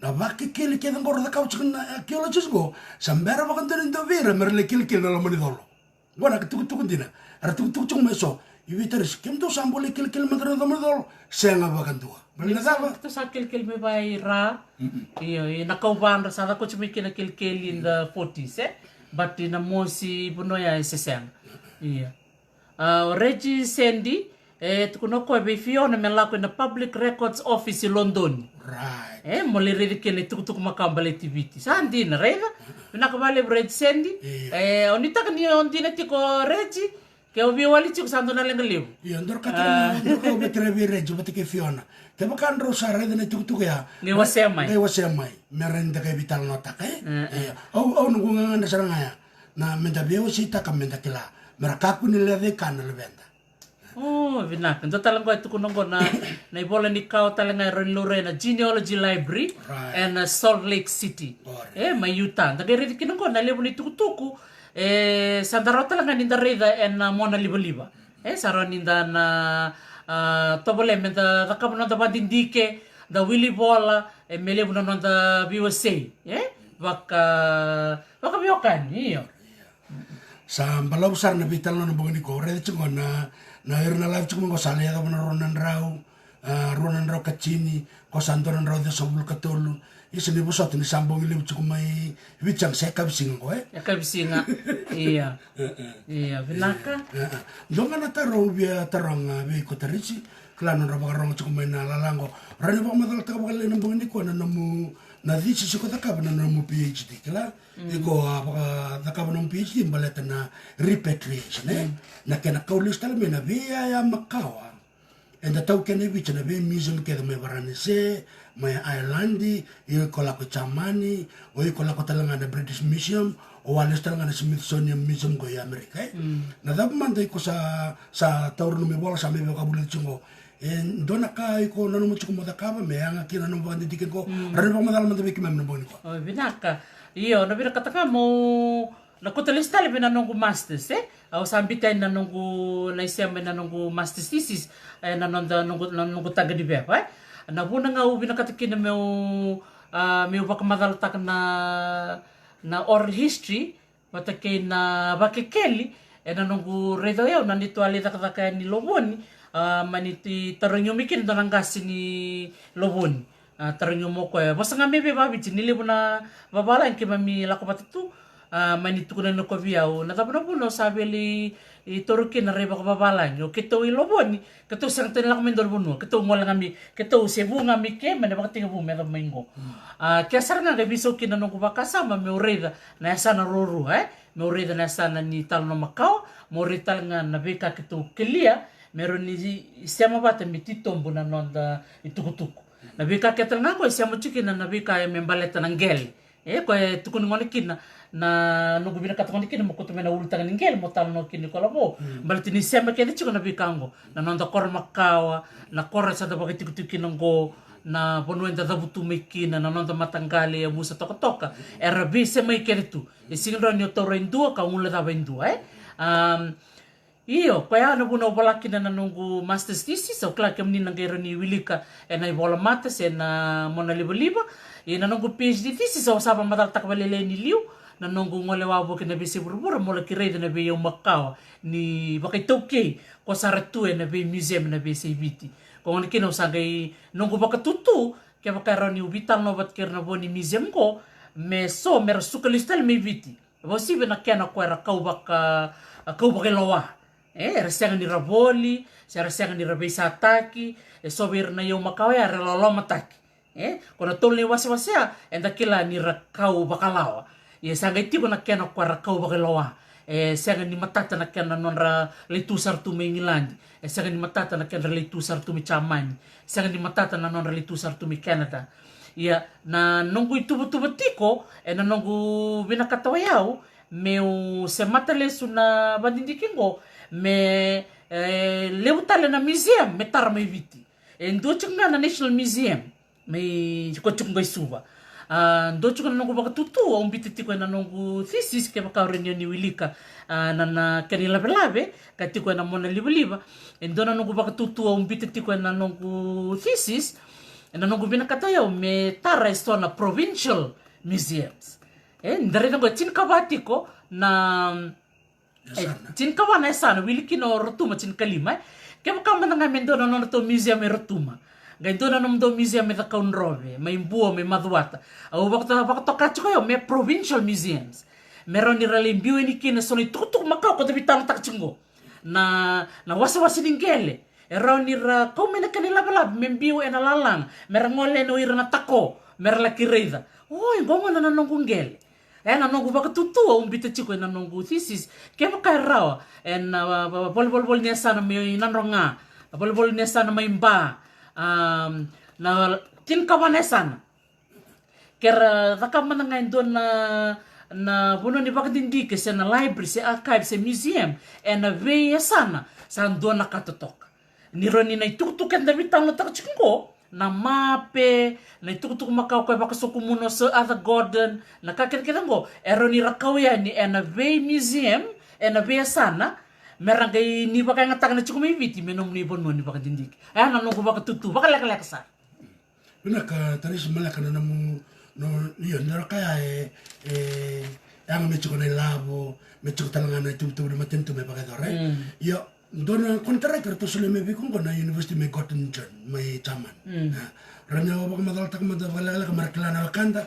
Na bakit kili kaya ng goro the couch archaeologists go. Sambera bakan din do vera merle kili na lamani dolo. Wana tukutuku din. Ara tukutuku meso. Ivitaris kem do sambole kili mandra do medol. Senga bakan tua. Ito sa kilkil may bay ra. Iyo, nakauban ra sa ko chumikina kilkil in the 40s but in a mosi bunoya sesang. Iya. Reggie Sandy tukuno ko be fiona melako in the Public Records Office in London. Right. Moli redi kene tukutuk makambale TVT. Sandi na rega. Pinakabale Reggie Sandy. Onita kani ondina tiko Reggie. Kaya ubiwali chiko santo na lenga liu. Iya, ndor katra betre Reggie batike fiona. Teba kan rosa reda na tukutuk ya. Ngai wasemai. Ngai wasemai. Merenda kay vital nota nungu nganga sarangaya. Na menda beo sita kamenda kila. Merakaku nila de kana levenda. Oh, vinak. Ito talang ko ito kunong na ibola ni kao talang nga Lorena Genealogy Library and Salt Lake City. May Utah. Nagay kinong ko na libo ni tukutuku. Sandaro talang nga ninda reda and mona liba-liba. Saro ninda na tobole menda nakabo nanda badindike da Willy Bola melebu nanda USA. Baka biokan. Iyo. Sa balaw sar na vital no bangani ko reda chungo na irna live chungo sale ya na ronan raw kachini ko sandoran raw de sobul katolu isa ni busot ni sambong liw chungo may wichang seka bisinga ko Kabisinga. Iya. Iya, vinaka. Donga na taro bia tarong bi ko tarisi klano ra bagarong chungo may nalalango rani ba madal ta ba ng bangani ko na namu na disi si ko takab na namu PhD kala iko takab ng PhD baleta na repatriation na kena kaulis talme na via ya makawa and the token which na be museum ke me baranese may Irelandi iko la ko chamani o iko la ko talanga na British Museum o alis talanga na Smithsonian Museum ko ya Amerika na dab man ko sa taur no me bola sa me ko kabulit chungo dona ka iko nanu mo chuko moda kaba me anga kina no bandi diken ko rani ba madal man tabi kimam no boni ko Vinaka. Iyo, nabira kataka mo nakutalista libe na nungu masters au sambitain na nungu na isema na nungu masters thesis na nungu taga di beba na buna nga ubi na katakina meu bakamadal tak na oral history batake na bakekeli na nungu redo yao na nito alita kataka ni loboni maniti taranyomikin do nangasi ni loboni taranyomo ko basta nga mebe babi nilibo na babalan kimami lakopatitu manitu ko na no koviao na tapos na po no sabi li iturukin na reba ko babalan yo kito iloboni kito sang tin lang mendol buno kito mo lang ami kito sebu nga mi ke man ba tinga bu mera maingo kaya sar nga biso kinanong ko bakasama me ureda na sana ruru me ureda na sana ni tal no makao mo rital nga nabeka kito kelia meron ni siya mabata mititombo na nonda itukutuku nabika ketal nga ko siya mo chikin na nabika membaleta ng gel ko tukun ngone kin na no gubina katakon kin mo kutume na ultang ng gel mo tal no kin ko labo balti ni siya makede chiko nabikango na nonda kor makawa na kor sa dabaki tikutukin ngo na ponuenta da butu mekina na nonda matanggali abusa toka erabi se mai keretu isingro ni toro indua ka ula da indua Iyo, kaya ano po na ubalaki na nanunggu master's thesis, so kla kem ni nangyero ni Wilika, na ibola matas, na mona liba-liba, nanunggu PhD thesis, so sabang mataltak balile ni Liu, nanunggu ngole wabo kinabisi burubura, mula kireda na be yung makawa, ni bakay toke, ko saratue na be museum na be CBT. Kung ano kinaw sagay, nunggu baka tutu, kaya baka ni ubital no bat kira na bo ni museum ko, me so, meron sukalistal may biti. Bosibe na kaya na kwera kau baka lawa. Resiangan ni Raboli, resiangan ni Rabei Sataki, sobir na yung makaway, relolo mataki. kona tolu ni wasi-wasia enda kila ni rakau bakalawa ia sanga itiko na kena kwa rakau bakalawa sanga ni matata na kena nonra leitu sartu me England sanga ni matata na kena leitu sartu me Chamani sanga ni matata na nonra leitu sartu me Canada ia na nongu itubu-tubu tiko na nongu binakatawa yau meu se matalesu na bandindikingo me leutale na museum me tara me viti ndo chunga na National Museum me ko chunga suba ndo chunga nongu bakatutu o mbiti ko na nongu thesis ke baka reunion ni wilika na kanila belave katiko na mona liba ndo na nongu bakatutu o mbiti ko na nongu thesis na nongu binakatayo me tara istona provincial museums ndare nongu tinkabatiko na tinkawana sana wiliki no rotuma tinkalima ke baka mananga mendo no to museum e rotuma gaito na nomdo museum e kaun rove mai mbuo me maduata au baka to kacho yo me provincial museums meroni rale mbiu ni kina soni tutuk makau ko tabitang takchingo na wasa-wasi dingkele eroni ra ko mena kanila balab membiu ena lalang merangole no ira na tako merla kireida oi bongo na nongungele na nongu baka tutu o umbita chiko na nongu thesis ke baka rawa bol ni sana me nanronga bol ni sana mai mba na tin kawane sana kera takamana ngai don na bono ni baka dindi ke se na library se archive se museum na ve sana san dona katotok ni roni na itukutukan da bitang no takchingo na mape na itukutuk makau ko baka sukumuno sa other garden na kakira ngo eroni rakau ya ni na ve museum na ve sana merangay ni baka ngatang na chukumi viti menom ni bono ni baka dindik na nongo baka tutu baka lek sa bina ka taris malaka na namu no yun na kaya ang medyo ko na labo medyo ko talaga na tutu na matento me baka dore yo dona contractor to sule me bikong ko na university me Göttingen may Chaman ranya baka madaltak madalala ka marakla na kanda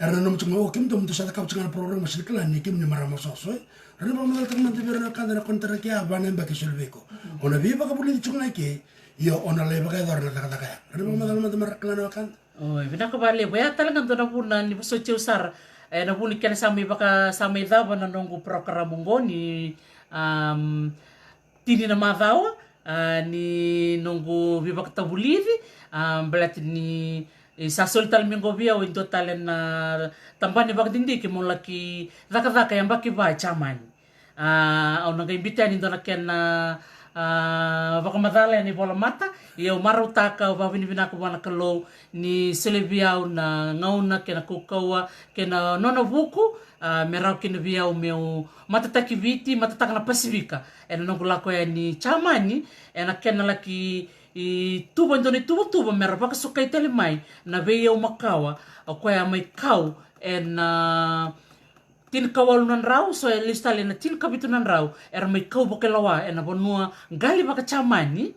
erna nom chunga o kim dom to sa ka chunga program masikla ni kim ni marama sosoy ranya baka madaltak madalala na kanda na contract ya bana mbaki sulbeko ona viva ka buli chunga ke yo ona le baka dor na taka ya ranya baka madalala marakla na kanda oi bina ka bale boya talaga dona puna ni so usar na puni kana sa baka sa may dava na nongo program ngoni tini na madhawa ni nongo viva katabuliri belati ni sasol tal mingo via o into talen na tambani bak dindi ke molaki daka yang baki ba Chaman au naga imbita ni dona ken baka madala ni bola mata ia marutaka o bavini binako bana kalo ni selebiau na ngauna kena kukawa kena nona buku merau kena biau meu matataki viti matataka na Pasifika nongo lako ya ni Chamani kena laki tuba ndoni tuba mera baka sukai tele mai na veia o makawa ko ya mai kau tin kawalunan rau so listale na tin kabitunan rau mai kau bokelawa bonua gali baka Chamani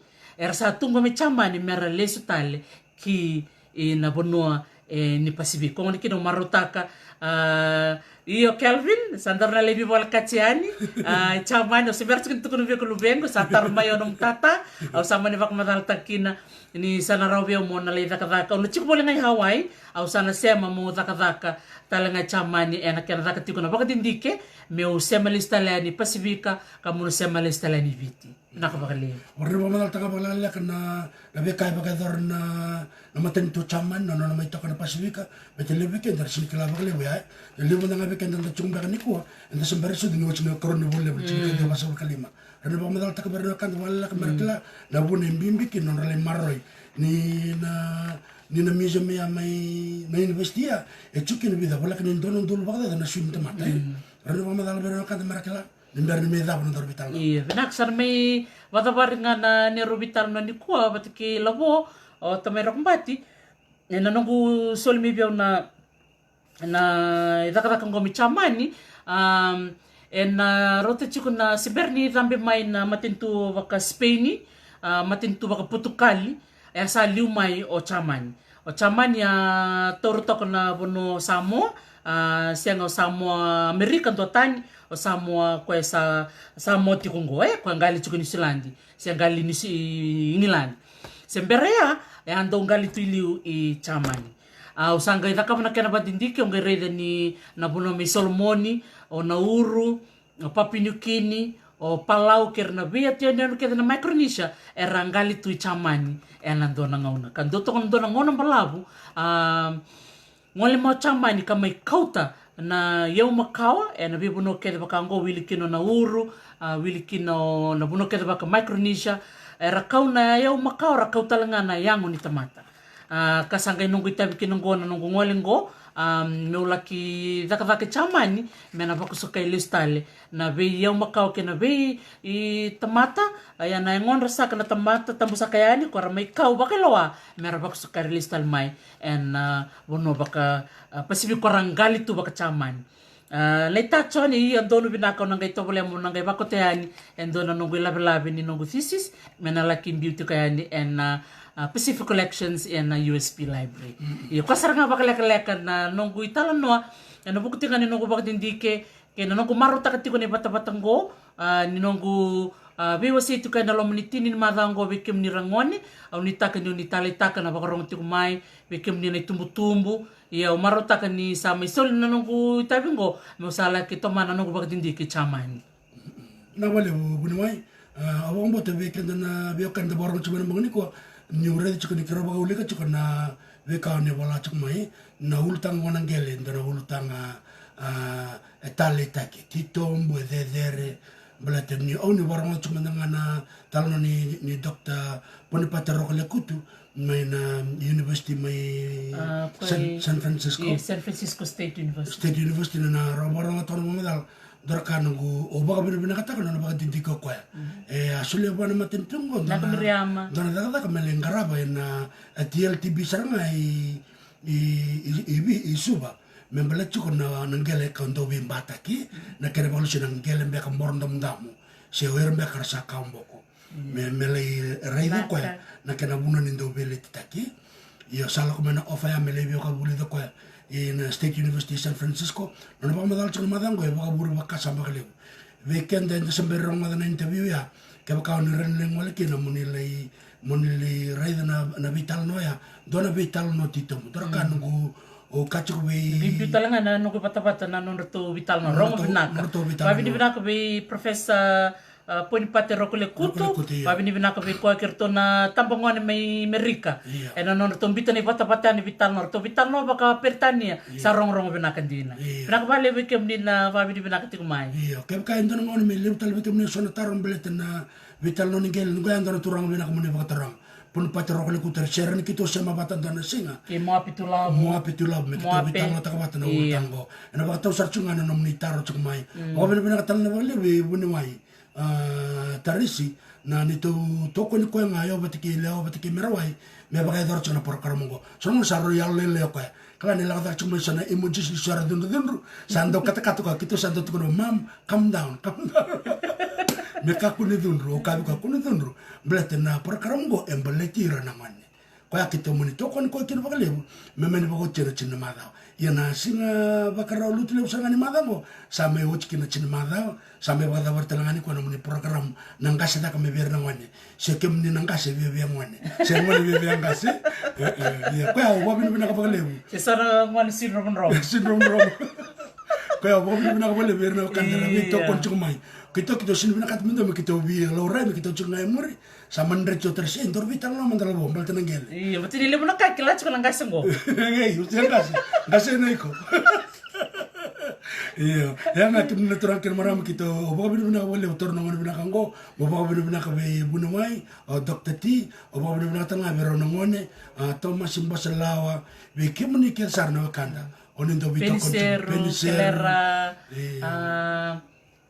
sa tungo me Chamani mera lesu tale ki na bonua ni Pasifik ko ni kino marutaka io Kelvin sandar na lebi bola kaciani Chamani o seberts kin tukun veko lubengo satar mayo nom tata au sama ni bak madal takina ni sana rawia mo na le daka no chiko bola ngai Hawaii au sana sema mo daka talanga Chamani kena daka tikuna baka dindike meu sema listala ni Pasifika kamu sema listala ni viti nakabakali orre ba madal taka bala kana na be kai baka dor na maten to Chaman no na mai to kana Pasifika bete lebe ken dar sin kala bakale ya lebe na ngabe ken dan chumba kan ko enda sembare su dingo chino korno bolle bu chino de masuk kalima rene ba madal taka berna kan wala ka markla na bune mbimbi kin non rale marroy ni na museum ya mai na university ya chukin vida wala kan donon dul bakada na sun tamata rene ba madal berna kan markla Nimbar ni meda pun terbital. Iya, benak sar may watabar nga na ni rubital na ni kuwa batiki labo o tamerok mbati. Nanongu sol mi biaw na idakadakang gomi Chamani rota chiko na si Bernie rambe may na matintu baka Spaini matintu baka Putukali sa liumay o Chamani. O Chamani toro toko na bono Samoa siang o Samoa Amerika totani o Samoa ko Samoa tikungo ko ngali chiko ni Silandi siang gali ni England semberea andong gali tu iliu I chamani. Usanga idaka mana kena batindiki onge reda ni nabuno mi Solomoni o Nauru o Papua New Guinea o Palau kerna via tia nenu keda na Micronesia rangali tu chamani nandona ngauna. Kan doto ngona ngona balabu ngole mau chamani kamai kauta na yau makawa na bibuno keda baka ngo wili kino Nauru wili kino nabuno keda baka Micronesia rakau na yau makawa rakau talangana yangu ni tamata. Kasangay nunggu itabi kinunggo na nunggu ngolingo meulaki daka chamani mena bako sukay listale na be yaw makaw kina be I tamata aya na ngon rasa kana tamata tambusa kayani kora may kaw bakilawa mera bako sukay listal mai and bono baka pasibik korang galit tu baka chamani laita choni andono binakaw nangay to boleh mo nangay bako tayani andono nunggu labi ni nunggu thesis mena laki beauty kayani and Pacific Collections in USP Library. Iyo kasar nga bakaleka na nunggu italan noa na bukti nga ni nunggu bakdindike kaya na nunggu maruta katiko ni batabatanggo ni nunggu biwasi ito kaya na lomunitinin madango bikim ni rangoni au nitaka ni unitalitaka na bakarong tikumay bikim ni na tumbu-tumbu iyo maruta ka ni sa may sol na nunggu itabingo mausala kito man na nunggu bakdindike chamani. Nawali bunuway awang mo tabi kanda na biyokan da borong chumana mga niko nyure chuko ni kero baga ulika chuko na veka ni wala chuko mai na ultang wanang gele na ultang etale take titombo dedere belate ni oni warang chuko na talo ni Dr. Bonipata Rokole Kutu mai na university mai San Francisco San Francisco State University na warang tono madal doraka nunggu oba bina kata kana baga tindiko kwa asuli bana matentungo na kamriama dona daga kamelengaraba na TLTB saranga i suba membele chuko na ngele kondo bimbata ki na kere revolution ngele mbe ka morndom damu se wer mbe karsa kamboko mele raido kwa na kena buna nindo bele titaki yo sala ko mena ofa ya mele bio ka buli do kwa in State University San Francisco nona pa madal chukul madango e baka buru baka sama kaliu weekend en December rong madana interview ya ke baka ni ren leng wala kina monili raida na vital no ya dona vital no tito dora kan ngu o kachu be vital nga na nunggu bata na nung reto vital no rong binaka babi ni binaka be professor Bonipata Rokole Kutu babi ni binaka be ko kerto na tambangon may Amerika eno no reto bitan ni bata ni vital no reto vital no baka pertania sa rong binaka dina binaka bale be kem din na babi ni binaka tikumai iya kem ka endo ngon me letal bitum ni sona tarom beleten na vital no ningel ngo ando turang binaka mo ni baka tarang Bonipata Rokole Kutu share ni kito sama batan dana singa ke mo apitulab me kito vital no takabata na utango ena baka tau sarchunga no ni taro chukumai o be binaka tal na bale be bunwai tarisi na nito toko ni ko ngayo batiki leo batiki merawai me bagay dor chona por karamongo sono sa royal lele ko kala ni lagda chuma sana emoji si sara dundu sando kata ko kito sando to mam calm down me ka kuni dunru ka kuni dunru blete na por karamongo embeleti rana mane ko ya kito muni toko ni ko kino bagale me meni bago chena mada yana singa bakara lutile usanga ni madamo same ochki na china madao same bada wartelangani ko namuni program nangase da kame berna ngwane se kem ni nangase be ngwane se ngwane be ngase ya ko ya bobi bina ka bagalebu se sara ngwane syndrome ko ya bobi bina ka bagale berna kan na to kon chumai kito sin bina kat mindo kito bi lo rai kito chungai muri samandre choter se endor vital no mandala bombal tenangel iya betul ile buna ka kila chukang ngasengo ngai usang ngase naiko iya ya nga tum na turang ken maram kito oba bina wale utor no bina kango oba bina ka be bunawai o Dr. T oba bina tanga bero ngone Thomas Mbasalawa be kimni ken sarna kanda onindo bito kon Penicera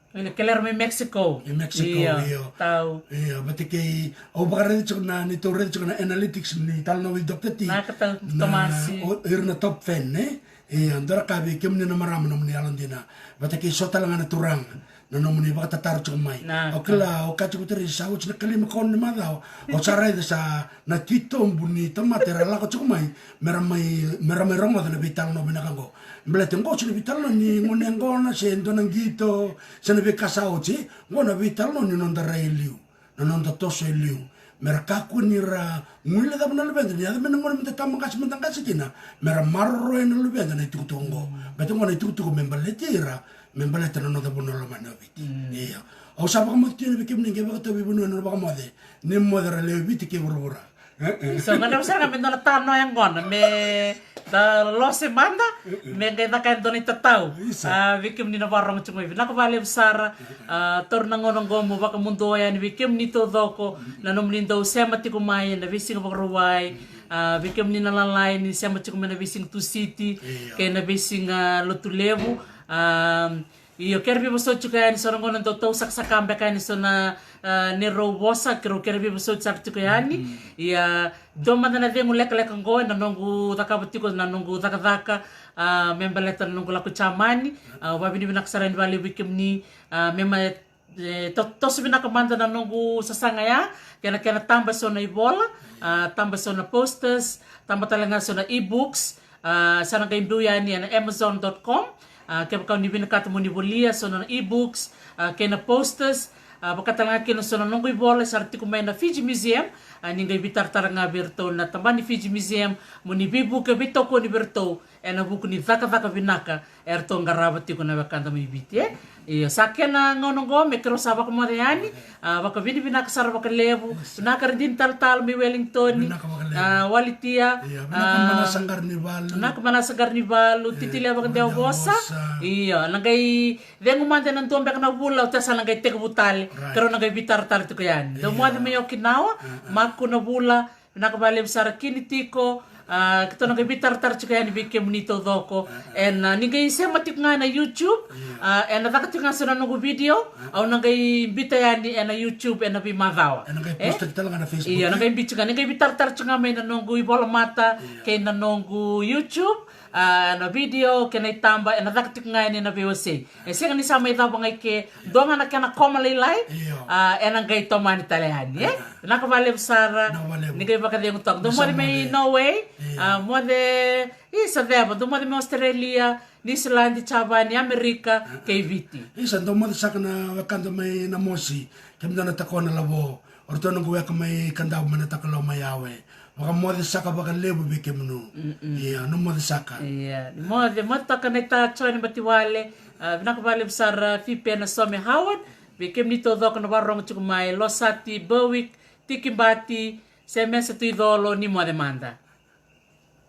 Keler me Mexico. Iyo. Tau. Iyo, batiki o bakare chukna ni tore chukna analytics ni talno with Dr. T. Nakatal Tomasi. Irna top fan ne. Iyo, andara kabi kemni na maram nomni alandina. Batiki sotal ngana turang. Na nomni baka tatar chukmai. O kila o kachukuteri sa uch na kalima kon ni madao. O saray sa na tito mbuni tamatera lako chukmai. Meramay roma na vital no binakango. Mbelete ngo chini vital no ni ngone ngona se ndona ngito se ne bekasa ochi ngona vital no ni nonda railiu na nonda toso iliu mera kaku ni ra ngule da bana lebenda ni ada menengona menta tamangkas mentangkas kina mera marro en lebenda na tutungo betongo na tutungo membaletira membaleta no da bono la manoviti iya au sapa kamo tiene bikim ni geba to bibuno no ba kamo de ni modera le biti ke borora so ngana usar kami no tano yang gona me da lo semana me ngena kan doni tatau bikim ni no barong chungo na ko vale besar torna ngono gomo ba mundo ya ni bikim ni to doko na no mlindo sema ti ko mai na vising ba ruwai bikim ni na lalai ni sema ti ko na vising tu city ke na vising lotulevu io kerbi boso chuka ni sono ngono to saksakambe kan so na ne robosa kerbi boso chak chuka yani ia doma na vengu lek ngo na nongu takabutiko na nongu takadaka membaleta nongu la kuchamani wabini binaksarani wale wikimni mema to subina kamanda na nongu sasanga ya kena tamba so na ibola tamba so na posters tamba talanga so na e-books sana kaimdu yani na amazon.com kaya kau ni binakata mo ni bolia so na e-books kaya na posters bakatanga kina so na nongoy bola sa artiko may na Fiji Museum ninggay bitar-tara nga berto na tamba ni Fiji Museum mo ni bibu ka bito ko ni berto na buku ni dhaka binaka erto ngarabat ko na bakanta mo ibiti sakya na ngonongo me kero sabak mo yani baka bini binaka sara baka lebu naka rin tal mi Wellington walitia naka manasangar ni balu titila baka dewa bosa iya nangay dengo mante ng tuwang baka na bula utasa nangay teka butali kero nangay bitar-tal ko yan dumwadi may Okinawa mako na bula nakabalib sara kinitiko kito nang bitar-tar chuka yan bikim nito doko and ningay sematik nga na YouTube and natakat nga sa nanong video aw nangay bitayan ni na YouTube and nabi madawa nangay post talaga na Facebook iya nangay bichuka ningay bitar-tar chuka may nanong ibola mata kay nanong YouTube na video kena itamba and natakat nga ni na VOC siya ni sa may tabo ngay ke doon nga nakana komalilay and nangay toman italian nakabalib sara ningay baka yung talk doon mo may no way mo de isa deba do mo de Australia ni Islandi chaba ni Amerika kay viti isa do mo sa kana kanda may namosi kemda na takona labo orto nang kuya kamay kanda man takalo mayawe baka mo de saka baka lebo bikem no iya no mo de saka iya mo de mata kanita choni batiwale nakabale sar fipe na some Howard bikem nito do kana barong chukumay losati bowik tikimbati semesa tu idolo ni mo demanda